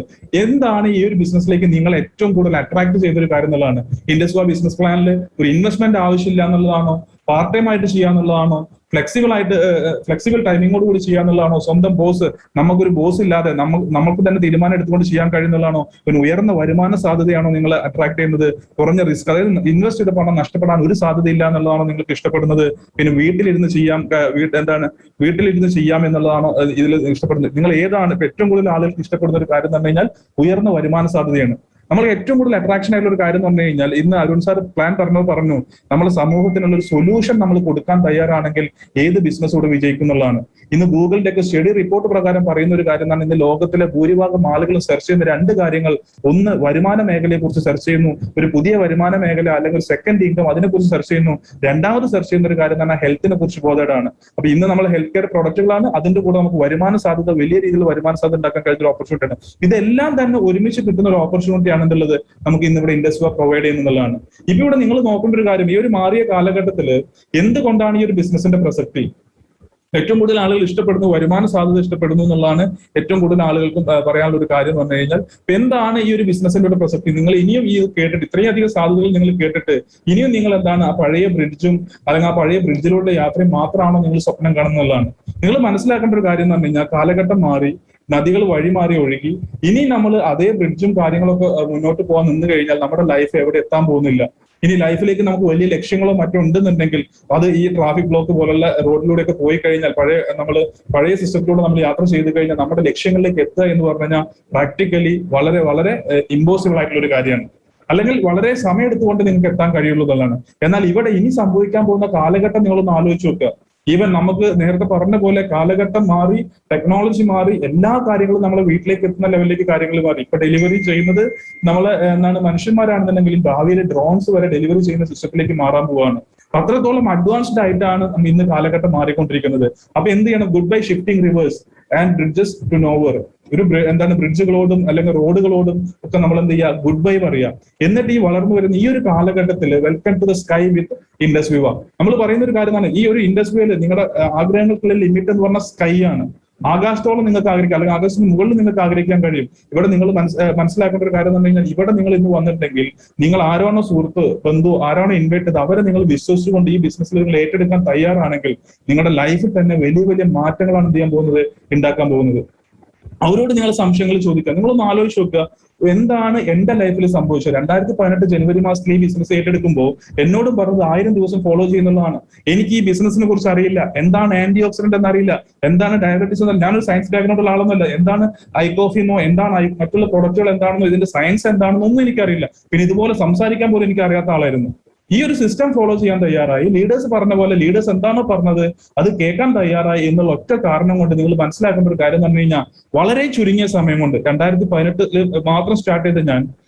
എന്താണ് ഈ ഒരു ബിസിനസ്സിലേക്ക് നിങ്ങൾ ഏറ്റവും കൂടുതൽ അട്രാക്ട് ചെയ്തൊരു കാര്യം എന്നുള്ളതാണ്. ഇൻഡസ്ട്രി ബിസിനസ് പ്ലാനിൽ ഒരു ഇൻവെസ്റ്റ്മെന്റ് ആവശ്യമില്ല എന്നുള്ളതാണോ, പാർട്ട് ടൈം ആയിട്ട് ചെയ്യാന്നുള്ളതാണോ, ഫ്ലെക്സിബിൾ ടൈമിങ്ങോട് കൂടി ചെയ്യാന്നുള്ളതാണോ, സ്വന്തം ബോസ്, നമുക്കൊരു ബോസ് ഇല്ലാതെ നമുക്ക് തന്നെ തീരുമാനം എടുത്തുകൊണ്ട് ചെയ്യാൻ കഴിയുന്നതാണോ, പിന്നെ ഉയർന്ന വരുമാന സാധ്യതയാണോ നിങ്ങൾ അട്രാക്ട് ചെയ്യുന്നത്, കുറഞ്ഞ റിസ്ക്, അതായത് ഇൻവെസ്റ്റ് ചെയ്ത പണം നഷ്ടപ്പെടാൻ ഒരു സാധ്യതയില്ല എന്നുള്ളതാണോ നിങ്ങൾക്ക് ഇഷ്ടപ്പെടുന്നത്, പിന്നെ വീട്ടിലിരുന്ന് ചെയ്യാം എന്നുള്ളതാണോ ഇതിൽ ഇഷ്ടപ്പെടുന്നത്? നിങ്ങൾ ഏതാണ് ഏറ്റവും കൂടുതൽ ആളുകൾക്ക് ഇഷ്ടപ്പെടുന്ന ഒരു കാര്യം എന്ന് പറഞ്ഞു കഴിഞ്ഞാൽ ഉയർന്ന വരുമാന സാധ്യതയാണ്. നമ്മൾ ഏറ്റവും കൂടുതൽ അട്രാക്ഷൻ ആയിട്ടുള്ള ഒരു കാര്യം എന്ന് പറഞ്ഞു കഴിഞ്ഞാൽ ഇന്ന് അരുൺ സാർ പ്ലാൻ പറഞ്ഞു നമ്മുടെ സമൂഹത്തിനുള്ള ഒരു സൊല്യൂഷൻ നമ്മൾ കൊടുക്കാൻ തയ്യാറാണെങ്കിൽ ഏത് ബിസിനസ് കൂടെ വിജയിക്കുന്നുള്ളതാണ്. ഇന്ന് ഗൂഗിളിന്റെ ഒക്കെ സ്റ്റഡി റിപ്പോർട്ട് പ്രകാരം പറയുന്ന ഒരു കാര്യം എന്നാണ്, ഇന്ന് ലോകത്തിലെ ഭൂരിഭാഗം ആളുകളും സെർച്ച് ചെയ്യുന്ന 2 കാര്യങ്ങൾ. ഒന്ന് വരുമാന മേഖലയെ കുറിച്ച് സെർച്ച് ചെയ്യുന്നു, ഒരു പുതിയ വരുമാന മേഖല അല്ലെങ്കിൽ സെക്കൻഡ് ഇൻകം അതിനെ കുറിച്ച് സെർച്ച് ചെയ്യുന്നു. രണ്ടാമത് സെർച്ച് ചെയ്യുന്ന ഒരു കാര്യം എന്ന് പറഞ്ഞാൽ ഹെൽത്തിനെ കുറിച്ച് ബോധേഡാണ്. അപ്പൊ ഇന്ന് നമ്മൾ ഹെൽത്ത് കെയർ പ്രൊഡക്റ്റുകളാണ്, അതിന്റെ കൂടെ നമുക്ക് വരുമാന സാധ്യത വലിയ രീതിയിൽ വരുമാന സാധ്യത ഉണ്ടാക്കാൻ കഴിയുന്ന ഒരു ഓപ്പർച്യൂണിറ്റിയാണ്. ഇതെല്ലാം തന്നെ ഒരുമിച്ച് കിട്ടുന്ന ഒരു ഓപ്പർച്യൂണിറ്റി ആണെന്നുള്ളത് നമുക്ക് ഇന്ന് ഇവിടെ ഇൻഡസ്ട്രി പ്രൊവൈഡ് ചെയ്യുന്നതാണ്. ഇപ്പൊ ഇവിടെ നിങ്ങൾ നോക്കേണ്ട ഒരു കാര്യം, ഈ ഒരു മാറിയ കാലഘട്ടത്തിൽ എന്തുകൊണ്ടാണ് ഈ ഒരു ബിസിനസിന്റെ പ്രസക്തി? ഏറ്റവും കൂടുതൽ ആളുകൾ ഇഷ്ടപ്പെടുന്നു, വരുമാന സാധ്യത ഇഷ്ടപ്പെടുന്നു എന്നുള്ളതാണ് ഏറ്റവും കൂടുതൽ ആളുകൾക്കും പറയാനുള്ള ഒരു കാര്യം എന്ന് പറഞ്ഞു കഴിഞ്ഞാൽ. എന്താണ് ഈ ഒരു ബിസിനസിന്റെ ഒരു പ്രസക്തി? നിങ്ങൾ ഇനിയും ഈ കേട്ടിട്ട് ഇത്രയും അധികം സാധ്യതകൾ നിങ്ങൾ കേട്ടിട്ട് ഇനിയും നിങ്ങൾ എന്താണ് ആ പഴയ ബ്രിഡ്ജും അല്ലെങ്കിൽ ആ പഴയ ബ്രിഡ്ജിലൂടെ യാത്രയും മാത്രമാണോ നിങ്ങൾ സ്വപ്നം കാണുന്നതാണ്? നിങ്ങൾ മനസ്സിലാക്കേണ്ട ഒരു കാര്യം എന്ന് പറഞ്ഞു കഴിഞ്ഞാൽ കാലഘട്ടം മാറി, നദികൾ വഴിമാറി ഒഴുകി. ഇനി നമ്മൾ അതേ ബ്രിഡ്ജും കാര്യങ്ങളൊക്കെ മുന്നോട്ട് പോകാൻ നിന്ന് കഴിഞ്ഞാൽ നമ്മുടെ ലൈഫ് എവിടെ എത്താൻ പോകുന്നില്ല. ഇനി ലൈഫിലേക്ക് നമുക്ക് വലിയ ലക്ഷ്യങ്ങളോ മറ്റോ ഉണ്ടെന്നുണ്ടെങ്കിൽ അത് ഈ ട്രാഫിക് ബ്ലോക്ക് പോലുള്ള റോഡിലൂടെയൊക്കെ പോയി കഴിഞ്ഞാൽ പഴയ സിസ്റ്റത്തിലൂടെ നമ്മൾ യാത്ര ചെയ്ത് കഴിഞ്ഞാൽ നമ്മുടെ ലക്ഷ്യങ്ങളിലേക്ക് എത്തുക എന്ന് പറഞ്ഞു കഴിഞ്ഞാൽ പ്രാക്ടിക്കലി വളരെ വളരെ ഇമ്പോസിബിൾ ആയിട്ടുള്ള ഒരു കാര്യമാണ്. അല്ലെങ്കിൽ വളരെ സമയം എടുത്തുകൊണ്ട് നിങ്ങൾക്ക് എത്താൻ കഴിയുള്ളൂ എന്നുള്ളതാണ്. എന്നാൽ ഇവിടെ ഇനി സംഭവിക്കാൻ പോകുന്ന കാലഘട്ടം നിങ്ങളൊന്ന് ആലോചിച്ച് നോക്കുക. ഈവൻ നമുക്ക് നേരത്തെ പറഞ്ഞ പോലെ കാലഘട്ടം മാറി, ടെക്നോളജി മാറി, എല്ലാ കാര്യങ്ങളും നമ്മളെ വീട്ടിലേക്ക് എത്തുന്ന ലെവലിലേക്ക് കാര്യങ്ങൾ മാറി. ഇപ്പൊ ഡെലിവറി ചെയ്യുന്നത് നമ്മളെ മനുഷ്യന്മാരാണെന്നുണ്ടെങ്കിലും ഭാവിയിൽ ഡ്രോൺസ് വരെ ഡെലിവറി ചെയ്യുന്ന സിസ്റ്റത്തിലേക്ക് മാറാൻ പോവാണ്. അത്രത്തോളം അഡ്വാൻസ്ഡ് ആയിട്ടാണ് ഇന്ന് കാലഘട്ടം മാറിക്കൊണ്ടിരിക്കുന്നത്. അപ്പൊ എന്ത് ചെയ്യണം? Good bye shifting rivers and bridges to nowhere. ബ്രിഡ്ജുകളോടും അല്ലെങ്കിൽ റോഡുകളോടും ഒക്കെ നമ്മൾ എന്ത് ചെയ്യുക? ഗുഡ് ബൈ പറയുക. എന്നിട്ട് ഈ വളർന്നു വരുന്ന ഈ ഒരു കാലഘട്ടത്തിൽ welcome to the sky with Indus Viva. നമ്മൾ പറയുന്ന ഒരു കാര്യമാണ്, ഈ ഒരു ഇൻഡസ് വിവയിൽ നിങ്ങളുടെ ആഗ്രഹങ്ങൾക്കുള്ള ലിമിറ്റ് എന്ന് പറഞ്ഞാൽ സ്കൈ ആണ്. ആകാശത്തോളം നിങ്ങൾക്ക് ആഗ്രഹിക്കാം, അല്ലെങ്കിൽ ആകാശത്തിന് മുകളിൽ നിങ്ങൾക്ക് ആഗ്രഹിക്കാൻ കഴിയും. ഇവിടെ നിങ്ങൾ മനസ്സിലാക്കേണ്ട ഒരു കാര്യം എന്ന് പറഞ്ഞു കഴിഞ്ഞാൽ, ഇവിടെ നിങ്ങൾ ഇന്ന് വന്നിട്ടുണ്ടെങ്കിൽ നിങ്ങൾ ആരാണോ സുഹൃത്ത്, ബന്ധു, ആരാണോ ഇൻവൈറ്റ് ചെയ്ത് അവരെ നിങ്ങൾ വിശ്വസിച്ചുകൊണ്ട് ഈ ബിസിനസ്സിൽ നിങ്ങൾ ഏറ്റെടുക്കാൻ തയ്യാറാണെങ്കിൽ നിങ്ങളുടെ ലൈഫിൽ തന്നെ വലിയ വലിയ മാറ്റങ്ങളാണ് എന്ത് ചെയ്യാൻ പോകുന്നത്, ഉണ്ടാക്കാൻ പോകുന്നത്. അവരോട് നിങ്ങൾ സംശയങ്ങൾ ചോദിക്കുക. നിങ്ങളൊന്ന് ആലോചിച്ച് നോക്കുക, എന്താണ് എന്റെ ലൈഫിൽ സംഭവിച്ചത്? 2018 ജനുവരി മാസത്തിൽ ഈ ബിസിനസ് ഏറ്റെടുക്കുമ്പോൾ എന്നോടും പറഞ്ഞത് 1000 ദിവസം ഫോളോ ചെയ്യുന്നതാണ്. എനിക്ക് ഈ ബിസിനസിനെ കുറിച്ച് അറിയില്ല, എന്താണ് ആന്റി ഓക്സിഡന്റ് എന്നറിയില്ല, എന്താണ് ഡയബറ്റീസ് എന്നല്ല, ഞാനൊരു സയൻസ് ബാക്ക്ഗ്രൗണ്ട് ഉള്ള ആളൊന്നുമല്ല, എന്താണ് ഐ കോഫി എന്നോ എന്താണ് മറ്റുള്ള പ്രൊഡക്റ്റുകൾ എന്താണെന്നോ ഇതിന്റെ സയൻസ് എന്താണെന്നോ ഒന്നും എനിക്കറിയില്ല. പിന്നെ ഇതുപോലെ സംസാരിക്കാൻ പോലും എനിക്ക് അറിയാത്ത ആളായിരുന്നു. ഈ ഒരു സിസ്റ്റം ഫോളോ ചെയ്യാൻ തയ്യാറായി, ലീഡേഴ്സ് പറഞ്ഞ പോലെ ലീഡേഴ്സ് എന്താണോ പറഞ്ഞത് അത് കേൾക്കാൻ തയ്യാറായി എന്നുള്ള ഒറ്റ കാരണം കൊണ്ട് നിങ്ങൾ മനസ്സിലാക്കേണ്ട ഒരു കാര്യം എന്ന് പറഞ്ഞു കഴിഞ്ഞാൽ, വളരെ ചുരുങ്ങിയ സമയം കൊണ്ട് 2018 മാത്രം സ്റ്റാർട്ട് ചെയ്ത് ഞാൻ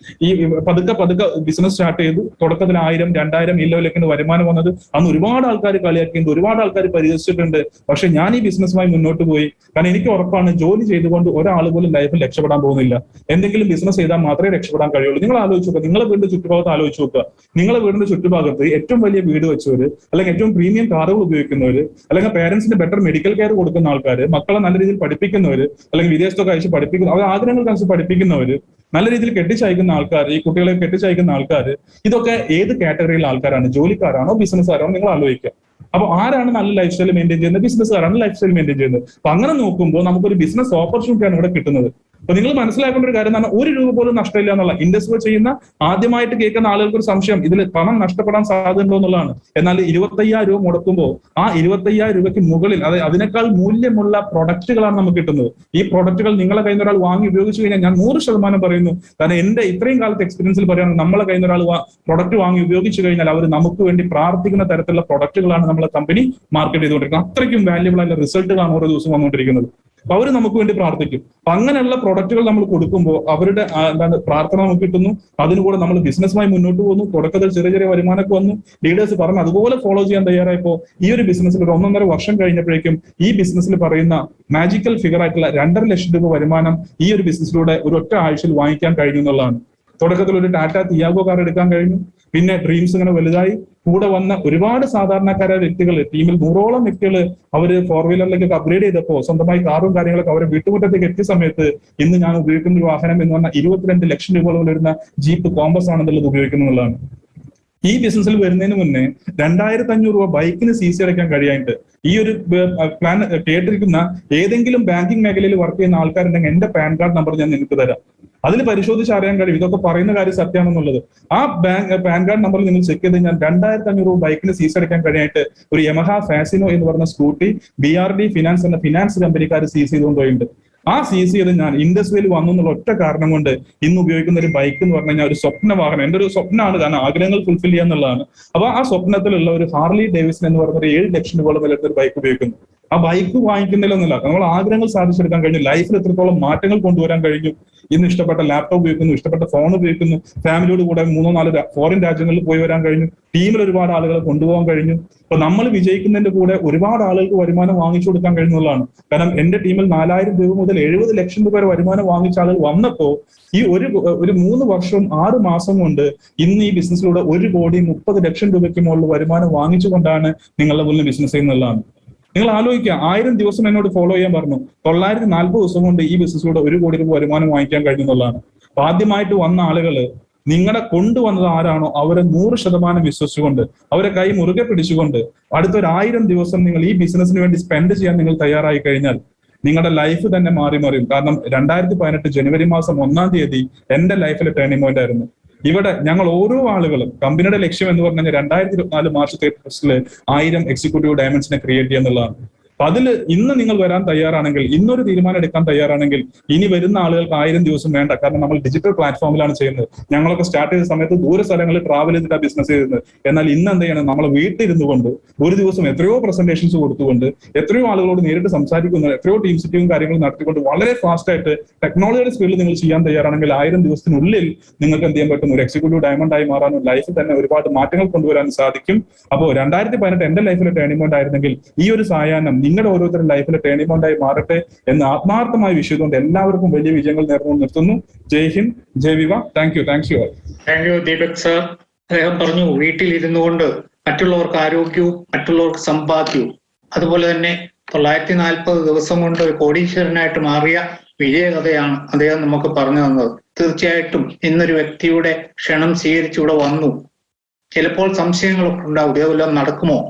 ഈ പതുക്കെ ബിസിനസ് സ്റ്റാർട്ട് ചെയ്തു. തുടക്കത്തിൽ 1000, 2000 ഈ ലെവലിലേക്ക് വരുമാനം വന്നത്. അന്ന് ഒരുപാട് ആൾക്കാർ കളിയാക്കിയിട്ടുണ്ട്, ഒരുപാട് ആൾക്കാർ പരിഹസിച്ചിട്ടുണ്ട്. പക്ഷെ ഞാൻ ഈ ബിസിനസ്സുമായി മുന്നോട്ട് പോയി. കാരണം എനിക്ക് ഉറപ്പാണ്, ജോലി ചെയ്തുകൊണ്ട് ഒരാൾ പോലും ലൈഫിൽ രക്ഷപ്പെടാൻ പോകുന്നില്ല. എന്തെങ്കിലും ബിസിനസ് ചെയ്താൽ മാത്രമേ രക്ഷപ്പെടാൻ കഴിയുള്ളൂ. നിങ്ങൾ ആലോചിച്ച് നോക്കുക, നിങ്ങളുടെ വീടിന്റെ ചുറ്റുഭാഗത്ത് ആലോചിച്ച് നോക്കുക. നിങ്ങളുടെ വീടിന്റെ ചുറ്റുഭാഗത്ത് ഏറ്റവും വലിയ വീട് വെച്ചവര്, അല്ലെങ്കിൽ ഏറ്റവും പ്രീമിയം കാറുകൾ ഉപയോഗിക്കുന്നവര്, അല്ലെങ്കിൽ പേരൻസിന് ബെറ്റർ മെഡിക്കൽ കെയർ കൊടുക്കുന്ന ആൾക്കാര്, മക്കളെ നല്ല രീതിയിൽ പഠിപ്പിക്കുന്നവര്, അല്ലെങ്കിൽ വിദേശത്തൊക്കെ അയച്ച് പഠിപ്പിക്കുന്ന, അവർ ആഗ്രഹങ്ങൾക്കനുസരിച്ച് പഠിപ്പിക്കുന്നവര്, നല്ല രീതിയിൽ കെട്ടിച്ചയക്കുന്ന ആൾക്കാർ, ഈ കുട്ടികളെ കെട്ടിച്ചയക്കുന്ന ആൾക്കാർ, ഇതൊക്കെ ഏത് കാറ്റഗറിയിലെ ആൾക്കാരാണ്? ജോലിക്കാരാണോ ബിസിനസ്സുകാരാണോ? നിങ്ങൾ ആലോചിക്കുക. അപ്പൊ ആരാണ് നല്ല ലൈഫ് സ്റ്റൈൽ മെയിൻറ്റെയിൻ ചെയ്യുന്നത്? ബിസിനസ്സുകാരാണ് ലൈഫ് സ്റ്റൈൽ മെയിൻറ്റെയിൻ ചെയ്യുന്നത്. അപ്പൊ അങ്ങനെ നോക്കുമ്പോൾ നമുക്കൊരു ബിസിനസ് ഓപ്പർച്യൂണിറ്റിയാണ് ഇവിടെ കിട്ടുന്നത്. അപ്പൊ നിങ്ങൾ മനസ്സിലാക്കേണ്ട ഒരു കാര്യം എന്ന് പറഞ്ഞാൽ, 1 രൂപ പോലും നഷ്ടമില്ല എന്നുള്ള. ഇൻഡസ്ട്രി ചെയ്യുന്ന ആദ്യമായിട്ട് കേൾക്കുന്ന ആളുകൾക്ക് ഒരു സംശയം, ഇതിൽ പണം നഷ്ടപ്പെടാൻ സാധ്യതയുണ്ടോ എന്നുള്ളതാണ്. എന്നാൽ 25,000 രൂപ മുടക്കുമ്പോൾ ആ 25,000 രൂപയ്ക്ക് മുകളിൽ, അതായത് അതിനേക്കാൾ മൂല്യമുള്ള പ്രൊഡക്റ്റുകളാണ് നമുക്ക് കിട്ടുന്നത്. ഈ പ്രൊഡക്റ്റുകൾ നിങ്ങളെ കയ്യിൽ നിന്ന് ഒരാൾ വാങ്ങി ഉപയോഗിച്ചു കഴിഞ്ഞാൽ ഞാൻ 100% പറയുന്നു, കാരണം എന്റെ ഇത്രയും കാലത്തെ എക്സ്പീരിയൻസിൽ പറയുകയാണ്, നമ്മളെ കയ്യിൽ നിന്ന് ഒരാൾ പ്രൊഡക്റ്റ് വാങ്ങി ഉപയോഗിച്ചു കഴിഞ്ഞാൽ അവർ നമുക്ക് വേണ്ടി പ്രാർത്ഥിക്കുന്ന തരത്തിലുള്ള പ്രൊഡക്റ്റുകളാണ് നമ്മളെ കമ്പനി മാർക്കറ്റ് ചെയ്തുകൊണ്ടിരിക്കുന്നത്. അത്രയ്ക്കും വാല്യുബിൾ ആയിട്ടുള്ള റിസൾട്ടുകളാണ് ഓരോ ദിവസം വന്നുകൊണ്ടിരിക്കുന്നത്. അപ്പൊ അവർ നമുക്ക് വേണ്ടി പ്രാർത്ഥിക്കും. അപ്പൊ അങ്ങനെയുള്ള പ്രൊഡക്റ്റുകൾ നമ്മൾ കൊടുക്കുമ്പോൾ അവരുടെ പ്രാർത്ഥന നമുക്ക് കിട്ടുന്നു. അതിനുകൂടെ നമ്മൾ ബിസിനസ്സുമായി മുന്നോട്ട് പോകുന്നു. തുടക്കത്തിൽ ചെറിയ ചെറിയ വരുമാനമൊക്കെ വന്നു. ലീഡേഴ്സ് പറഞ്ഞ് അതുപോലെ ഫോളോ ചെയ്യാൻ തയ്യാറായപ്പോൾ ഈ ഒരു ബിസിനസ്സിൽ ഒരു 1.5 വർഷം കഴിഞ്ഞപ്പോഴേക്കും ഈ ബിസിനസ്സിൽ പറയുന്ന മാജിക്കൽ ഫിഗർ ആയിട്ടുള്ള 2.5 ലക്ഷം രൂപ വരുമാനം ഈ ഒരു ബിസിനസ്സിലൂടെ ഒരു ഒറ്റ ആഴ്ചയിൽ വാങ്ങിക്കാൻ കഴിഞ്ഞു എന്നുള്ളതാണ്. തുടക്കത്തിൽ ഒരു ടാറ്റ തിയാഗോ കാർ എടുക്കാൻ കഴിഞ്ഞു. പിന്നെ ഡ്രീംസ് ഇങ്ങനെ വലുതായി. കൂടെ വന്ന ഒരുപാട് സാധാരണക്കാരായ വ്യക്തികൾ, ടീമിൽ 100ഓളം വ്യക്തികൾ അവര് 4 വീലറിലേക്കൊക്കെ അപ്ഗ്രേഡ് ചെയ്തപ്പോൾ സ്വന്തമായി കാറും കാര്യങ്ങളൊക്കെ അവരെ വീട്ടുമുറ്റത്തേക്ക് എത്തിയ സമയത്ത് ഇന്ന് ഞാൻ ഉപയോഗിക്കുന്ന ഒരു വാഹനം എന്ന് പറഞ്ഞാൽ 22 ലക്ഷം രൂപ വരുന്ന ജീപ്പ് കോമ്പസ് ആണെന്നുള്ളത് ഉപയോഗിക്കുന്നുള്ളതാണ്. ഈ ബിസിനസ്സിൽ വരുന്നതിന് മുന്നേ 2500 രൂപ ബൈക്കിന് CC അടയ്ക്കാൻ കഴിയായിട്ട് ഈ ഒരു പ്ലാൻ കേട്ടിരിക്കുന്ന ഏതെങ്കിലും ബാങ്കിങ് മേഖലയിൽ വർക്ക് ചെയ്യുന്ന ആൾക്കാരുണ്ടെങ്കിൽ എന്റെ പാൻ കാർഡ് നമ്പർ ഞാൻ നിങ്ങൾക്ക് തരാം. അതിൽ പരിശോധിച്ച് അറിയാൻ കഴിയും ഇതൊക്കെ പറയുന്ന കാര്യം സത്യമാണെന്നുള്ളത്. ആ പാൻ കാർഡ് നമ്പർ നിങ്ങൾ ചെക്ക് ചെയ്ത് കഴിഞ്ഞാൽ 2500 രൂപ ബൈക്കിന് CC അടയ്ക്കാൻ കഴിയായിട്ട് ഒരു യമഹ ഫാസിനോ എന്ന് പറഞ്ഞ സ്കൂട്ടി BRD ഫിനാൻസ് എന്ന ഫിനാൻസ് കമ്പനിക്കാർ CC ചെയ്തുകൊണ്ട് പോയിട്ടുണ്ട്. ആ CC ചെയ്ത് ഞാൻ ഇൻഡസ്ട്രിയിൽ വന്നു എന്നുള്ള ഒറ്റ കാരണം കൊണ്ട് ഇന്ന് ഉപയോഗിക്കുന്ന ഒരു ബൈക്ക് എന്ന് പറഞ്ഞു കഴിഞ്ഞാൽ ഒരു സ്വപ്ന വാഹനം, എന്റെ ഒരു സ്വപ്നമാണ്. കാരണം ആഗ്രഹങ്ങൾ ഫുൾഫിൽ ചെയ്യുക എന്നുള്ളതാണ്. അപ്പൊ ആ സ്വപ്നത്തിലുള്ള ഒരു ഹാർലി ഡേവിഡ്സൺ എന്ന് പറയുന്ന ഒരു 7 ലക്ഷം രൂപ വിലയുടെ ഒരു ബൈക്ക് ഉപയോഗിക്കുന്നു. ആ ബൈക്ക് വാങ്ങിക്കുന്നതിലൊന്നുമില്ല, നമ്മൾ ആഗ്രഹങ്ങൾ സാധിച്ചെടുക്കാൻ കഴിഞ്ഞു, ലൈഫിൽ എത്രത്തോളം മാറ്റങ്ങൾ കൊണ്ടുവരാൻ കഴിഞ്ഞു. ഇന്ന് ഇഷ്ടപ്പെട്ട ലാപ്ടോപ്പ് ഉപയോഗിക്കുന്നു, ഇഷ്ടപ്പെട്ട ഫോൺ ഉപയോഗിക്കുന്നു, ഫാമിലിയോട് കൂടെ 3-4 ഫോറിൻ രാജ്യങ്ങളിൽ പോയി വരാൻ കഴിഞ്ഞു, ടീമിൽ ഒരുപാട് ആളുകളെ കൊണ്ടുപോകാൻ കഴിഞ്ഞു. അപ്പൊ നമ്മൾ വിജയിക്കുന്നതിന്റെ കൂടെ ഒരുപാട് ആളുകൾക്ക് വരുമാനം വാങ്ങിച്ചു കൊടുക്കാൻ കഴിഞ്ഞുള്ളതാണ്. കാരണം എന്റെ ടീമിൽ 4000 രൂപ മുതൽ 70 ലക്ഷം രൂപ വരെ വരുമാനം വാങ്ങിച്ച ആളുകൾ വന്നപ്പോ ഈ ഒരു 3 വർഷവും 6 മാസം കൊണ്ട് ഇന്ന് ഈ ബിസിനസ്സിലൂടെ 1,30,00,000 രൂപയ്ക്ക് മുകളിൽ വരുമാനം വാങ്ങിച്ചുകൊണ്ടാണ് നിങ്ങളുടെ മുന്നിൽ ബിസിനസ് ചെയ്യുന്നതാണ്. നിങ്ങൾ ആലോചിക്കുക, 1000 ദിവസം എന്നോട് ഫോളോ ചെയ്യാൻ പറഞ്ഞു. 940 ദിവസം കൊണ്ട് ഈ ബിസിനസ്സിലൂടെ 1 കോടി രൂപ വരുമാനം വാങ്ങിക്കാൻ കഴിഞ്ഞുള്ളതാണ്. അപ്പൊ ആദ്യമായിട്ട് വന്ന ആളുകള് നിങ്ങളെ കൊണ്ടുവന്നത് ആരാണോ അവരെ 100% വിശ്വസിച്ചുകൊണ്ട്, അവരെ കൈ മുറുകെ പിടിച്ചുകൊണ്ട് അടുത്തൊരു 1000 ദിവസം നിങ്ങൾ ഈ ബിസിനസ്സിന് വേണ്ടി സ്പെൻഡ് ചെയ്യാൻ നിങ്ങൾ തയ്യാറായി കഴിഞ്ഞാൽ നിങ്ങളുടെ ലൈഫ് തന്നെ മാറി മറിയും. കാരണം 2018 ജനുവരി മാസം 1-ാം തീയതി എന്റെ ലൈഫിലെ ടേണിംഗ് പോയിന്റ് ആയിരുന്നു. ഇവിടെ ഞങ്ങൾ ഓരോ ആളുകളും കമ്പനിയുടെ ലക്ഷ്യം എന്ന് പറഞ്ഞു കഴിഞ്ഞാൽ 2024 മാർച്ച് 31 1000 എക്സിക്യൂട്ടീവ് ഡയമണ്ട്സിനെ ക്രിയേറ്റ് ചെയ്യുക എന്നുള്ളതാണ്. അപ്പൊ അതിൽ ഇന്ന് നിങ്ങൾ വരാൻ തയ്യാറാണെങ്കിൽ, ഇന്നൊരു തീരുമാനം എടുക്കാൻ തയ്യാറാണെങ്കിൽ, ഇനി വരുന്ന ആളുകൾക്ക് 1000 ദിവസം വേണ്ട. കാരണം നമ്മൾ ഡിജിറ്റൽ പ്ലാറ്റ്ഫോമിലാണ് ചെയ്യുന്നത്. ഞങ്ങളൊക്കെ സ്റ്റാർട്ട് ചെയ്ത സമയത്ത് ദൂര സ്ഥലങ്ങളിൽ ട്രാവൽ ചെയ്തിട്ടാണ് ബിസിനസ് ചെയ്തത്. എന്നാൽ ഇന്ന് എന്ത് ചെയ്യണം, നമ്മൾ വീട്ടിലിരുന്നു കൊണ്ട് ഒരു ദിവസം എത്രയോ പ്രസന്റേഷൻസ് കൊടുത്തുകൊണ്ട്, എത്രയോ ആളുകളോട് നേരിട്ട് സംസാരിക്കുന്നു, എത്രയോ ടീം സിറ്റിയും കാര്യങ്ങളും നടത്തിക്കൊണ്ട് വളരെ ഫാസ്റ്റ് ആയിട്ട് ടെക്നോളജിയുടെ സ്പീഡിൽ നിങ്ങൾ ചെയ്യാൻ തയ്യാറാണെങ്കിൽ 1000 ദിവസത്തിനുള്ളിൽ നിങ്ങൾക്ക് എന്ത് ചെയ്യാൻ പറ്റും, ഒരു എക്സിക്യൂട്ടീവ് ഡയമണ്ട് ആയി മാറാനും ലൈഫിൽ തന്നെ ഒരുപാട് മാറ്റങ്ങൾ കൊണ്ടുവരാനും സാധിക്കും. അപ്പോൾ 2018 എന്റെ ലൈഫിലെ ടേണിംഗ് പോയിന്റ് ആയിരുന്നെങ്കിൽ ഈ ഒരു സായാഹ്നം നിങ്ങളുടെ ഓരോരുത്തരുടെ ലൈഫിലെ ടേണിംഗ് പോയിന്റായി മാറട്ടെ എന്ന് ആത്മാർത്ഥമായി വിശ്വസിച്ചുകൊണ്ട് എല്ലാവർക്കും വലിയ വിജയങ്ങൾ നേർന്നു നിർത്തുന്നു. ജയ് ഹിന്ദ്, ജയ് വിവ. Thank you all. Thank you Deepak sir. അദ്ദേഹം പറഞ്ഞു വീട്ടിലിരുന്നു കൊണ്ട് മറ്റുള്ളവർക്ക് ആരോഗ്യവും മറ്റുള്ളവർക്ക് സമ്പാദ്യവും, അതുപോലെ തന്നെ 940 ദിവസം കൊണ്ട് ഒരു കോടീശ്വരനായിട്ട് മാറിയ വിജയകഥയാണ് അദ്ദേഹം നമുക്ക് പറഞ്ഞു തന്നത്. തീർച്ചയായിട്ടും ഇന്നൊരു വ്യക്തിയുടെ ക്ഷണം സ്വീകരിച്ചിവിടെ വന്നു. ചിലപ്പോൾ സംശയങ്ങളൊക്കെ ഉണ്ടാവും, ഇതേപോലെ നടക്കുമോ?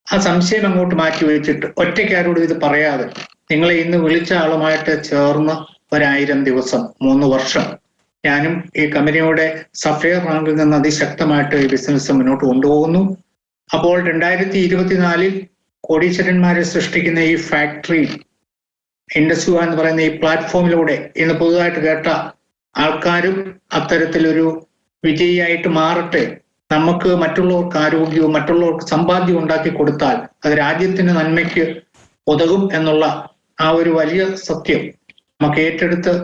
ആ സംശയം അങ്ങോട്ട് മാറ്റി വെച്ചിട്ട് ഒറ്റയ്ക്കാരോടും ഇത് പറയാതെ നിങ്ങളെ ഇന്ന് വിളിച്ച ആളുമായിട്ട് ചേർന്ന് 1000 ദിവസം 3 വർഷം ഞാനും ഈ കമ്പനിയുടെ സഫയർ റാങ്കിൽ നിന്ന് അതിശക്തമായിട്ട് ഈ ബിസിനസ് മുന്നോട്ട് കൊണ്ടുപോകുന്നു. അപ്പോൾ 2024 കോടീശ്വരന്മാരെ സൃഷ്ടിക്കുന്ന ഈ ഫാക്ടറി ഇൻഡസ്ട്രി എന്ന് പറയുന്ന ഈ പ്ലാറ്റ്ഫോമിലൂടെ ഇന്ന് പുതുതായിട്ട് കേട്ട ആൾക്കാരും അത്തരത്തിലൊരു വിജയിയായിട്ട് മാറട്ടെ. നമുക്ക് മറ്റുള്ളവർക്ക് ആരോഗ്യവും മറ്റുള്ളവർക്ക് സമ്പാദ്യം ഉണ്ടാക്കി കൊടുത്താൽ അത് രാജ്യത്തിന് നന്മയ്ക്ക് ഉതകും എന്നുള്ള ആ ഒരു വലിയ സത്യം നമുക്ക് ഏറ്റെടുത്ത്,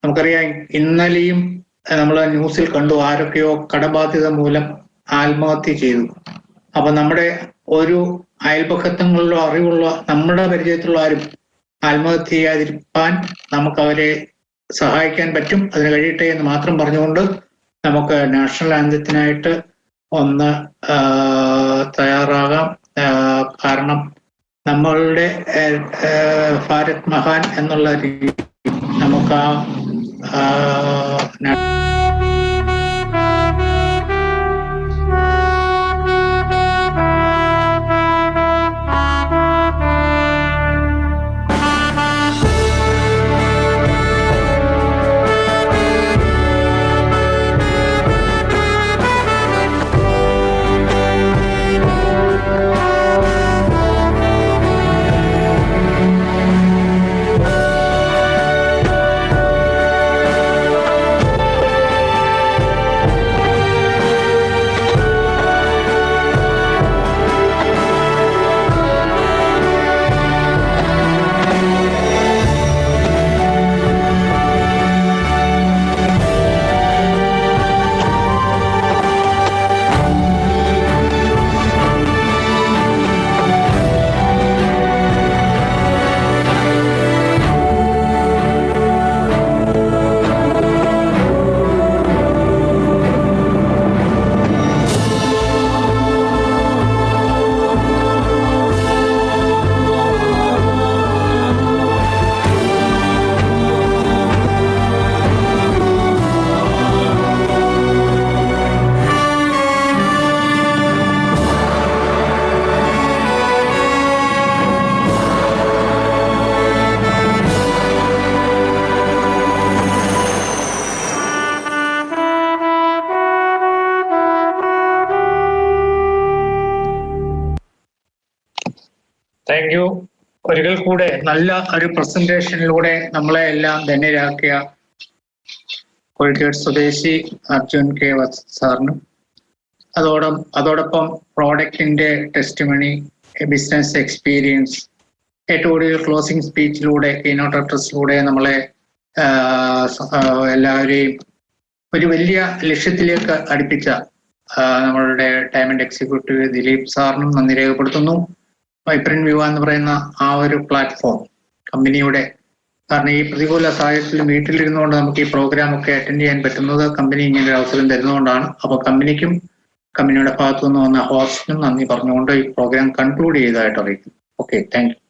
നമുക്കറിയാം ഇന്നലെയും നമ്മൾ ന്യൂസിൽ കണ്ടു ആരൊക്കെയോ കടബാധ്യത മൂലം ആത്മഹത്യ ചെയ്തു. അപ്പൊ നമ്മുടെ ഒരു അയൽപക്കങ്ങളിലോ അറിവുള്ള നമ്മുടെ പരിചയത്തിലുള്ള ആരും ആത്മഹത്യ ചെയ്യാതിരിക്കാൻ നമുക്ക് അവരെ സഹായിക്കാൻ പറ്റും. അതിന് കഴിയട്ടെ എന്ന് മാത്രം പറഞ്ഞുകൊണ്ട് നമുക്ക് നാഷണൽ ആന്തത്തിനായിട്ട് ഒന്ന് തയ്യാറാകാം. കാരണം നമ്മളുടെ ഭാരത് മഹാൻ എന്നുള്ള രീതി നമുക്ക് താങ്ക് യു. ഒരിക്കൽ കൂടെ നല്ല ഒരു പ്രസന്റേഷനിലൂടെ നമ്മളെ എല്ലാം ധന്യരാക്കിയ കോഴിക്കോട് സ്വദേശി അർജുൻ കെ സാറിനും അതോടൊപ്പം പ്രോഡക്റ്റിന്റെ ടെസ്റ്റിമണി, ബിസിനസ് എക്സ്പീരിയൻസ്, ഏറ്റവും കൂടുതൽ ക്ലോസിംഗ് സ്പീച്ചിലൂടെ കീനോട്ട് അഡ്രസ്സിലൂടെ നമ്മളെ എല്ലാവരെയും ഒരു വലിയ ലക്ഷ്യത്തിലേക്ക് അടുപ്പിച്ച നമ്മളുടെ ഡയമണ്ട് എക്സിക്യൂട്ടീവ് ദിലീപ് സാറിനും നന്ദി രേഖപ്പെടുത്തുന്നു. വൈബ്രന്റ് വിവ എന്ന് പറയുന്ന ആ ഒരു പ്ലാറ്റ്ഫോം കമ്പനിയുടെ, കാരണം ഈ പ്രതികൂല സാഹചര്യത്തിലും വീട്ടിലിരുന്നുകൊണ്ട് നമുക്ക് ഈ പ്രോഗ്രാം ഒക്കെ അറ്റൻഡ് ചെയ്യാൻ പറ്റുന്നത് കമ്പനി ഇങ്ങനെ ഒരു അവസരം തരുന്നതുകൊണ്ടാണ്. അപ്പോൾ കമ്പനിക്കും കമ്പനിയുടെ ഭാഗത്തു നിന്ന് വന്ന ഹോസ്റ്റിനും നന്ദി പറഞ്ഞുകൊണ്ട് ഈ പ്രോഗ്രാം കൺക്ലൂഡ് ചെയ്തതായിട്ട് അറിയിക്കും. Okay, thank you.